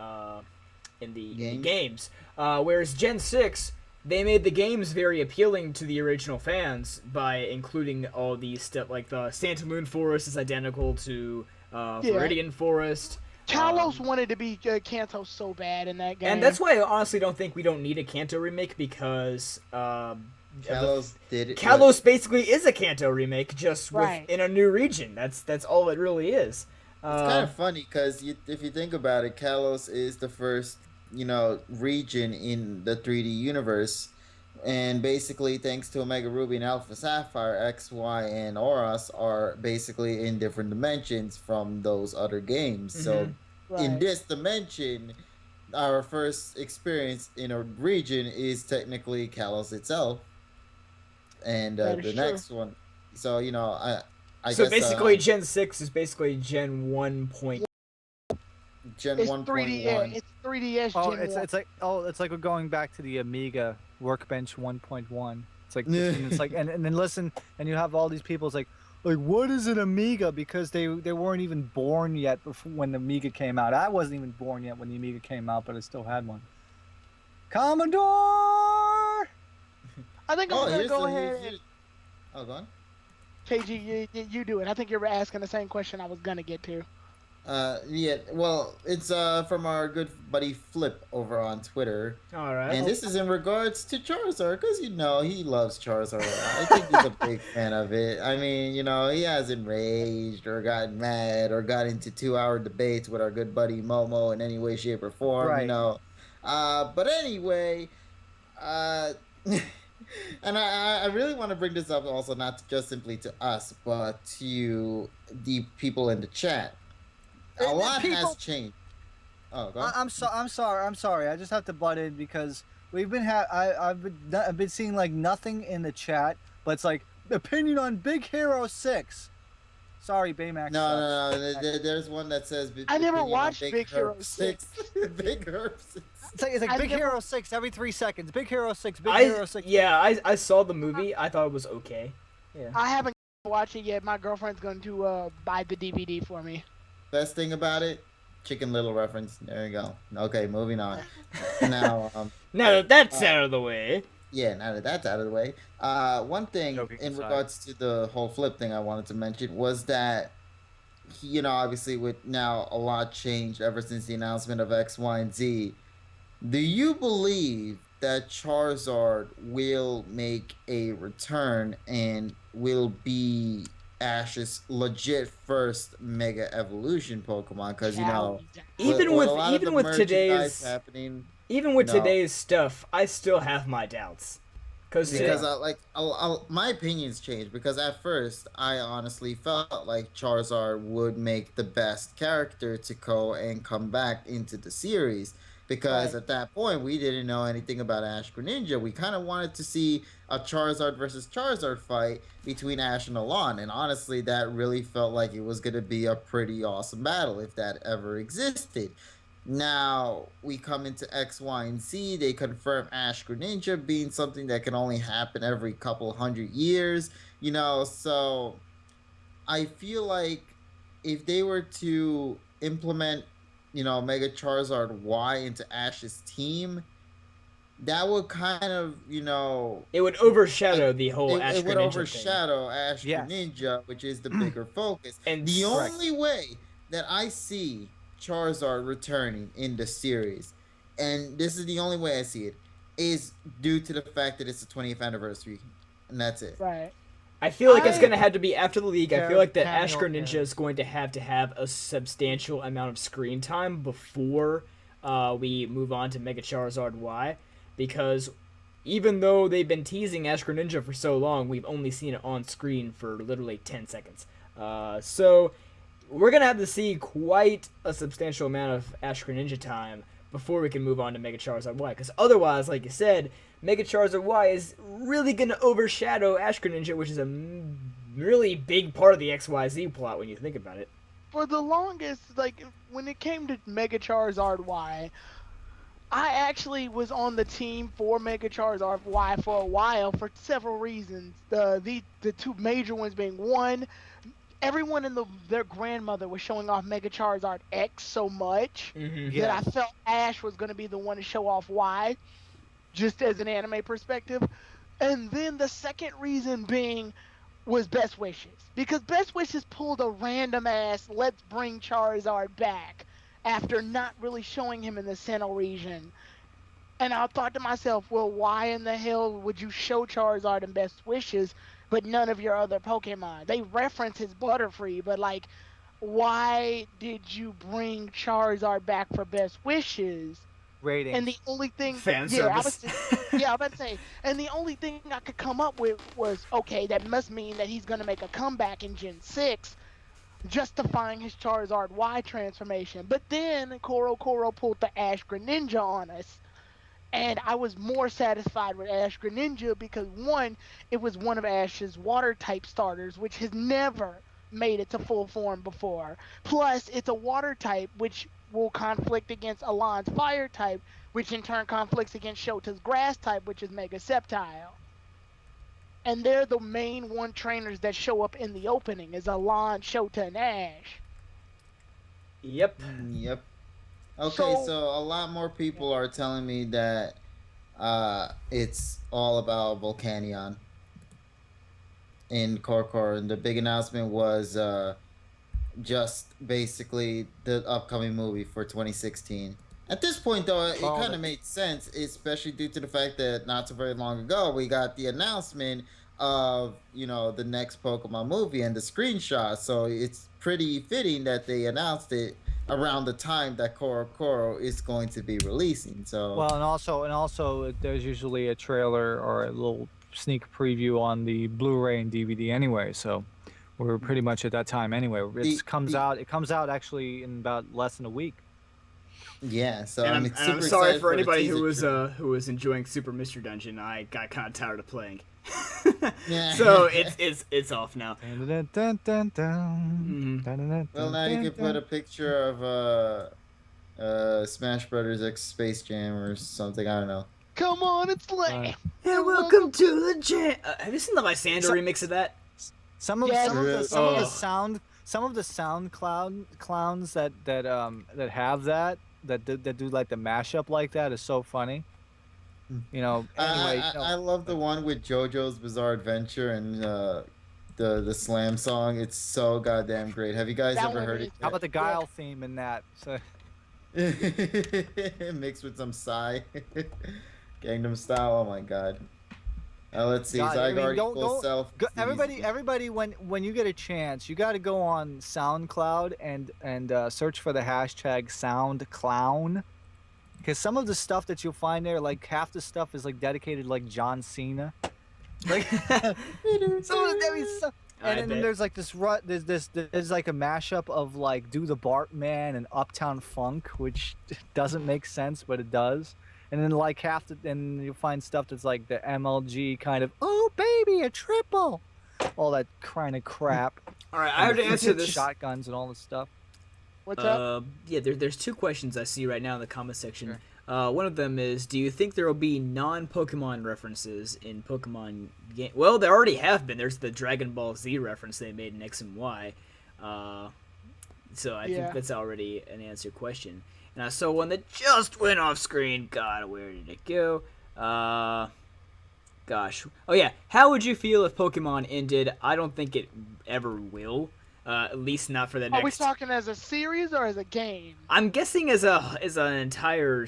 games. Whereas Gen 6, they made the games very appealing to the original fans by including all these stuff, like the Santa Moon Forest is identical to Viridian Forest. Kalos wanted to be Kanto so bad in that game. And that's why I honestly we don't need a Kanto remake, because Kalos did it. Kalos basically is a Kanto remake, just in a new region. That's all it really is. It's kind of funny because if you think about it, Kalos is the first, region in the 3D universe, and basically thanks to Omega Ruby and Alpha Sapphire, X, Y, and Auros are basically in different dimensions from those other games. So in this dimension, our first experience in a region is technically Kalos itself, and the next one. So I so guess, basically, Gen 6 is basically Gen 1. Gen it's 1.1. 3D, it's 3DS. Oh, Gen 1. it's like we're going back to the Amiga Workbench 1.1. It's like it's like and then listen, and you have all these people. It's like what is an Amiga? Because they weren't even born yet when the Amiga came out. I wasn't even born yet when the Amiga came out, but I still had one. Commodore. I think I'm gonna go ahead. Oh, go on. KG, you do it. I think you're asking the same question I was gonna get to. Yeah, well, it's from our good buddy Flip over on Twitter. All right. And this is in regards to Charizard, because he loves Charizard. I think he's a big fan of it. I mean, he hasn't raged or gotten mad or got into 2-hour debates with our good buddy Momo in any way, shape, or form, Right. But anyway, and I really want to bring this up also, not just simply to us, but to the people in the chat. A lot has changed. Oh, go on. I'm sorry. I just have to butt in because we've been I've been seeing like nothing in the chat, but it's like opinion on Big Hero 6. Sorry, Baymax. No. There's one that says. I never watched Big Hero 6. Big Hero 6. It's like Big Hero 6 every 3 seconds. Big Hero 6. Big Hero 6. Yeah, I saw the movie. I thought it was okay. Yeah. I haven't watched it yet. My girlfriend's going to buy the DVD for me. Best thing about it, Chicken Little reference. There you go. Okay, moving on. Now that that's out of the way. Yeah, now that that's out of the way. One thing in regards to the whole Flip thing I wanted to mention was that, obviously with now a lot changed ever since the announcement of X, Y, and Z. Do you believe that Charizard will make a return and will be Ash's legit first Mega Evolution Pokemon? Because even with today's happening, today's stuff, I still have my doubts. Because my opinions changed, because at first I honestly felt like Charizard would make the best character to go and come back into the series. Because at that point, we didn't know anything about Ash Greninja. We kind of wanted to see a Charizard versus Charizard fight between Ash and Alon. And honestly, that really felt like it was going to be a pretty awesome battle if that ever existed. Now, we come into X, Y, and Z. They confirm Ash Greninja being something that can only happen every couple 100 years. So I feel like if they were to implement Mega Charizard Y into Ash's team, that would kind of, it would overshadow the whole Ash Greninja thing. It would overshadow Ash Greninja, which is the bigger focus. And the only way that I see Charizard returning in the series, and this is the only way I see it, is due to the fact that it's the 20th anniversary, and that's it. Right. I feel like it's going to have to be after the league. I feel like that Ash Greninja is going to have a substantial amount of screen time before we move on to Mega Charizard Y, because even though they've been teasing Ash Greninja for so long, we've only seen it on screen for literally 10 seconds. So we're going to have to see quite a substantial amount of Ash Greninja time before we can move on to Mega Charizard Y, because otherwise, like you said, Mega Charizard Y is really going to overshadow Ash Greninja, which is a really big part of the XYZ plot when you think about it. For the longest, like when it came to Mega Charizard Y, I actually was on the team for Mega Charizard Y for a while for several reasons. The two major ones being, one, everyone in their grandmother was showing off Mega Charizard X so much Mm-hmm. that I felt Ash was going to be the one to show off Y, just as an anime perspective. And then the second reason being was Best Wishes. Because Best Wishes pulled a random ass let's bring Charizard back after not really showing him in the Sinnoh region. And I thought to myself, well, why in the hell would you show Charizard in Best Wishes, but none of your other Pokemon? They reference his Butterfree, but like, why did you bring Charizard back for Best Wishes? Ratings. And the only thing, Fan yeah, I service. was about to say, and the only thing I could come up with was, okay, that must mean that he's gonna make a comeback in Gen 6, justifying his Charizard Y transformation. But then Corocoro pulled the Ash Greninja on us, and I was more satisfied with Ash Greninja because, one, it was one of Ash's water type starters, which has never made it to full form before. Plus, it's a water type, which will conflict against Alon's fire type, which in turn conflicts against Shota's grass type, which is Mega Sceptile. And they're the main one trainers that show up in the opening, is Alon, Shota, and Ash. Yep. Yep. Okay, So- so a lot more people are telling me that it's all about Volcanion in Corocoro, and the big announcement was just basically the upcoming movie for 2016. At this point, though, it kind of made sense, especially due to the fact that not so very long ago we got the announcement of, you know, the next Pokemon movie and the screenshot. So it's pretty fitting that they announced it around the time that Corocoro is going to be releasing. So Well, and also, there's usually a trailer or a little sneak preview on the Blu-ray and DVD anyway. So we're pretty much at that time anyway. It comes out actually in about less than a week. yeah, so And I'm I'm super sorry excited for the anybody teaser who was enjoying Super Mystery Dungeon. I got kind of tired of playing, Yeah. so it's off now. Dun, dun, dun, dun. Dun, dun, Well, dun, now you dun, can put a picture of Smash Brothers X Space Jam or something. I don't know. Come on, it's late. Right. And welcome to the jam. Have you seen the Lysander remix of that? Some of Yes. some of the sound clowns that have that do like the mashup like that is so funny. You know. Anyway, I love the one with JoJo's Bizarre Adventure and the slam song. It's so goddamn great. Have you guys That ever one heard is- it? how about the Guile theme in that? So, Mixed with some Psy, Gangnam Style. Oh my god. Let's see. God, I mean, Zygarde don't- equals don't- self. everybody, when you get a chance, you got to go on SoundCloud and search for the hashtag SoundClown, because some of the stuff that you'll find there, like half the stuff is like dedicated like John Cena, like some of the, I mean, and then bet. there's like there's like a mashup of like Do the Bartman and Uptown Funk, which doesn't make sense, but it does. And then like and you'll find stuff that's like the MLG kind of, oh baby, a triple, all that kind of crap. All right, I have to answer this. Shotguns and all this stuff. What's up? Yeah, there's two questions I see right now in the comment section. One of them is, do you think there will be non-Pokemon references in Pokemon game? Well, there already have been. There's the Dragon Ball Z reference they made in X and Y. So I think that's already an answered question. And I saw one that just went off screen. God, where did it go? Gosh. Oh, yeah. How would you feel if Pokemon ended? I don't think it ever will. At least not for the next... Are we talking as a series or as a game? I'm guessing as an entire...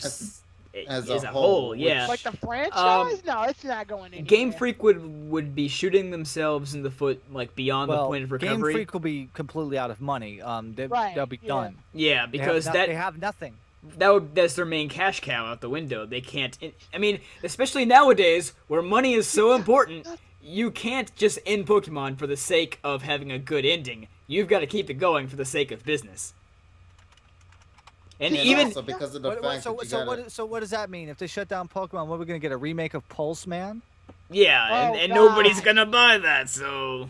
As a a whole, whole, yeah. Like the franchise? No, it's not going anywhere. Game Freak would be shooting themselves in the foot, like, beyond the point of recovery. Game Freak will be completely out of money. They'll be done. Yeah, because they have nothing. That's their main cash cow out the window. They can't... I mean, especially nowadays, where money is so important, you can't just end Pokemon for the sake of having a good ending. You've got to keep it going for the sake of business. And even... also because of the fact that you gotta... So what does that mean? If they shut down Pokemon, what are we going to get, a remake of Pulse Man? Yeah, and God. nobody's gonna buy that, so...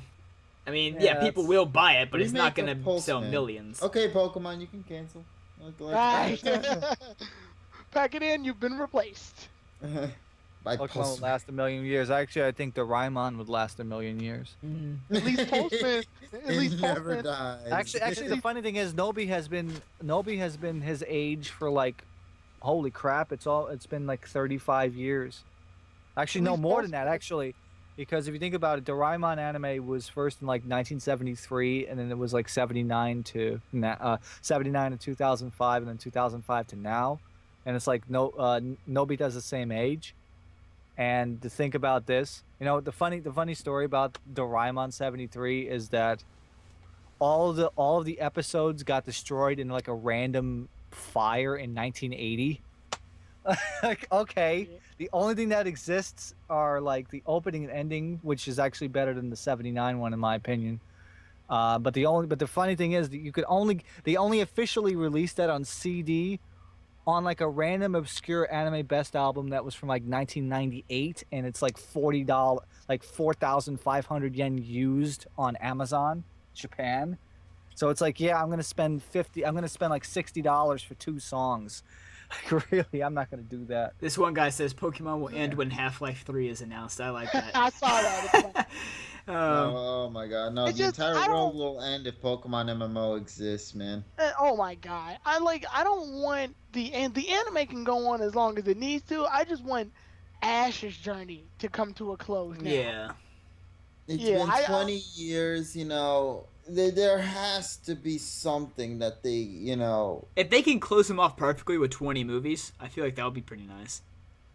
I mean, Yeah, people that's- will buy it, but it's not Remake gonna of sell Postman. millions. Okay, Pokemon, you can cancel. Right. Pack it in. You've been replaced. By Pokemon will Postman. last a million years. Actually, I think Doraemon would last a million years. At least Postman. At least It never Postman. dies. Actually, the funny thing is, Nobi has been his age for like, holy crap! It's been like 35 years. Actually, At no least more than that. Postman. Actually, because if you think about it, Doraemon anime was first in like 1973, and then it was like 79 to 79 to 2005, and then 2005 to now, and it's like Nobita's the same age. And to think about this, the funny story about Doraemon 73 is that all of the episodes got destroyed in like a random fire in 1980. Like, okay, Yeah. the only thing that exists are like the opening and ending, which is actually better than the 79 one in my opinion. But the funny thing is that they only officially released that on CD on like a random obscure anime best album that was from like 1998, and it's like $40, like 4,500 yen used on Amazon Japan. So it's like, yeah, I'm gonna spend like $60 for 2 songs. Like, really, I'm not gonna do that. This one guy says Pokemon will end when Half-Life 3 is announced. I like that. I saw that. It's like, um, Oh my god, no, It's the just- entire I world don't- will end if Pokemon MMO exists, man. oh my god. I don't want the anime can go on as long as it needs to. I just want Ash's journey to come to a close now. yeah. It's Yeah, been 20 years, there has to be something that they, If they can close them off perfectly with 20 movies, I feel like that would be pretty nice.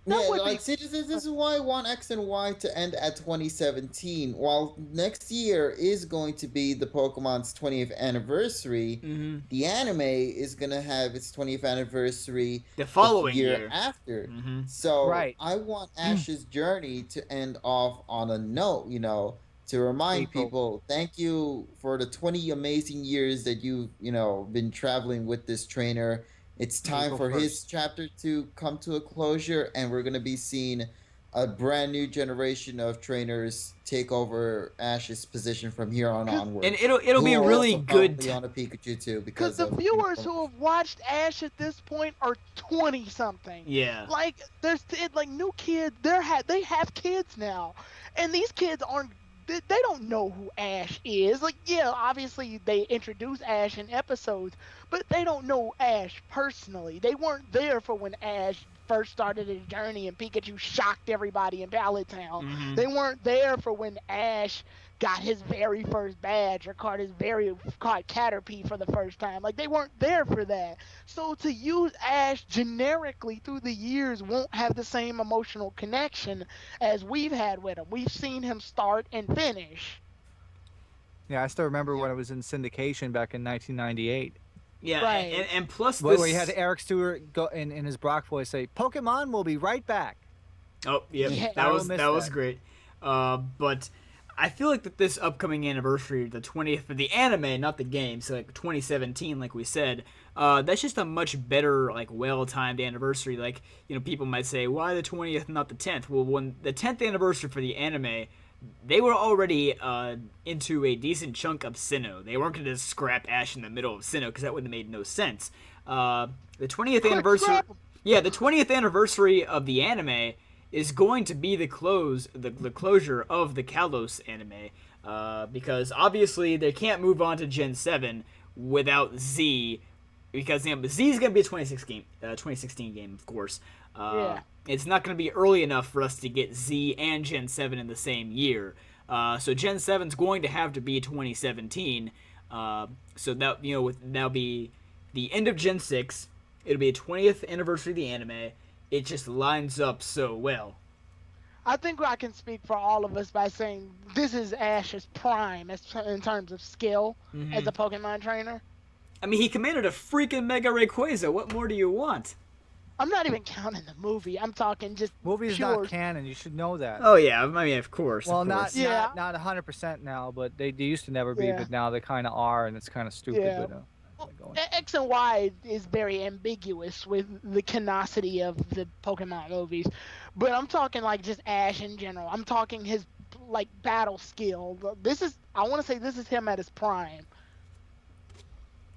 That yeah, would like, be- see, this is why I want X and Y to end at 2017. While next year is going to be the Pokemon's 20th anniversary, Mm-hmm. the anime is going to have its 20th anniversary The following year after. Mm-hmm. So Right. I want Ash's journey to end off on a note, to remind April. people, thank you for the 20 amazing years that you've, been traveling with this trainer. It's time April for his 1st. chapter to come to a closure, and we're going to be seeing a brand new generation of trainers take over Ash's position from here on onward. And it'll be Who a are really also good probably on a Pikachu too, Because because the of, viewers who have watched Ash at this point are 20 something. Yeah. Like like new kids, they have kids now, and these kids aren't. They don't know who Ash is. Like, yeah, obviously they introduce Ash in episodes, but they don't know Ash personally. They weren't there for when Ash first started his journey and Pikachu shocked everybody in Pallet Town. Mhm. They weren't there for when Ash got his very first badge or caught Caterpie for the first time. Like, they weren't there for that. So to use Ash generically through the years won't have the same emotional connection as we've had with him. We've seen him start and finish. Yeah, I still remember when it was in syndication back in 1998. Yeah, Right. and plus Where this. he had Eric Stewart go in his Brock voice say, "Pokemon will be right back." Oh, yeah, Yeah. I that will was miss that was that. great. But I feel like that this upcoming anniversary, the 20th for the anime, not the game, so like 2017, like we said, that's just a much better, like, well-timed anniversary. Like, people might say, why the 20th, not the 10th? Well, when the 10th anniversary for the anime, they were already into a decent chunk of Sinnoh. They weren't going to just scrap Ash in the middle of Sinnoh, because that would have made no sense. The 20th anniversary. Scrap 'em. Yeah, the 20th anniversary of the anime is going to be the closure of the Kalos anime, because obviously they can't move on to Gen 7 without Z, because Z is going to be a 2016 game, of course. Yeah. It's not going to be early enough for us to get Z and Gen 7 in the same year. So Gen 7 is going to have to be 2017. So that that'll be the end of Gen 6. It'll be a 20th anniversary of the anime. It just lines up so well. I think I can speak for all of us by saying this is Ash's prime in terms of skill as a Pokemon trainer. I mean, he commanded a freaking Mega Rayquaza. What more do you want? I'm not even counting the movie. I'm talking just Movie is pure. not canon. You should know that. Oh yeah, I mean, of course. Well, of course. Yeah. not 100% now, but they used to never be, Yeah. but now they kind of are, and it's kind of stupid. Yeah. But, X and Y is very ambiguous with the canosity of the Pokemon movies, but I'm talking like just Ash in general. I'm talking his like battle skill. This is, I want to say, this is him at his prime.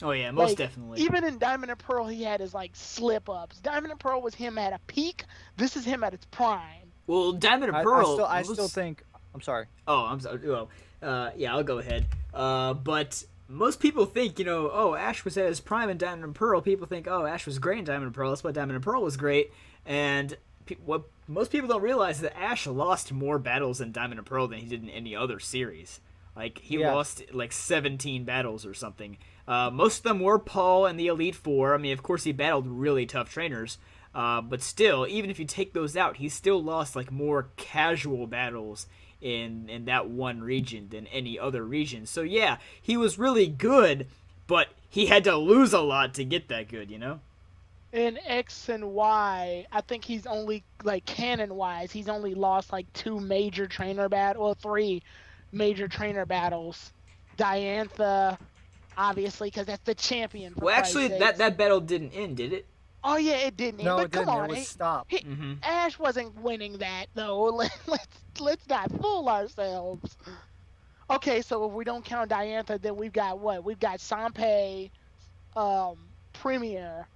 Oh yeah, most Like, definitely. even in Diamond and Pearl, he had his like slip ups. Diamond and Pearl was him at a peak. This is him at its prime. Well, Diamond and Pearl. I still think. I'm sorry. Oh, I'm sorry. Well, yeah, I'll go ahead. But most people think, oh, Ash was at his prime in Diamond and Pearl. People think, oh, Ash was great in Diamond and Pearl. That's why Diamond and Pearl was great. And what most people don't realize is that Ash lost more battles in Diamond and Pearl than he did in any other series. Like, he lost like 17 battles or something. Most of them were Paul and the Elite Four. I mean, of course, he battled really tough trainers. But still, even if you take those out, he still lost like more casual battles in that one region than any other region. So yeah, he was really good, but he had to lose a lot to get that good, In X and Y, I think he's only, like, canon-wise, he's only lost, like, 2 major trainer battles, well, 3 major trainer battles. Diantha, obviously, because that's the champion. For Well, actually, Christ's sakes. that battle didn't end, did it? Oh yeah, it didn't. No, but it come didn't. on, It was stopped. Ash wasn't winning that though. Let's not fool ourselves. Okay, so if we don't count Diantha, then we've got what? We've got Sanpei, Premier.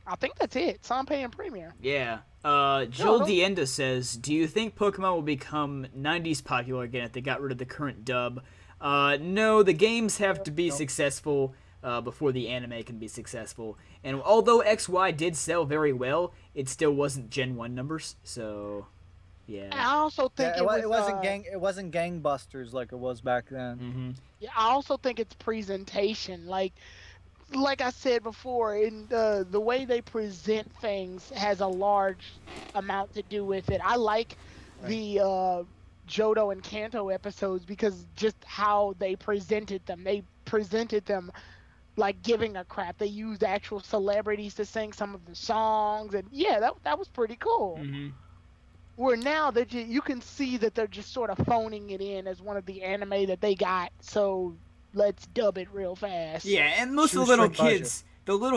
I think that's it. Sanpei and Premier. Yeah. Joel no. Dienda says, do you think Pokemon will become 90s popular again if they got rid of the current dub? No, the games have to be successful before the anime can be successful. And although XY did sell very well, it still wasn't Gen 1 numbers, so yeah. I also think It wasn't gangbusters like it was back then. Yeah, I also think it's presentation. Like I said before, in the way they present things has a large amount to do with it. I like the Johto and Kanto episodes because just how they presented them. They presented them like giving a crap. They used actual celebrities to sing some of the songs, and yeah, that was pretty cool. Where now that you can see that they're just sort of phoning it in as one of the anime that they got, so let's dub it real fast. Yeah, and most of the little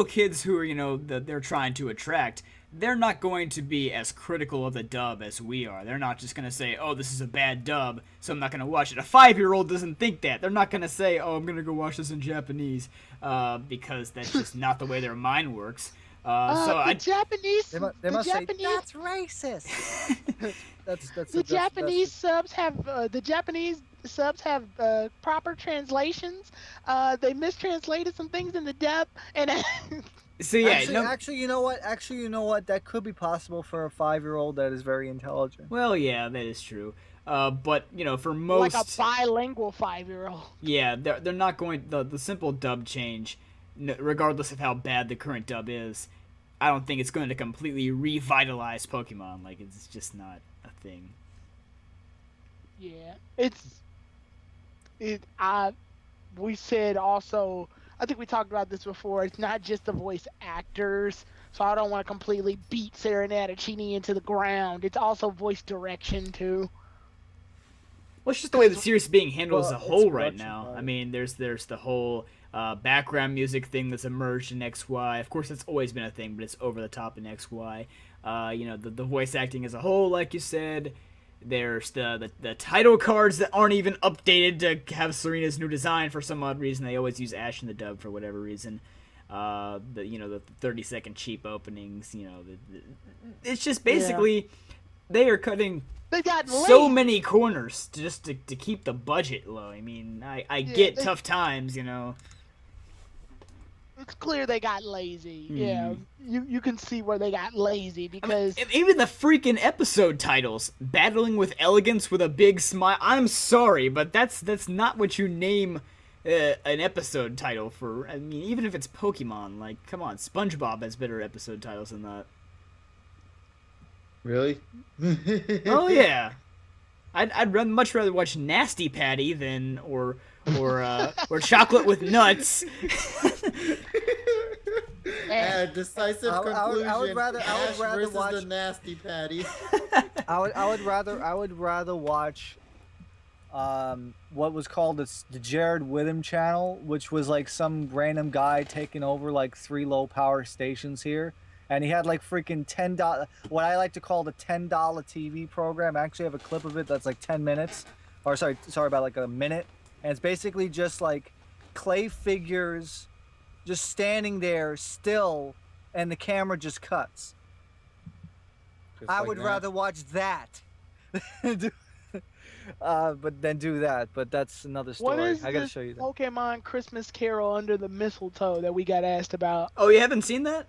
kids who are, that they're trying to attract, they're not going to be as critical of the dub as we are. They're not just going to say, oh, this is a bad dub, so I'm not going to watch it. A 5-year-old doesn't think that. They're not going to say, oh, I'm going to go watch this in Japanese, because that's just not the way their mind works. Japanese, they must say, that's racist. The Japanese subs have proper translations. They mistranslated some things in the dub, and so yeah, actually, you know what? That could be possible for a 5-year-old that is very intelligent. Well, yeah, that is true. But for most, like a bilingual 5-year-old. Yeah, they're not going the simple dub change, regardless of how bad the current dub is. I don't think it's going to completely revitalize Pokemon. Like, it's just not a thing. Yeah, we said also, I think we talked about this before, it's not just the voice actors, so I don't want to completely beat Serenata Chini into the ground. It's also voice direction, too. Well, it's just the way the series is being handled as a whole right now. I mean, there's the whole background music thing that's emerged in XY. Of course, it's always been a thing, but it's over the top in XY. The voice acting as a whole, like you said. There's the title cards that aren't even updated to have Serena's new design for some odd reason. They always use Ash in the dub for whatever reason. The 30-second cheap openings. It's just basically they are cutting so many corners to keep the budget low. I mean, I get tough times. It's clear they got lazy. Yeah, you can see where they got lazy because even the freaking episode titles, battling with elegance with a big smile. I'm sorry, but that's not what you name an episode title for. I mean, even if it's Pokemon, like, come on, SpongeBob has better episode titles than that. Really? Oh yeah, I'd much rather watch Nasty Patty than or Chocolate with Nuts. Decisive conclusion. I would rather watch the Nasty Patty. I would rather watch what was called the Jared Witham channel, which was like some random guy taking over like 3 low power stations here, and he had like freaking $10, what I like to call the $10 TV program. I actually have a clip of it that's like 10 minutes, or sorry, about like a minute, and it's basically just like clay figures just standing there still, and the camera just cuts. Just I like would that. rather watch that. But then do that. But that's another story. What is I gotta this show you that. Pokemon Christmas Carol under the mistletoe that we got asked about? Oh, you haven't seen that?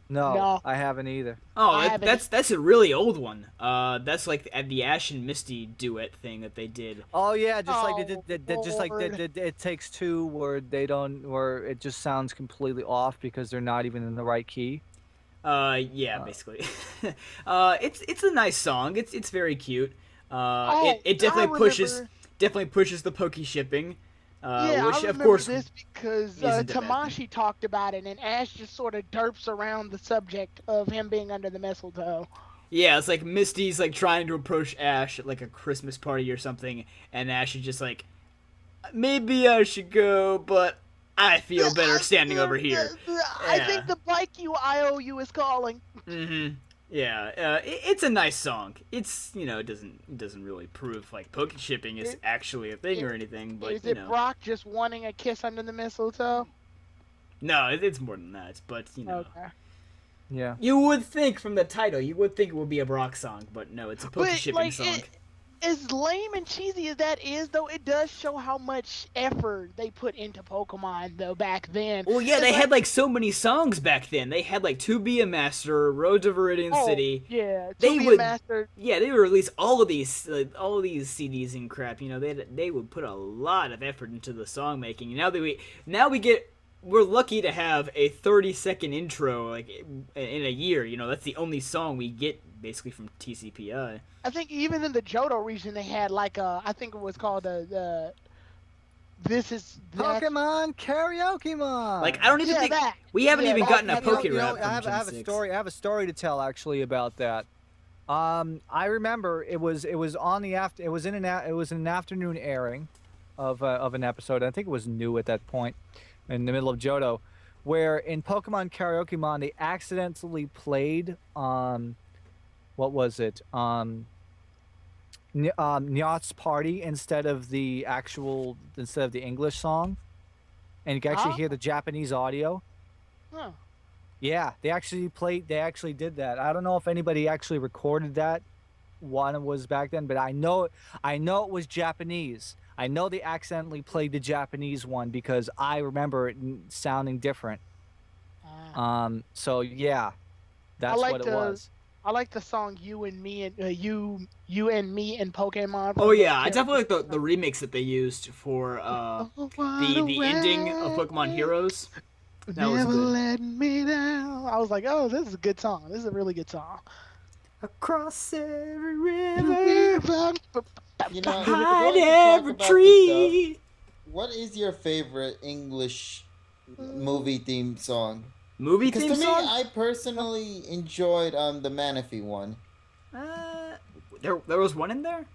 No, No. I haven't either. Oh, I haven't. that's a really old one. That's like the Ash and Misty duet thing that they did. Oh yeah, just like Oh, just like Lord. it takes two where they don't, where it just sounds completely off because they're not even in the right key. Yeah, basically. It's a nice song. It's very cute. Oh, It definitely I pushes remember- pushes the Poke shipping. Yeah, Which I of remember course this because isn't a bad thing. Tamashi talked about it, and Ash just sort of derps around the subject of him being under the mistletoe. Yeah, it's like Misty's like trying to approach Ash at like a Christmas party or something, and Ash is just like, maybe I should go, but I feel better standing over here. I Yeah. think the bike IOU is calling. Mm-hmm. Yeah, it's a nice song. It's, it doesn't really prove like poke shipping is actually a thing or anything, but Is it Brock just wanting a kiss under the mistletoe? No, it's more than that. But Okay. Yeah. you would think from the title, you would think it would be a Brock song, but no, it's a poke But shipping song. as lame and cheesy as that is, though, it does show how much effort they put into Pokemon, though, back then. Well, yeah, It's they had like so many songs back then. They had like To Be a Master, Road to Viridian City. Yeah, They To Be would- a Master. Yeah, they would release all of these CDs and crap. They would put a lot of effort into the song making. We're lucky to have a 30-second intro like in a year. That's the only song we get basically from TCPI. I think even in the Johto region, they had like I think it was called This is that. Pokemon Karaoke Mon. Like I don't even Yeah, think that. we haven't Yeah, even that- gotten a you know- Poke you Rap I from have Gen a 6. story. I have a story to tell actually about that. I remember it was on the after. It was in an afternoon airing of an episode. I think it was new at that point, in the middle of Johto, where in Pokemon Karaoke Mon they accidentally played what was it? Nyat's Party instead of the English song, and you can actually hear the Japanese audio. Huh. Yeah, they actually did that. I don't know if anybody actually recorded that one was back then, but I know it was Japanese. I know they accidentally played the Japanese one because I remember it sounding different. So yeah, that's like what it the- was. I like the song "You and Me" and you and Me and Pokemon. Oh yeah, I definitely like the remix that they used for the ending of Pokemon Heroes. That was Never good. let me down. I was like, oh, this is a good song. This is a really good song. Across every river, You know, behind going to talk every about this tree. stuff, what is your favorite English movie theme song? Movie Because theme to me, song? I personally enjoyed the Manaphy one. There was one in there.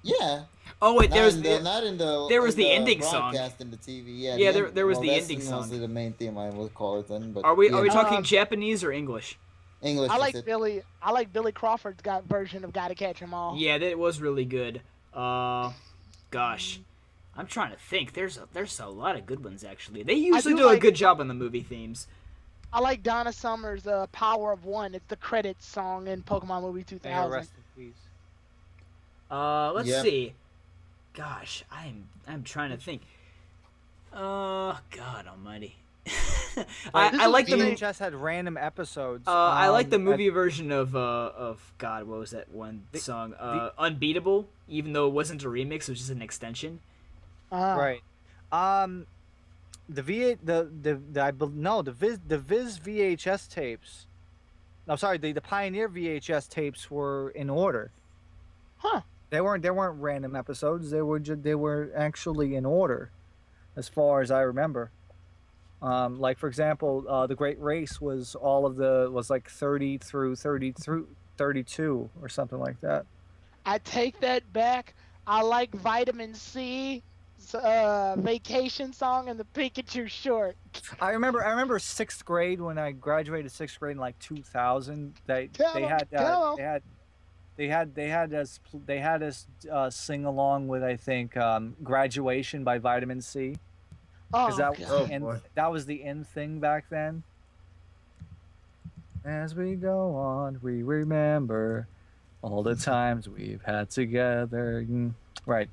Yeah. Oh wait, Not there was in the there was in the ending song. broadcast in the TV. Yeah, Yeah, the there was the that's ending mostly song. the main theme, I will call it then. But Are we yeah. talking Japanese or English? English? I is like it. Billy Crawford's version of "Gotta Catch 'Em All." Yeah, that was really good. Gosh, I'm trying to think. There's a lot of good ones actually. They usually do do a like- good job on the movie themes. I like Donna Summer's "Power of One." It's the credits song in Pokemon Movie May 2000. rest in peace. Let's Yep. see. Gosh, I'm trying to think. God Almighty. I like the VHS had random episodes. I like the at- movie version of God. What was that one song? Unbeatable. Even though it wasn't a remix, it was just an extension. Right. The Viz VHS tapes. No, sorry, the Pioneer VHS tapes were in order. Huh. They weren't random episodes. They were actually in order, as far as I remember. Like for example, the Great Race was like 30 through 32 or something like that. I take that back. I like Vitamin C. vacation song and the Pikachu short. I remember sixth grade when I graduated sixth grade in like 2000. They Tell they 'em, had tell 'em. they had us sing along with I think Graduation by Vitamin C because Oh that was Oh the god. end boy. that was the end thing back then. As we go on, we remember all the times we've had together. Right.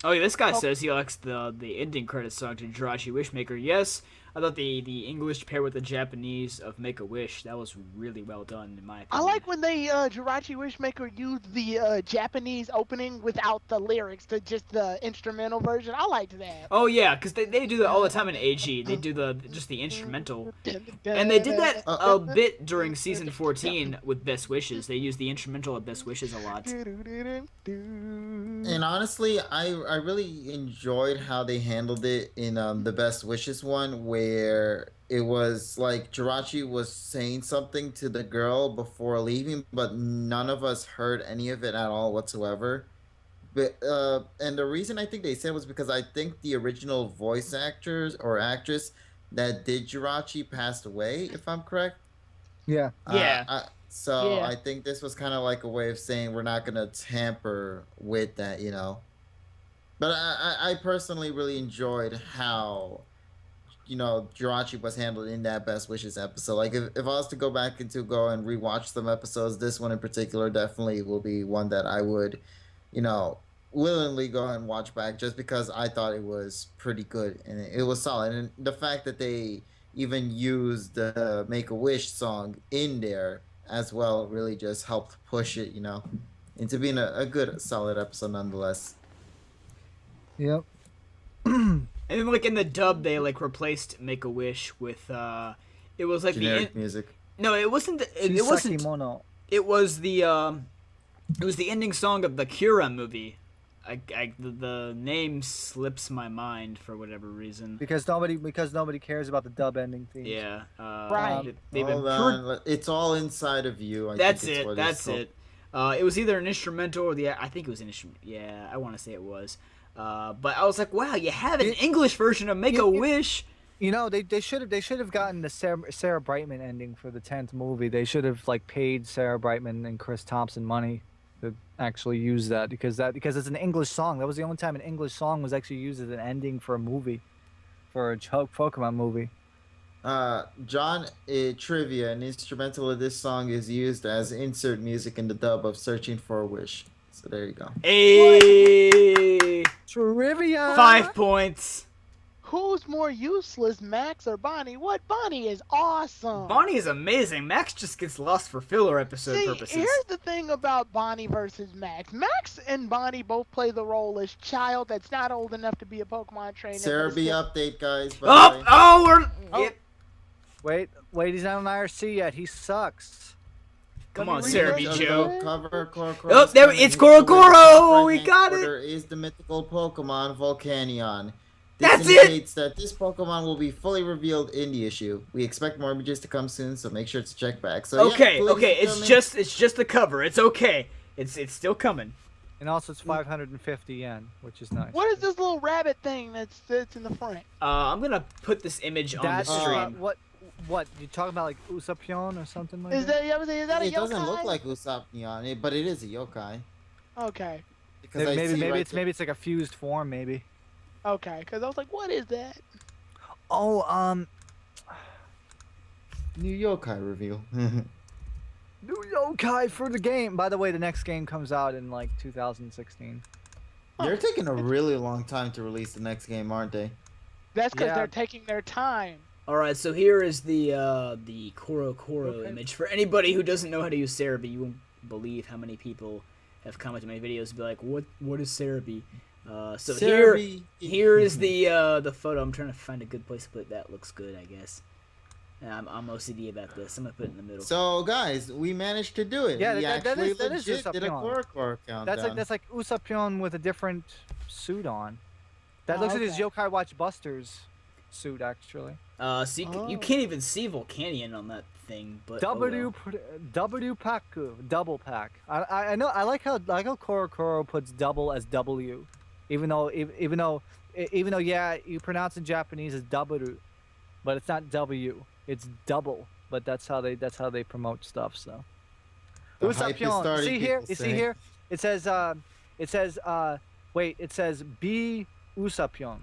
Oh, yeah, this guy Oh, says he likes the ending credits song to Jirachi Wishmaker. Yes, I thought the English paired with the Japanese of Make a Wish, that was really well done in my I opinion. like when they Jirachi Wishmaker used the Japanese opening without the lyrics to just the instrumental version. I liked that. Oh yeah, because they do that all the time in AG. They do just the instrumental. And they did that a bit during season 14 with Best Wishes. They used the instrumental of Best Wishes a lot. And honestly, I really enjoyed how they handled it in the Best Wishes one, where it was like Jirachi was saying something to the girl before leaving, but none of us heard any of it at all whatsoever. But and the reason I think they said was because I think the original voice actors or actress that did Jirachi passed away, if I'm correct. Yeah. Yeah. So Yeah. I think this was kind of like a way of saying we're not gonna tamper with that, you know. But I personally really enjoyed how, you know, Jirachi was handled in that Best Wishes episode. Like if I was to go back and to go and rewatch some episodes, this one in particular definitely will be one that I would, you know, willingly go and watch back just because I thought it was pretty good and it was solid. And the fact that they even used the Make a Wish song in there as well really just helped push it, you know, into being a good solid episode nonetheless. Yep. And then like in the dub they like replaced Make a Wish with it was like Generic music. no, it wasn't it wasn't Mono. it was the ending song of the Kira movie. The name slips my mind for whatever reason. Because nobody cares about the dub ending theme. Yeah. Right. They've been Hold on. It's all inside of you. I That's think it's it. what That's it's called. it. It was either an instrumental or I think it was an instrument. Yeah, I want to say it was. But I was like, wow, you have an English version of Make a Wish. You know, they should have gotten the Sarah Brightman ending for the 10th movie. They should have like paid Sarah Brightman and Chris Thompson money to actually use that because it's an English song. That was the only time an English song was actually used as an ending for a movie, for a Pokemon movie. John, trivia: an instrumental of this song is used as insert music in the dub of "Searching for a Wish." So there you go. Hey, Trivia. 5 points. Who's more useless, Max or Bonnie? What? Bonnie is awesome. Bonnie is amazing. Max just gets lost for filler episode See, purposes. here's the thing about Bonnie versus Max. Max and Bonnie both play the role as child that's not old enough to be a Pokemon trainer. Sarah but B still- update, guys. by the Oh, way. oh, we're. Oh. Yep. Wait, he's not on IRC yet. He sucks. Come Let on, me read Sarah it. B. Okay. Joe. Cover Corocoro. Oh, there it's Corocoro. We got it. There is the mythical Pokemon Volcanion. That's This it! indicates that this Pokemon will be fully revealed in the issue. We expect more images to come soon, so make sure to check back. So Okay, yeah, okay, it's just the cover. It's okay. It's still coming. And also, it's 550 yen, which is nice. What is this little rabbit thing that's in the front? I'm gonna put this image on the That's stream. what you talking about, like Usapion or something like Is that? that a It doesn't look yokai? like Usopp but it is a yokai. Okay, Because I see right Maybe it's like a fused form, maybe. okay. Because I was like, what is that? Oh, new yokai reveal. new yokai for the game. By the way, the next game comes out in like 2016. They're taking a really long time to release the next game, aren't they? That's because Yeah. they're taking their time. All right, so here is the Corocoro Okay. image. For anybody who doesn't know how to use Cerebi, you won't believe how many people have commented my videos and be like, "What is Cerebi?" So Cerebi. here is the photo. I'm trying to find a good place to put that. Looks good, I guess. I'm OCD about this. I'm gonna put it in the middle. So guys, we managed to do it. Yeah, we that actually is legit did a Usopp Corocoro countdown. That's like Usapion with a different suit on. That looks like his okay. Yokai Watch Busters suit, actually. So you can't even see Volcanion on that thing, but oh well. W Paku, double pack. I know. I like how Corocoro puts double as W. Even though yeah, you pronounce in Japanese as double, but it's not W, it's double. But that's how they promote stuff. So The hype is Usapion. starting, See here, people you see say. here. It says wait, it says B Usapion.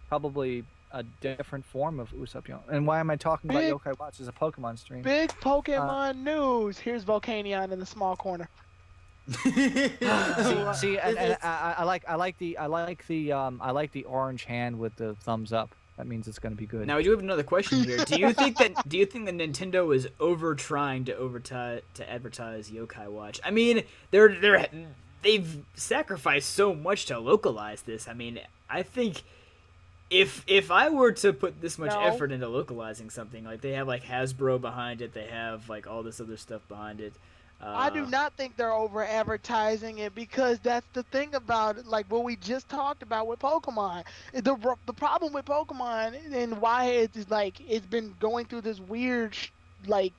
Probably a different form of Usapion. And why am I talking about Big, Yokai Watch as a Pokemon stream? big Uh, Pokemon news. Here's Volcanion in the small corner. see, and It's- I like the orange hand with the thumbs up. That means it's gonna be good. Now I do have another question here. Do you think that Nintendo is trying to advertise Yokai Watch? I mean, they've sacrificed so much to localize this. I mean, I think if I were to put this much No. effort into localizing something, like they have like Hasbro behind it, they have like all this other stuff behind it. I do not think they're over advertising it, because that's the thing about it, like what we just talked about with Pokemon. The problem with Pokemon and why it's like it's been going through this weird like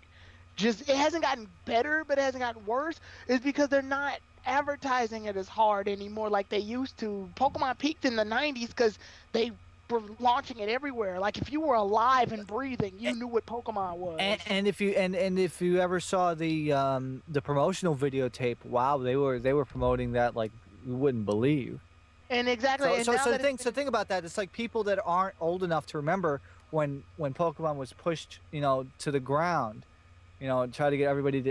just it hasn't gotten better but it hasn't gotten worse is because they're not advertising it as hard anymore like they used to. Pokemon peaked in the 90s because they were launching it everywhere. Like if you were alive and breathing, you knew what Pokemon was. And if you ever saw the promotional videotape, wow, they were promoting that like you wouldn't believe. And exactly. So, and so, now so the that thing, it's so the thing about that, it's like people that aren't old enough to remember when Pokemon was pushed, to the ground, and try to get everybody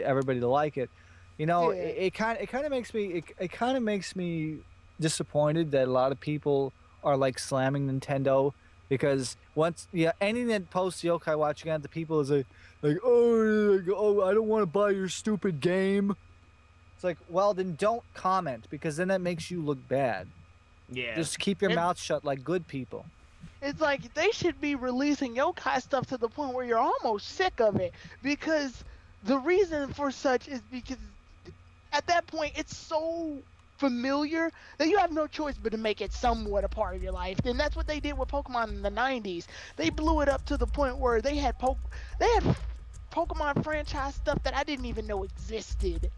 to like it. Yeah. It kind of makes me disappointed that a lot of people are like slamming Nintendo because anything that posts Yokai Watch again, the people is like oh I don't want to buy your stupid game. It's like, well, then don't comment because then that makes you look bad. Yeah. Just keep your And- mouth shut like good people. It's like they should be releasing yokai stuff to the point where you're almost sick of it, because the reason for such is because at that point it's so familiar that you have no choice but to make it somewhat a part of your life. And that's what they did with Pokemon in the 90s. They blew it up to the point where they had Pokemon franchise stuff that I didn't even know existed.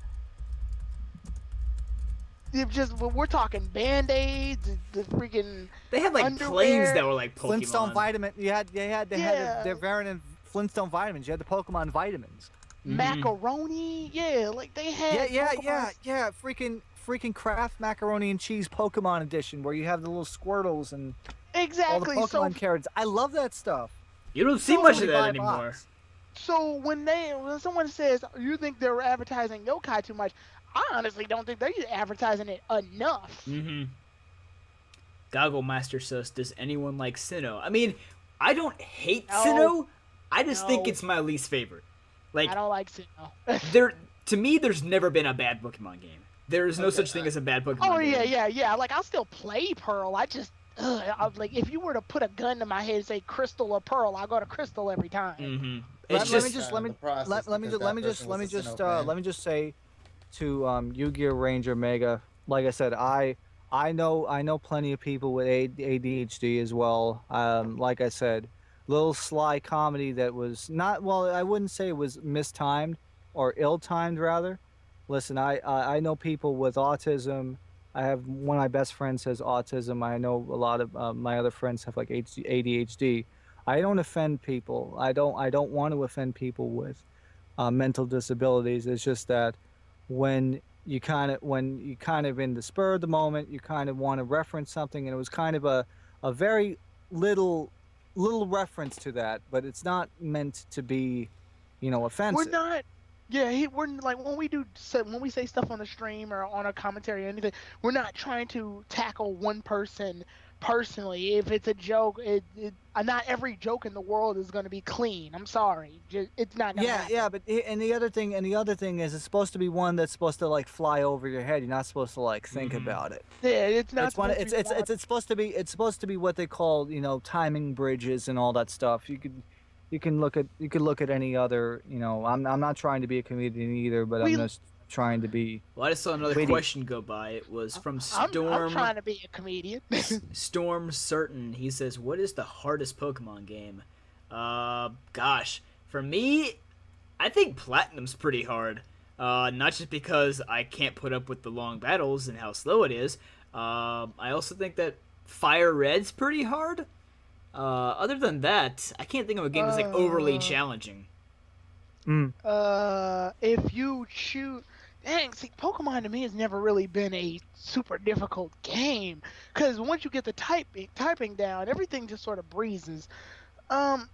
We're talking Band-Aids, the freaking They had like underwear. planes that were like Pokemon. Flintstone vitamin. They had Yeah. their variant of Flintstone vitamins. You had the Pokemon vitamins. macaroni. Yeah, like they had. Yeah. Freaking Kraft macaroni and cheese Pokemon edition where you have the little Squirtles and Exactly. all the So Pokemon characters. I love that stuff. You don't see So much of Only that $5. anymore. So when someone says you think they're advertising yokai too much, I honestly don't think they're advertising it enough. Mm-hmm. Goggle Master says, "Does anyone like Sinnoh?" I mean, I don't hate No. Sinnoh. I just think No. it's my least favorite. Like I don't like Sinnoh. to me, there's never been a bad Pokemon game. There is no such thing as a bad Pokemon Oh game. yeah. Like I'll still play Pearl. I just like if you were to put a gun to my head and say Crystal or Pearl, I'll go to Crystal every time. Mm-hmm. Let It's me just just kind of the process let me because that person was a Sinnoh fan. let me just say to Yu-Gi-Oh! Ranger Mega, like I said, I know plenty of people with ADHD as well. Like I said, little sly comedy that was not, well, I wouldn't say it was mistimed or ill-timed rather. Listen, I know people with autism. I have one of my best friends has autism. I know a lot of my other friends have like ADHD. I don't offend people. I don't want to offend people with mental disabilities. It's just that when you kind of in the spur of the moment, you kind of want to reference something, and it was kind of a very little reference to that, but it's not meant to be, offensive. We're not. Yeah, we're like when we say stuff on the stream or on a commentary or anything, we're not trying to tackle one person personally. If it's a joke, not every joke in the world is going to be clean. I'm sorry, it's not. Gonna happen. Yeah, but the other thing is it's supposed to be one that's supposed to like fly over your head. You're not supposed to like think about it. Yeah, it's not. It's supposed to be what they call timing bridges and all that stuff. You can look at any other. I'm not trying to be a comedian either, but I'm just trying to be. Well, I just saw another witty. question go by. It was from Storm. I'm trying to be a comedian. Storm Certain. He says, "What is the hardest Pokemon game?" Gosh, for me, I think Platinum's pretty hard. Not just because I can't put up with the long battles and how slow it is, I also think that Fire Red's pretty hard. Other than that, I can't think of a game that's like overly challenging. If you choose, dang, see, Pokemon to me has never really been a super difficult game, because once you get the typing down, everything just sort of breezes. Um,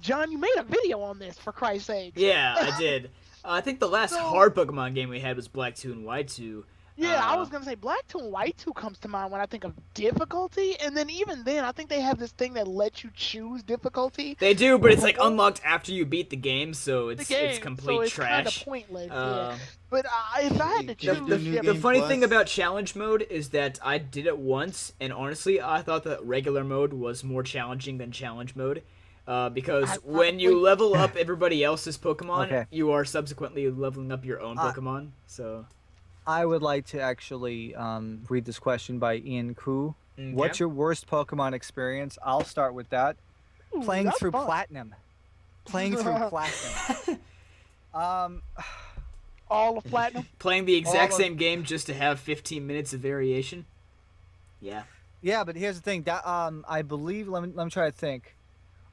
John, you made a video on this, for Christ's sake. Yeah, I did. I think the last hard Pokemon game we had was Black 2 and White 2. Yeah, I was gonna say Black 2 and White 2 comes to mind when I think of difficulty, and then even then, I think they have this thing that lets you choose difficulty. They do, but it's like unlocked after you beat the game, so it's complete so it's trash. Kind of pointless. Yeah. But if I had to choose, the funny thing about challenge mode is that I did it once, and honestly, I thought that regular mode was more challenging than challenge mode. Because when you level up everybody else's Pokemon, you are subsequently leveling up your own Pokemon. So, I would like to actually read this question by Ian Koo. Okay. What's your worst Pokemon experience? I'll start with that. Ooh, Playing through fun. Platinum. Playing through Platinum. All of Platinum? Playing the exact same game just to have 15 minutes of variation? Yeah. Yeah, but here's the thing. That I believe, let me try to think.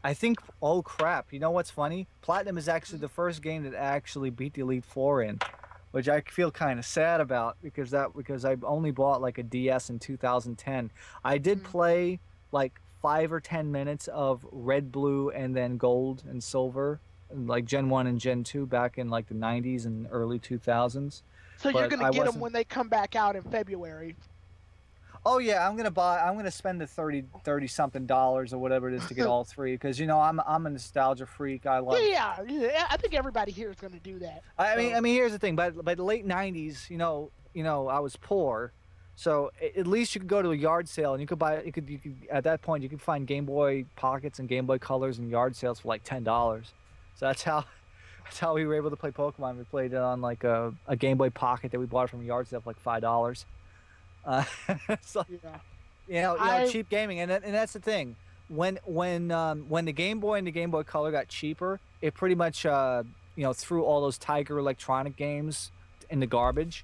I think, oh crap, you know what's funny? Platinum is actually the first game that I actually beat the Elite Four in, which I feel kind of sad about because I only bought like a DS in 2010. I did play like 5 or 10 minutes of Red, Blue, and then Gold and Silver, like Gen 1 and Gen 2 back in like the 90s and early 2000s. So you're going to get them when they come back out in February. Oh yeah, I'm gonna spend the 30 something dollars or whatever it is to get all three because I'm a nostalgia freak. I love. Yeah. I think everybody here is gonna do that. I mean, here's the thing. By the late '90s, I was poor, so at least you could go to a yard sale and you could buy. You could at that point you could find Game Boy Pockets and Game Boy Colors in yard sales for like $10. So that's how we were able to play Pokemon. We played it on like a Game Boy Pocket that we bought from a yard sale for like $5. So, cheap gaming, and that's the thing. When the Game Boy and the Game Boy Color got cheaper, it pretty much threw all those Tiger Electronic games in the garbage.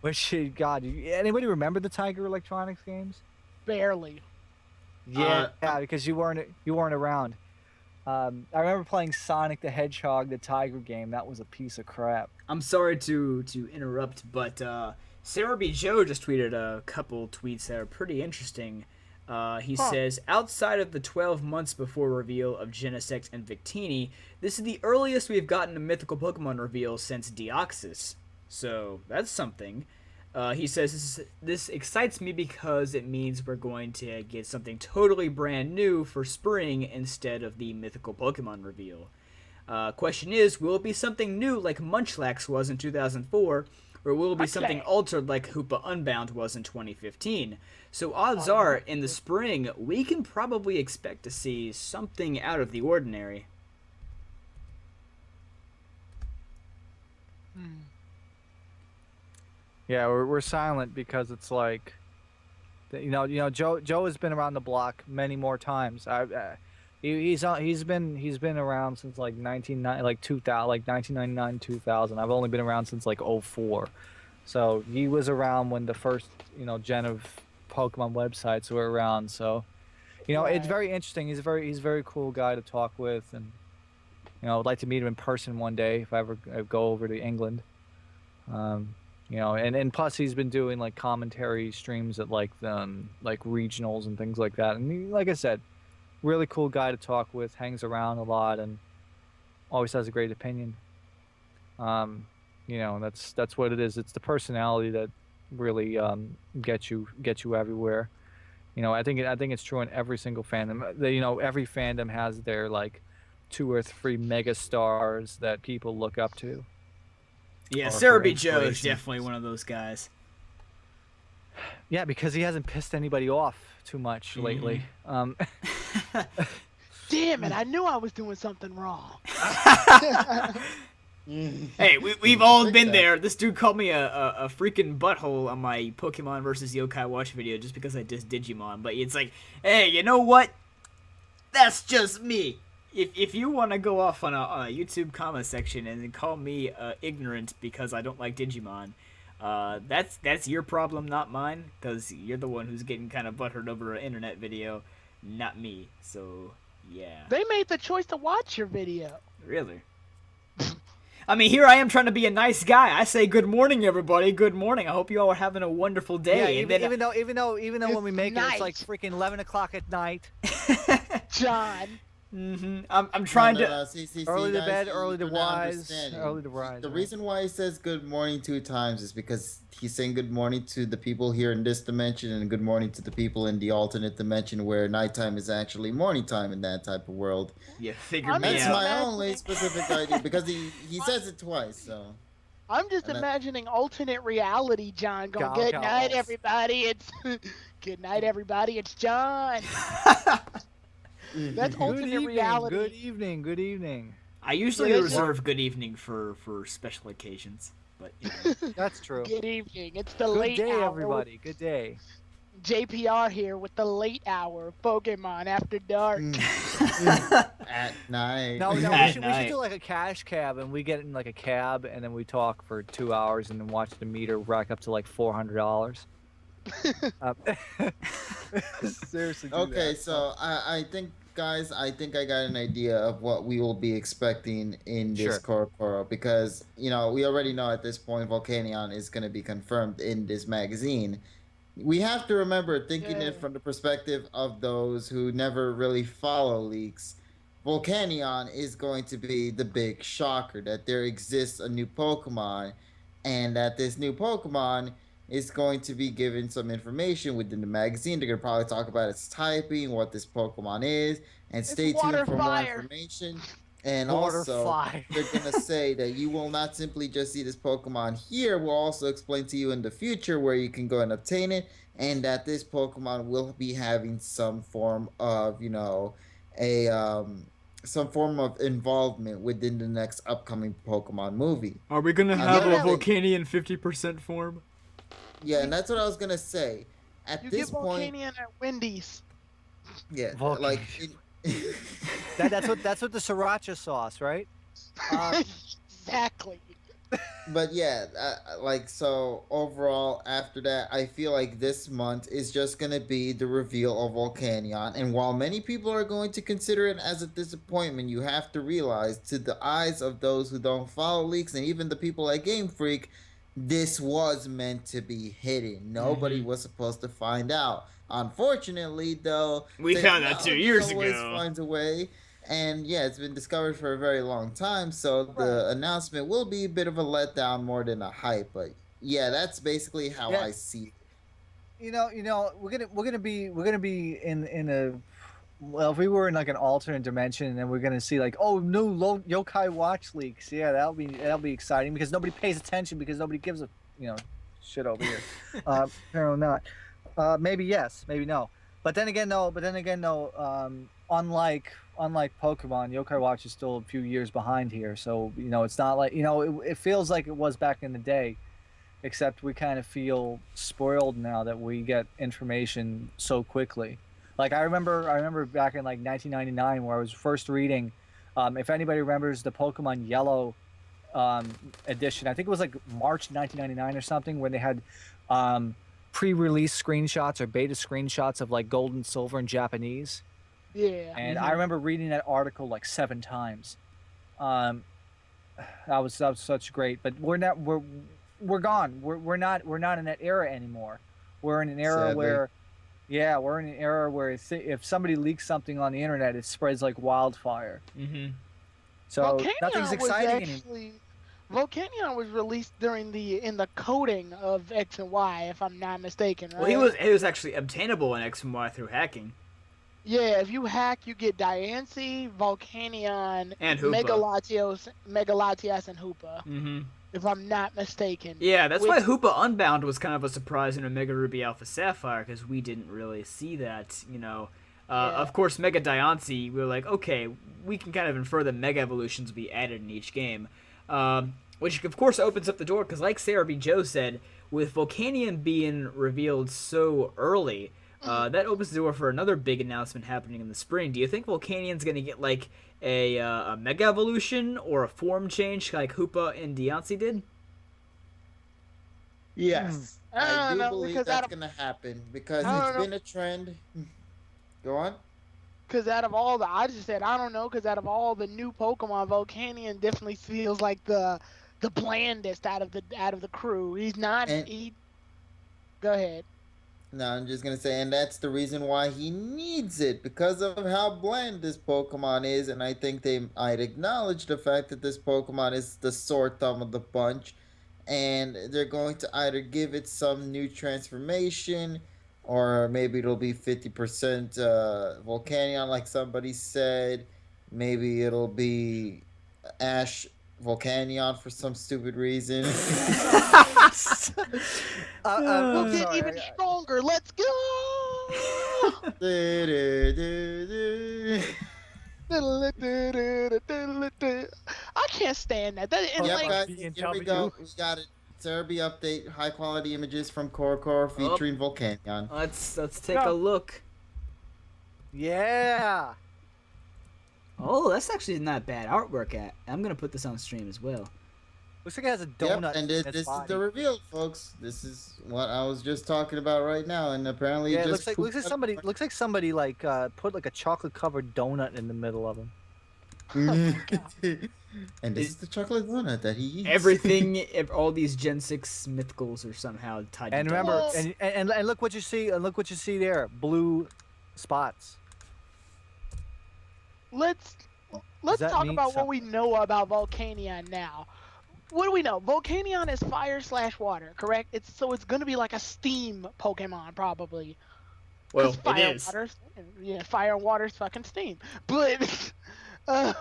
Which God, anybody remember the Tiger Electronics games? Barely. Yeah, because you weren't around. I remember playing Sonic the Hedgehog, the Tiger game. That was a piece of crap. I'm sorry to interrupt, but Sarah B. Joe just tweeted a couple tweets that are pretty interesting. He says, outside of the 12 months before reveal of Genesect and Victini, this is the earliest we've gotten a mythical Pokemon reveal since Deoxys. So, that's something. He says, this excites me because it means we're going to get something totally brand new for spring instead of the mythical Pokemon reveal. Question is, will it be something new like Munchlax was in 2004, or will it be something altered like Hoopa Unbound was in 2015? So odds are, in the spring, we can probably expect to see something out of the ordinary. Yeah, we're silent because it's like, Joe has been around the block many more times. He's been around since like 1999 2000. I've only been around since like 04. So he was around when the first gen of Pokemon websites were around. So it's very interesting. He's a very cool guy to talk with, and I'd like to meet him in person one day if I ever go over to England. And plus he's been doing like commentary streams at like regionals and things like that. And he, like I said, really cool guy to talk with, hangs around a lot, and always has a great opinion. That's what it is. It's the personality that really gets you everywhere. I think it's true in every single fandom. Every fandom has their like 2 or 3 mega stars that people look up to. Yeah, Sarah B. Joe is definitely one of those guys. Yeah, because he hasn't pissed anybody off too much lately. Damn it, I knew I was doing something wrong. Hey, we've all been there. This dude called me a freaking butthole on my Pokemon versus Yokai Watch video just because I dissed Digimon. But it's like, hey, you know what? That's just me. If you want to go off on a YouTube comment section and then call me ignorant because I don't like Digimon, That's your problem, not mine, because you're the one who's getting kind of butthurt over an internet video, not me. So yeah, They made the choice to watch your video. really. I mean, here I am trying to be a nice guy. I say good morning, everybody. Good morning. I hope you all are having a wonderful day. Yeah, And then even though when we make it, it's like night. freaking 11 o'clock at night. John. I'm trying to. No, see, Early to guys, bed, early to you're not wise, understanding. early to rise. The right? reason why he says good morning 2 times is because he's saying good morning to the people here in this dimension and good morning to the people in the alternate dimension where nighttime is actually morning time in that type of world. You figured I'm me That's just out. my only specific idea because he says it twice. So I'm just And that- imagining alternate reality John going, good night, Cows. everybody. It's good night, everybody. It's John. That's Good alternate evening, reality. good evening, good evening. I usually Yeah, that's reserve good evening for special occasions, but you know. That's true. Good evening. It's the Good late day, hour. everybody. Good day. JPR here with the late hour Pokemon After Dark. at night. No, we At should night. do like a cash cab, and we get in like a cab, and then we talk for 2 hours, and then watch the meter rack up to like $400. Seriously. Do Okay, that. so I think, guys, I think I got an idea of what we will be expecting in this Corocoro because, you know, we already know at this point Volcanion is going to be confirmed in this magazine. We have to remember thinking Yeah. it from the perspective of those who never really follow leaks. Volcanion is going to be the big shocker that there exists a new Pokemon and that this new Pokemon is going to be given some information within the magazine. They're going to probably talk about its typing, what this Pokemon is, and stay water, tuned for more fire. information. And Water also, fire. they're going to say that you will not simply just see this Pokemon here. We'll also explain to you in the future where you can go and obtain it, and that this Pokemon will be having some form of, you know, some form of involvement within the next upcoming Pokemon movie. Are we gonna have a Volcanion 50% form? Yeah, and that's what I was gonna say. At You this get point, Volcanion at Wendy's. yeah, Volcanion. like, That's what the sriracha sauce, right? Exactly. but yeah, like so overall, after that, I feel like this month is just gonna be the reveal of Volcanion, and while many people are going to consider it as a disappointment, you have to realize, to the eyes of those who don't follow leaks, and even the people at Game Freak, this was meant to be hidden. Nobody was supposed to find out. Unfortunately, though, We found out 2 technology years always ago. finds a way. And yeah, it's been discovered for a very long time, so the announcement will be a bit of a letdown more than a hype. But yeah, that's basically how Yeah. I see it. You know, we're gonna be in a, well, if we were in like an alternate dimension, then we're gonna see like, oh, new yokai watch leaks. Yeah, that'll be exciting because nobody pays attention because nobody gives a shit over here. Apparently not. Maybe yes, maybe no. But then again, no. Unlike Pokemon, Yokai Watch is still a few years behind here. So it's not like it feels like it was back in the day, except we kind of feel spoiled now that we get information so quickly. Like I remember back in like 1999 where I was first reading. If anybody remembers the Pokemon Yellow edition, I think it was like March 1999 or something, when they had pre-release screenshots or beta screenshots of like Gold and Silver in Japanese. Yeah. And I remember reading that article like 7 times. That was such great. But we're gone. We're not in that era anymore. We're in an era where if somebody leaks something on the internet, it spreads like wildfire. Mm-hmm. So nothing's exciting anymore. Volcanion was released in the coding of X and Y, if I'm not mistaken, right? Well, he was actually obtainable in X and Y through hacking. Yeah, if you hack, you get Diancie, Volcanion, And Hoopa. Megalatias, and Hoopa. Mm-hmm. If I'm not mistaken. Yeah, that's why Hoopa Unbound was kind of a surprise in Omega Ruby Alpha Sapphire, because we didn't really see that, Of course, Mega Diancie, we were like, okay, we can kind of infer that Mega Evolutions will be added in each game. Which, of course, opens up the door, because like Sarah B. Joe said, with Volcanion being revealed so early, that opens the door for another big announcement happening in the spring. Do you think Volcanion's going to get, like, a Mega Evolution or a form change like Hoopa and Diancie did? Yes, I I don't do know believe because that's gonna happen because I it's don't know been a trend. Go on. because out of all the I just said I don't know because out of all the new Pokemon, Volcanion definitely feels like the blandest out of the crew. He's not And he. Go ahead. no, I'm just gonna say, and that's the reason why he needs it because of how bland this Pokemon is, and I think I'd acknowledge the fact that this Pokemon is the sore thumb of the bunch, and they're going to either give it some new transformation, or maybe it'll be 50% Volcanion, like somebody said. Maybe it'll be Ash Volcanion for some stupid reason. We'll I'm get sorry. even stronger. Let's go. I can't stand that. That and Yep, like Pokemon guys, B and here we W. go. We got it. Serby update, high quality images from Corocoro Oh, featuring Volcanion. let's take Yeah. a look. Yeah. Oh, that's actually not bad artwork. I'm gonna put this on stream as well. Looks like it has a Yep, donut and in this, its this is body. the reveal, folks. This is what I was just talking about right now, and apparently Yeah, it it just looks like somebody like put like a chocolate covered donut in the middle of him. oh my god. And this It- is the chocolate donut that he eats. Everything, all these Gen 6 mythicals are somehow tied And to remember, donuts. and look what you see, and look what you see there, blue spots. Let's that talk mean about what we something? know about Volcanion now. What do we know? Volcanion is fire/water, correct? It's gonna be like a steam Pokemon probably. Because Well, it fire and is. water, yeah, fire and water is fucking steam. But, uh,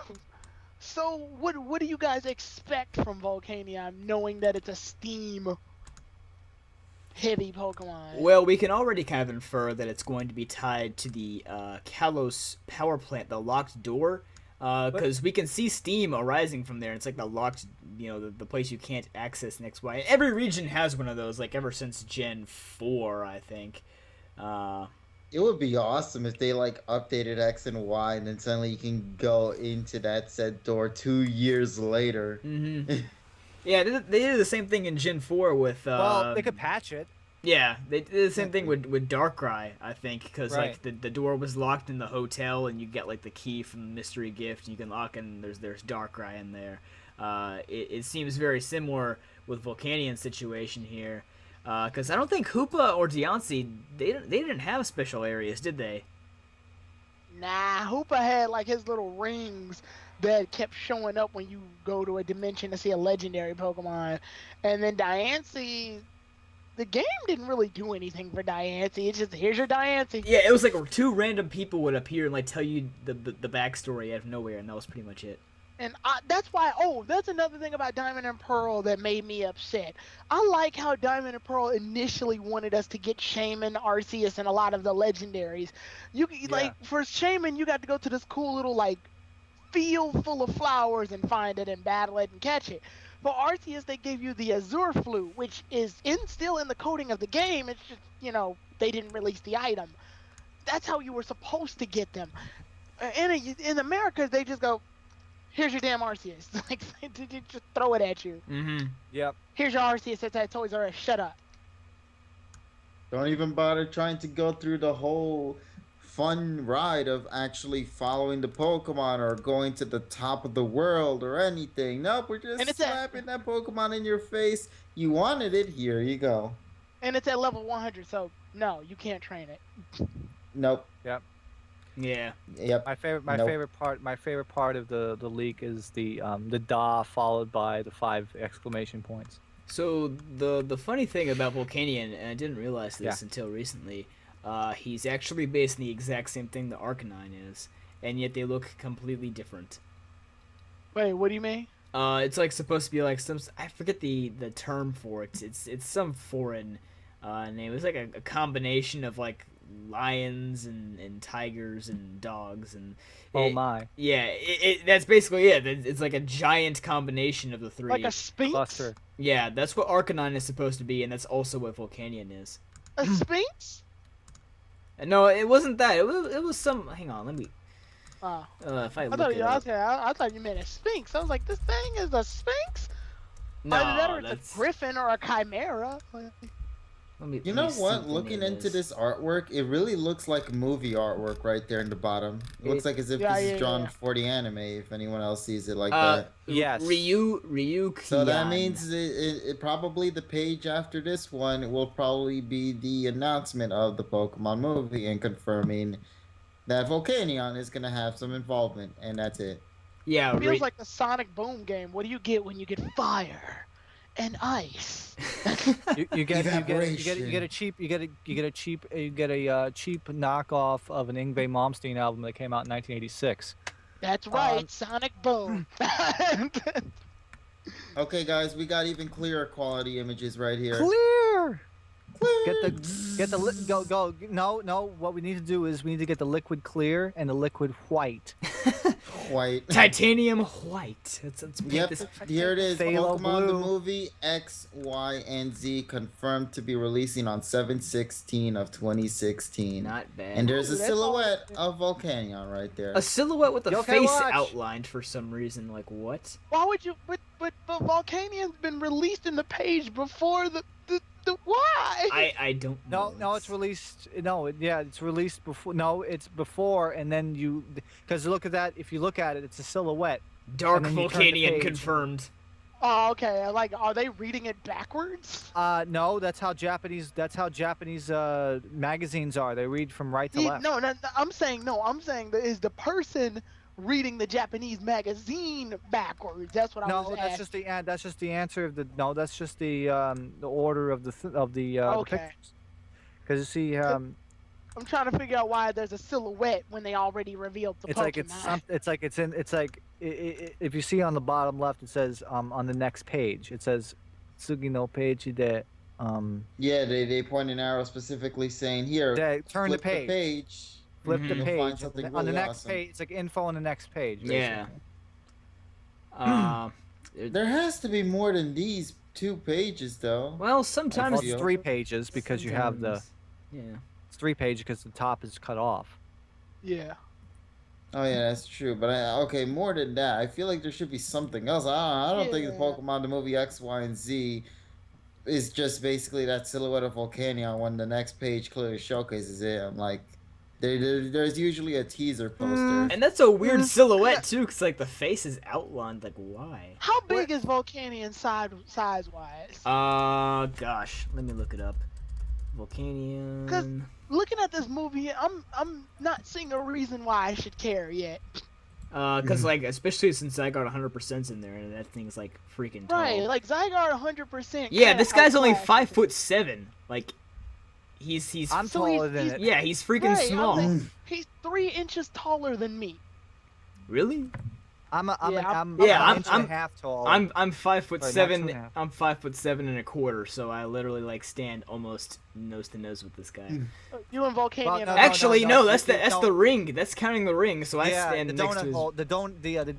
so what do you guys expect from Volcanion, knowing that it's a steam heavy Pokemon? Well, we can already kind of infer that it's going to be tied to the Kalos power plant, the locked door, because we can see steam arising from there. It's like the locked, the place you can't access in XY. And every region has one of those, like ever since Gen 4, I think. It would be awesome if they like updated X and Y, and then suddenly you can go into that said door 2 years later. Mm-hmm. Yeah, they did the same thing in Gen 4 with. Well, they could patch it. Yeah, they did the same thing with Darkrai, I think, because Right. like the door was locked in the hotel, and you get like the key from the mystery gift, and you can lock in. There's Darkrai in there. It seems very similar with Volcanion's situation here, because I don't think Hoopa or Deontay they didn't have special areas, did they? Nah, Hoopa had like his little rings that kept showing up when you go to a dimension to see a legendary Pokemon, and then Diancie. The game didn't really do anything for Diancie. It's just here's your Diancie. Yeah, it was like two random people would appear and like tell you the backstory out of nowhere, and that was pretty much it. And that's why. Oh, that's another thing about Diamond and Pearl that made me upset. I like how Diamond and Pearl initially wanted us to get Shaman, Arceus, and a lot of the legendaries. Like for Shaman, you got to go to this cool little like field full of flowers and find it and battle it and catch it. For Arceus, they gave you the Azure Flute, which is still in the coding of the game. It's just, they didn't release the item. That's how you were supposed to get them. In America, they just go, here's your damn Arceus. Like, they just throw it at you. Mm-hmm. Yep. Here's your Arceus that's at Toys R Us. Shut up. Don't even bother trying to go through the whole fun ride of actually following the Pokemon or going to the top of the world or anything. Nope, we're just slapping that Pokemon in your face. You wanted it, here you go. And it's at level 100, so no, you can't train it. Nope. Yep. Yeah. Yep. My favorite part of the leak is the Da followed by the 5 exclamation points. So the funny thing about Volcanion, and I didn't realize this until recently, he's actually based on the exact same thing the Arcanine is, and yet they look completely different. Wait, what do you mean? It's like supposed to be like some, I forget the term for it. It's some foreign name. It's like a combination of like lions and tigers and dogs and. Oh my. Yeah, that's basically it. It's like a giant combination of the three. Like a Sphinx? Cluster. Yeah, that's what Arcanine is supposed to be, and that's also what Volcanion is. A Sphinx? No, it wasn't that. It was some. Hang on, let me. Oh. If I I look thought it up. I thought you meant a Sphinx. I was like, this thing is a Sphinx? Either that No, or it's that's. a griffin or a chimera. You know what? Looking into this artwork, it really looks like movie artwork right there in the bottom. It looks like as if Yeah, this is yeah, drawn yeah. for the anime. If anyone else sees it like that. Yes. Ryu So that Kian. means it probably the page after this one will probably be the announcement of the Pokemon movie and confirming that Volcanion is gonna have some involvement, and that's it. Yeah, It feels like the Sonic Boom game. What do you get when you get fire and ice? You get a Evaporation. cheap knockoff of an Yngwie Malmsteen album that came out in 1986. That's right, Sonic Boom. Okay, guys, we got even clearer quality images right here. Clear. Get the go. No. What we need to do is we need to get the liquid clear and the liquid white. White. Titanium white. Let's paint Yep, this. here it is. Phthalo Pokemon the blue. movie X, Y, and Z confirmed to be releasing on 7/16 of 2016. Not bad. And there's a Ooh, that's all- silhouette of Volcanion right there. A silhouette with a Okay, face watch. outlined for some reason. Like what? Why would you? But Volcanion's been released in the page before the why? I don't know. No, it's released. No, it's released before. No, it's before, and then because look at that. If you look at it, it's a silhouette. Dark and then you turn the Volcanion page. confirmed. Oh, okay. Like, are they reading it backwards? No, that's how Japanese magazines are. They read from right to left. No, I'm saying that is the person reading the Japanese magazine backwards. That's what I No, was that's asking. just the answer of the. No, that's just the order of the Okay. pictures. Because you see, I'm trying to figure out why there's a silhouette when they already revealed the it's Pokemon. like if you see on the bottom left, it says on the next page, it says Tsugi no page de Yeah, they point an arrow specifically saying here. turn the flip page. Flip the Mhm. You'll page. find something on the really next awesome. page, it's like info on the next page. Yeah. There has to be more than these 2 pages, though. Well, sometimes Well, it's 3 pages because you have the. Yeah. It's 3 pages because the top is cut off. Yeah. Oh yeah, that's true. But okay, more than that, I feel like there should be something else. I don't think the Yeah. Pokemon the movie X, Y, and Z is just basically that silhouette of Volcanion when the next page clearly showcases it. I'm like, there's usually a teaser poster. And that's a weird silhouette too, cause like the face is outlined. Like why? How big is Volcanion size wise? Gosh, let me look it up. Volcanion. Looking at this movie, I'm not seeing a reason why I should care yet. Cause like especially since I got 100% in there, and that thing's like freaking tall. Right, like Zygarde 100%. Yeah, kinda this guy's only outclassed. 5'7". Like, he's. I'm So taller than he's- it. Yeah, he's freaking Right, I'm small. saying he's 3 inches taller than me. Really? I'm Yeah, an I'm- inch and a half tall. I'm Sorry, 5'7". not 2.5. I'm 5'7" and a quarter, so I literally like stand almost nose to nose with this guy. You and Volcanion. Well, no, are- Actually, no, no, that's you the don't- ring. That's counting the ring. So I yeah, stand the next to donut his. hole.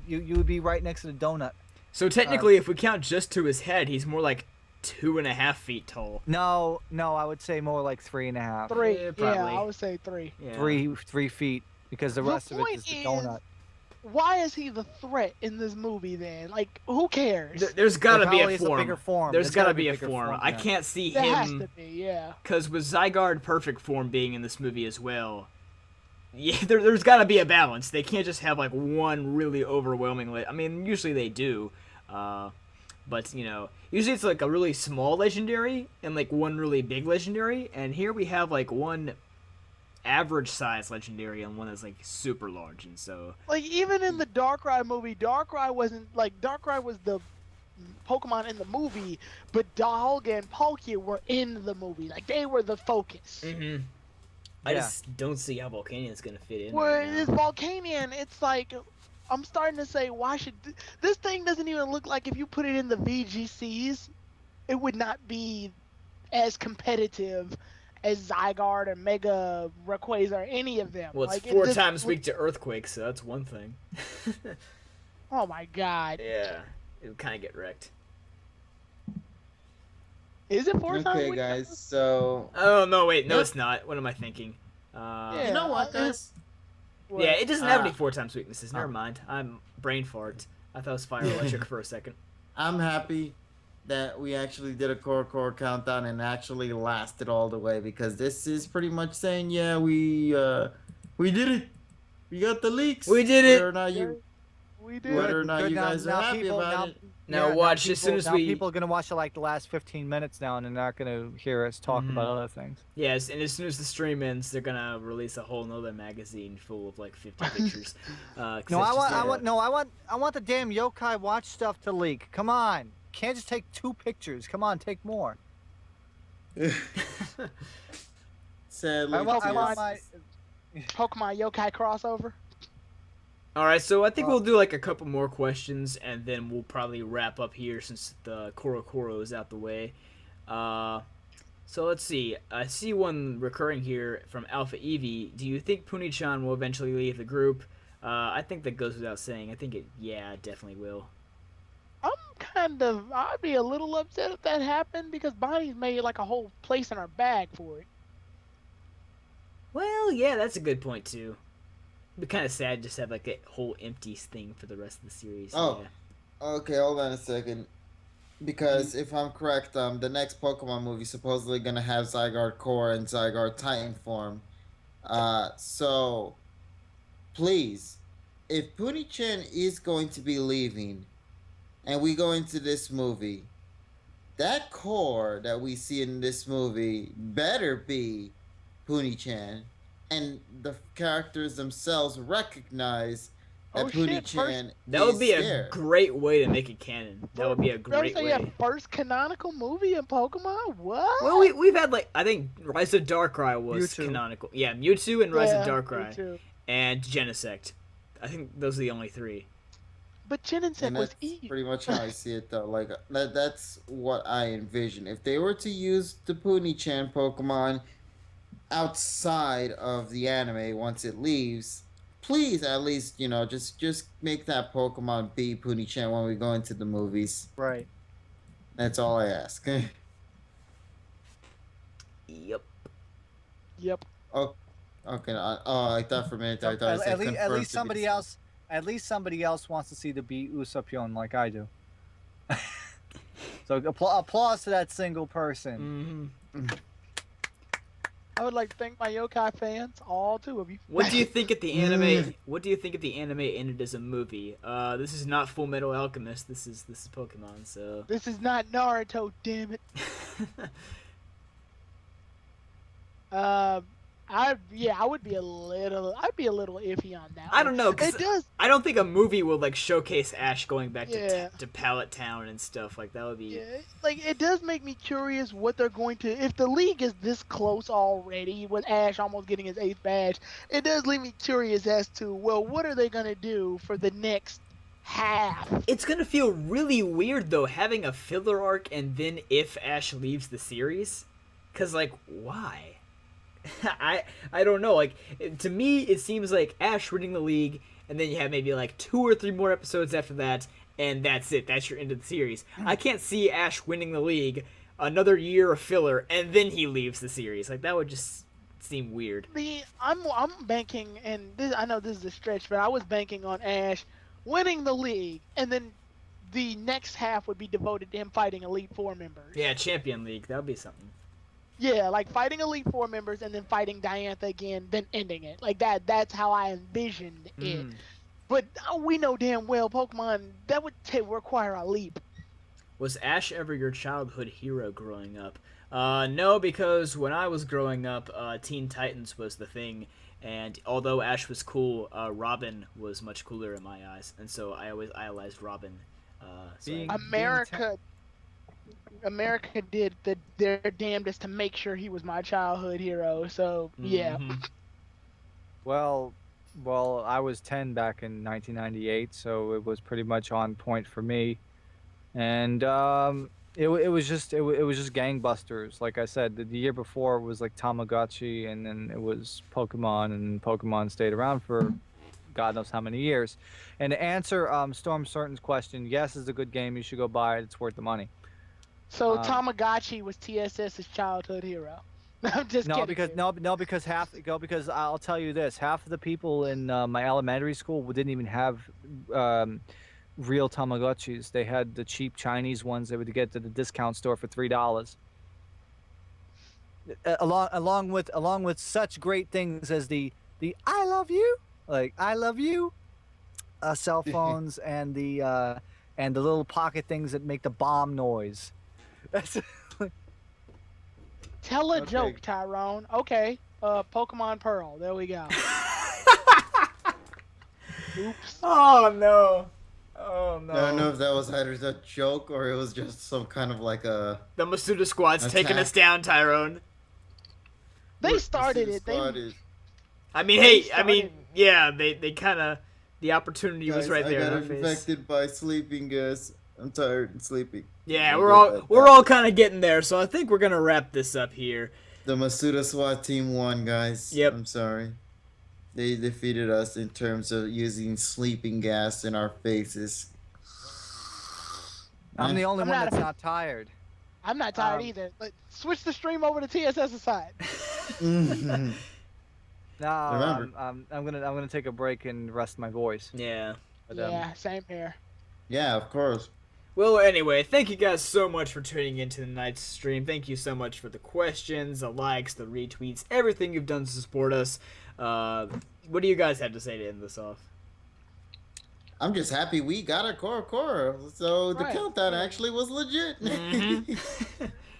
You would be right next to the donut. So technically, if we count just to his head, he's more like 2.5 feet tall. No, I would say more like 3.5. 3. Yeah, Yeah, probably. I would say 3. Yeah. 3 feet because the The rest of it point is the is- donut. Why is he the threat in this movie then? Like, who cares? There's gotta There be probably a is a form. bigger form. There's gotta be a bigger form. form, I yeah. can't see There has him to be, yeah. because with Zygarde perfect form being in this movie as well. Yeah, there's got to be a balance. They can't just have like one really overwhelming. I mean, usually they do, but you know, usually it's like a really small legendary and like one really big legendary. And here we have like one average size legendary and one that's like super large. And so Like, even in the Darkrai movie, Darkrai wasn't, like, Darkrai was the Pokemon in the movie, but Dialga and Palkia were in the movie. Like, they were the focus. I Yeah. just don't see how Volcanian's gonna fit in. Where right now. this Volcanion, it's like, I'm starting to say, why should this thing doesn't even look like if you put it in the VGCs, it would not be as competitive as Zygarde or Mega Rayquaza or any of them. Well, it's Like, it 4 just times look- weak to earthquakes, so that's one thing. Oh my god. Yeah, it would kind of get wrecked. Is it 4 times? Okay, weak? guys. So Oh no, wait, no, Yep. it's not. What am I thinking? Yeah. you know what, guys? What? Yeah, it doesn't have any Ah. 4 times weaknesses. Never mind. I'm brain fart. I thought it was fire electric for a second. I'm happy that we actually did a Corocoro countdown and actually lasted all the way, because this is pretty much saying, yeah, we did it. We got the leaks. We did Whether it. or not Yeah, you we did. whether or Good, not good. you Now, guys are now happy people, about now, it. Now yeah, watch, now as soon people, as now we- people are gonna watch like the last 15 minutes now, and they're not gonna hear us talk about other things. Yes, and as soon as the stream ends, they're gonna release a whole nother magazine full of like 50 pictures. 'Cause No, it's I want, just- I want, no, I want the damn Yokai Watch stuff to leak. Come on, can't just take 2 pictures. Come on, take more. Sadly, I want Pokemon- my. Pokemon Yokai crossover. All right, so I think we'll do like a couple more questions, and then we'll probably wrap up here since the Corocoro is out the way. So let's see. I see one recurring here from Alpha Eevee. Do you think Puni-chan will eventually leave the group? I think that goes without saying. I think it definitely will. I'd be a little upset if that happened because Bonnie's made like a whole place in her bag for it. Well, yeah, that's a good point too. It'd be kind of sad just to have like a whole empty thing for the rest of the series. Oh. Yeah. Okay, hold on a second. Because if I'm correct, the next Pokemon movie is supposedly gonna have Zygarde Core and Zygarde Titan form. So please, if Puni-chan is going to be leaving, and we go into this movie, that core that we see in this movie better be Puni-chan, and the characters themselves recognize that Oh, shit, Puni-chan That would is be a scared. great way to make it canon. That would be a great So way. yeah, first canonical movie in Pokemon? What? Well, we've had like I think Rise of Darkrai was Mewtwo. canonical. Yeah, Mewtwo and Rise of me Darkrai too. and Genesect. I think those are the only 3. But Genesect And was that's Eve. pretty much how I see it, though. Like that's what I envision. If they were to use the Puni-chan Pokemon outside of the anime once it leaves, please at least just make that Pokemon be Puni-chan when we go into the movies. Right. That's all I ask. Yep. Yep. Oh, okay. I thought for a minute I thought I said At confirmed least to be somebody the- else. At least somebody else wants to see the beat Usopp like I do. So applause to that single person. I would like to thank my yokai fans, all 2 of you. What do you think of the anime? What do you think of the anime ended as a movie? This is not Full Metal Alchemist. This is Pokemon. So. This is not Naruto, damn it. I would be a little iffy on that. I don't know. 'Cause It does. I don't think a movie will like showcase Ash going back Yeah. to Pallet Town and stuff like that. Would be. Yeah, like it does make me curious what they're going to. If the league is this close already, with Ash almost getting his 8th badge, it does leave me curious as to what are they gonna do for the next half? It's gonna feel really weird though having a filler arc and then if Ash leaves the series, cause like why? I don't know. Like to me, it seems like Ash winning the league, and then you have maybe like 2 or 3 more episodes after that, and that's it. That's your end of the series. I can't see Ash winning the league, another year of filler, and then he leaves the series. Like that would just seem weird. I'm banking, and I know this is a stretch, but I was banking on Ash winning the league, and then the next half would be devoted to him fighting Elite Four members. Yeah, Champion League. That would be something. Yeah, like fighting Elite Four members and then fighting Diantha again, then ending it. Like that's how I envisioned it. But we know damn well Pokemon, that would require a leap. Was Ash ever your childhood hero growing up? No, because when I was growing up, Teen Titans was the thing, and although Ash was cool, Robin was much cooler in my eyes, and so I always idolized Robin. America did their damnedest to make sure he was my childhood hero. So yeah. Well, I was 10 back in 1998, so it was pretty much on point for me. And it was just gangbusters. Like I said, the year before was like Tamagotchi, and then it was Pokemon, and Pokemon stayed around for God knows how many years. And to answer Storm Certain's question, yes, it's a good game. You should go buy it. It's worth the money. So Tamagotchi was TSS's childhood hero. I'm just kidding. Because I'll tell you this: half of the people in my elementary school didn't even have real Tamagotchis. They had the cheap Chinese ones they would get at the discount store for $3. Along with such great things as the I love you, like I love you, cell phones, and the little pocket things that make the bomb noise. That's Tell a Okay. joke, Tyrone. Okay. Pokemon Pearl. There we go. Oops. Oh no. Oh no. I don't know if that was either a joke or it was just some kind of like a. The Masuda squad's taking us Attack. down, Tyrone. They What started the it. They started. I mean, They hey, I mean, started- yeah, they kind of, the opportunity was Guys, right there I in got our face. infected by sleeping, guys. I'm tired and sleepy. Yeah, I'll we're go all back we're down. all kind of getting there, so I think we're gonna wrap this up here. The Masuda SWAT team won, guys. Yep. I'm sorry. They defeated us in terms of using sleeping gas in our faces. I'm the only I'm one not that's a- not tired. I'm not tired either. Switch the stream over to TSS side. Mhm. No, Remember. I'm gonna take a break and rest my voice. Yeah. But, Yeah, same here. Yeah, of course. Well, anyway, thank you guys so much for tuning into tonight's stream. Thank you so much for the questions, the likes, the retweets, everything you've done to support us. What do you guys have to say to end this off? I'm just happy we got a Corocoro. So the Right. countdown actually was legit.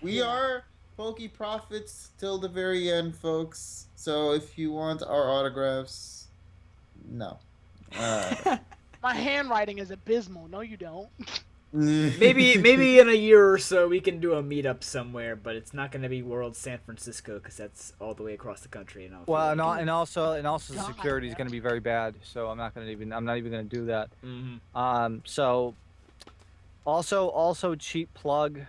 We are Pokey Profits till the very end, folks. So if you want our autographs, no. My handwriting is abysmal. No, you don't. Maybe in a year or so we can do a meetup somewhere, but it's not going to be World San Francisco because that's all the way across the country. And well, and also the God, security is man. going to be very bad. So I'm not even going to do that. Mm-hmm. So also cheap plug.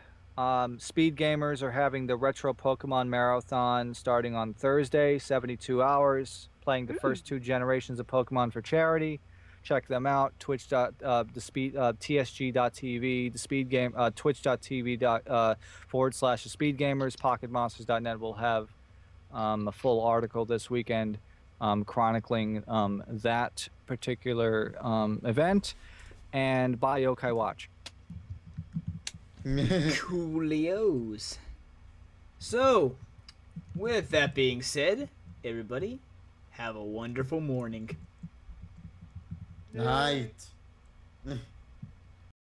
Speed Gamers are having the Retro Pokemon Marathon starting on Thursday, 72 hours, playing the first 2 generations of Pokemon for charity. Check them out. TSG.TV, the Speed Game, Twitch.tv / the Speed Gamers. PocketMonsters.net will have a full article this weekend chronicling that particular event, and buy Yokai Watch. Coolios. So, with that being said, everybody, have a wonderful morning. Night.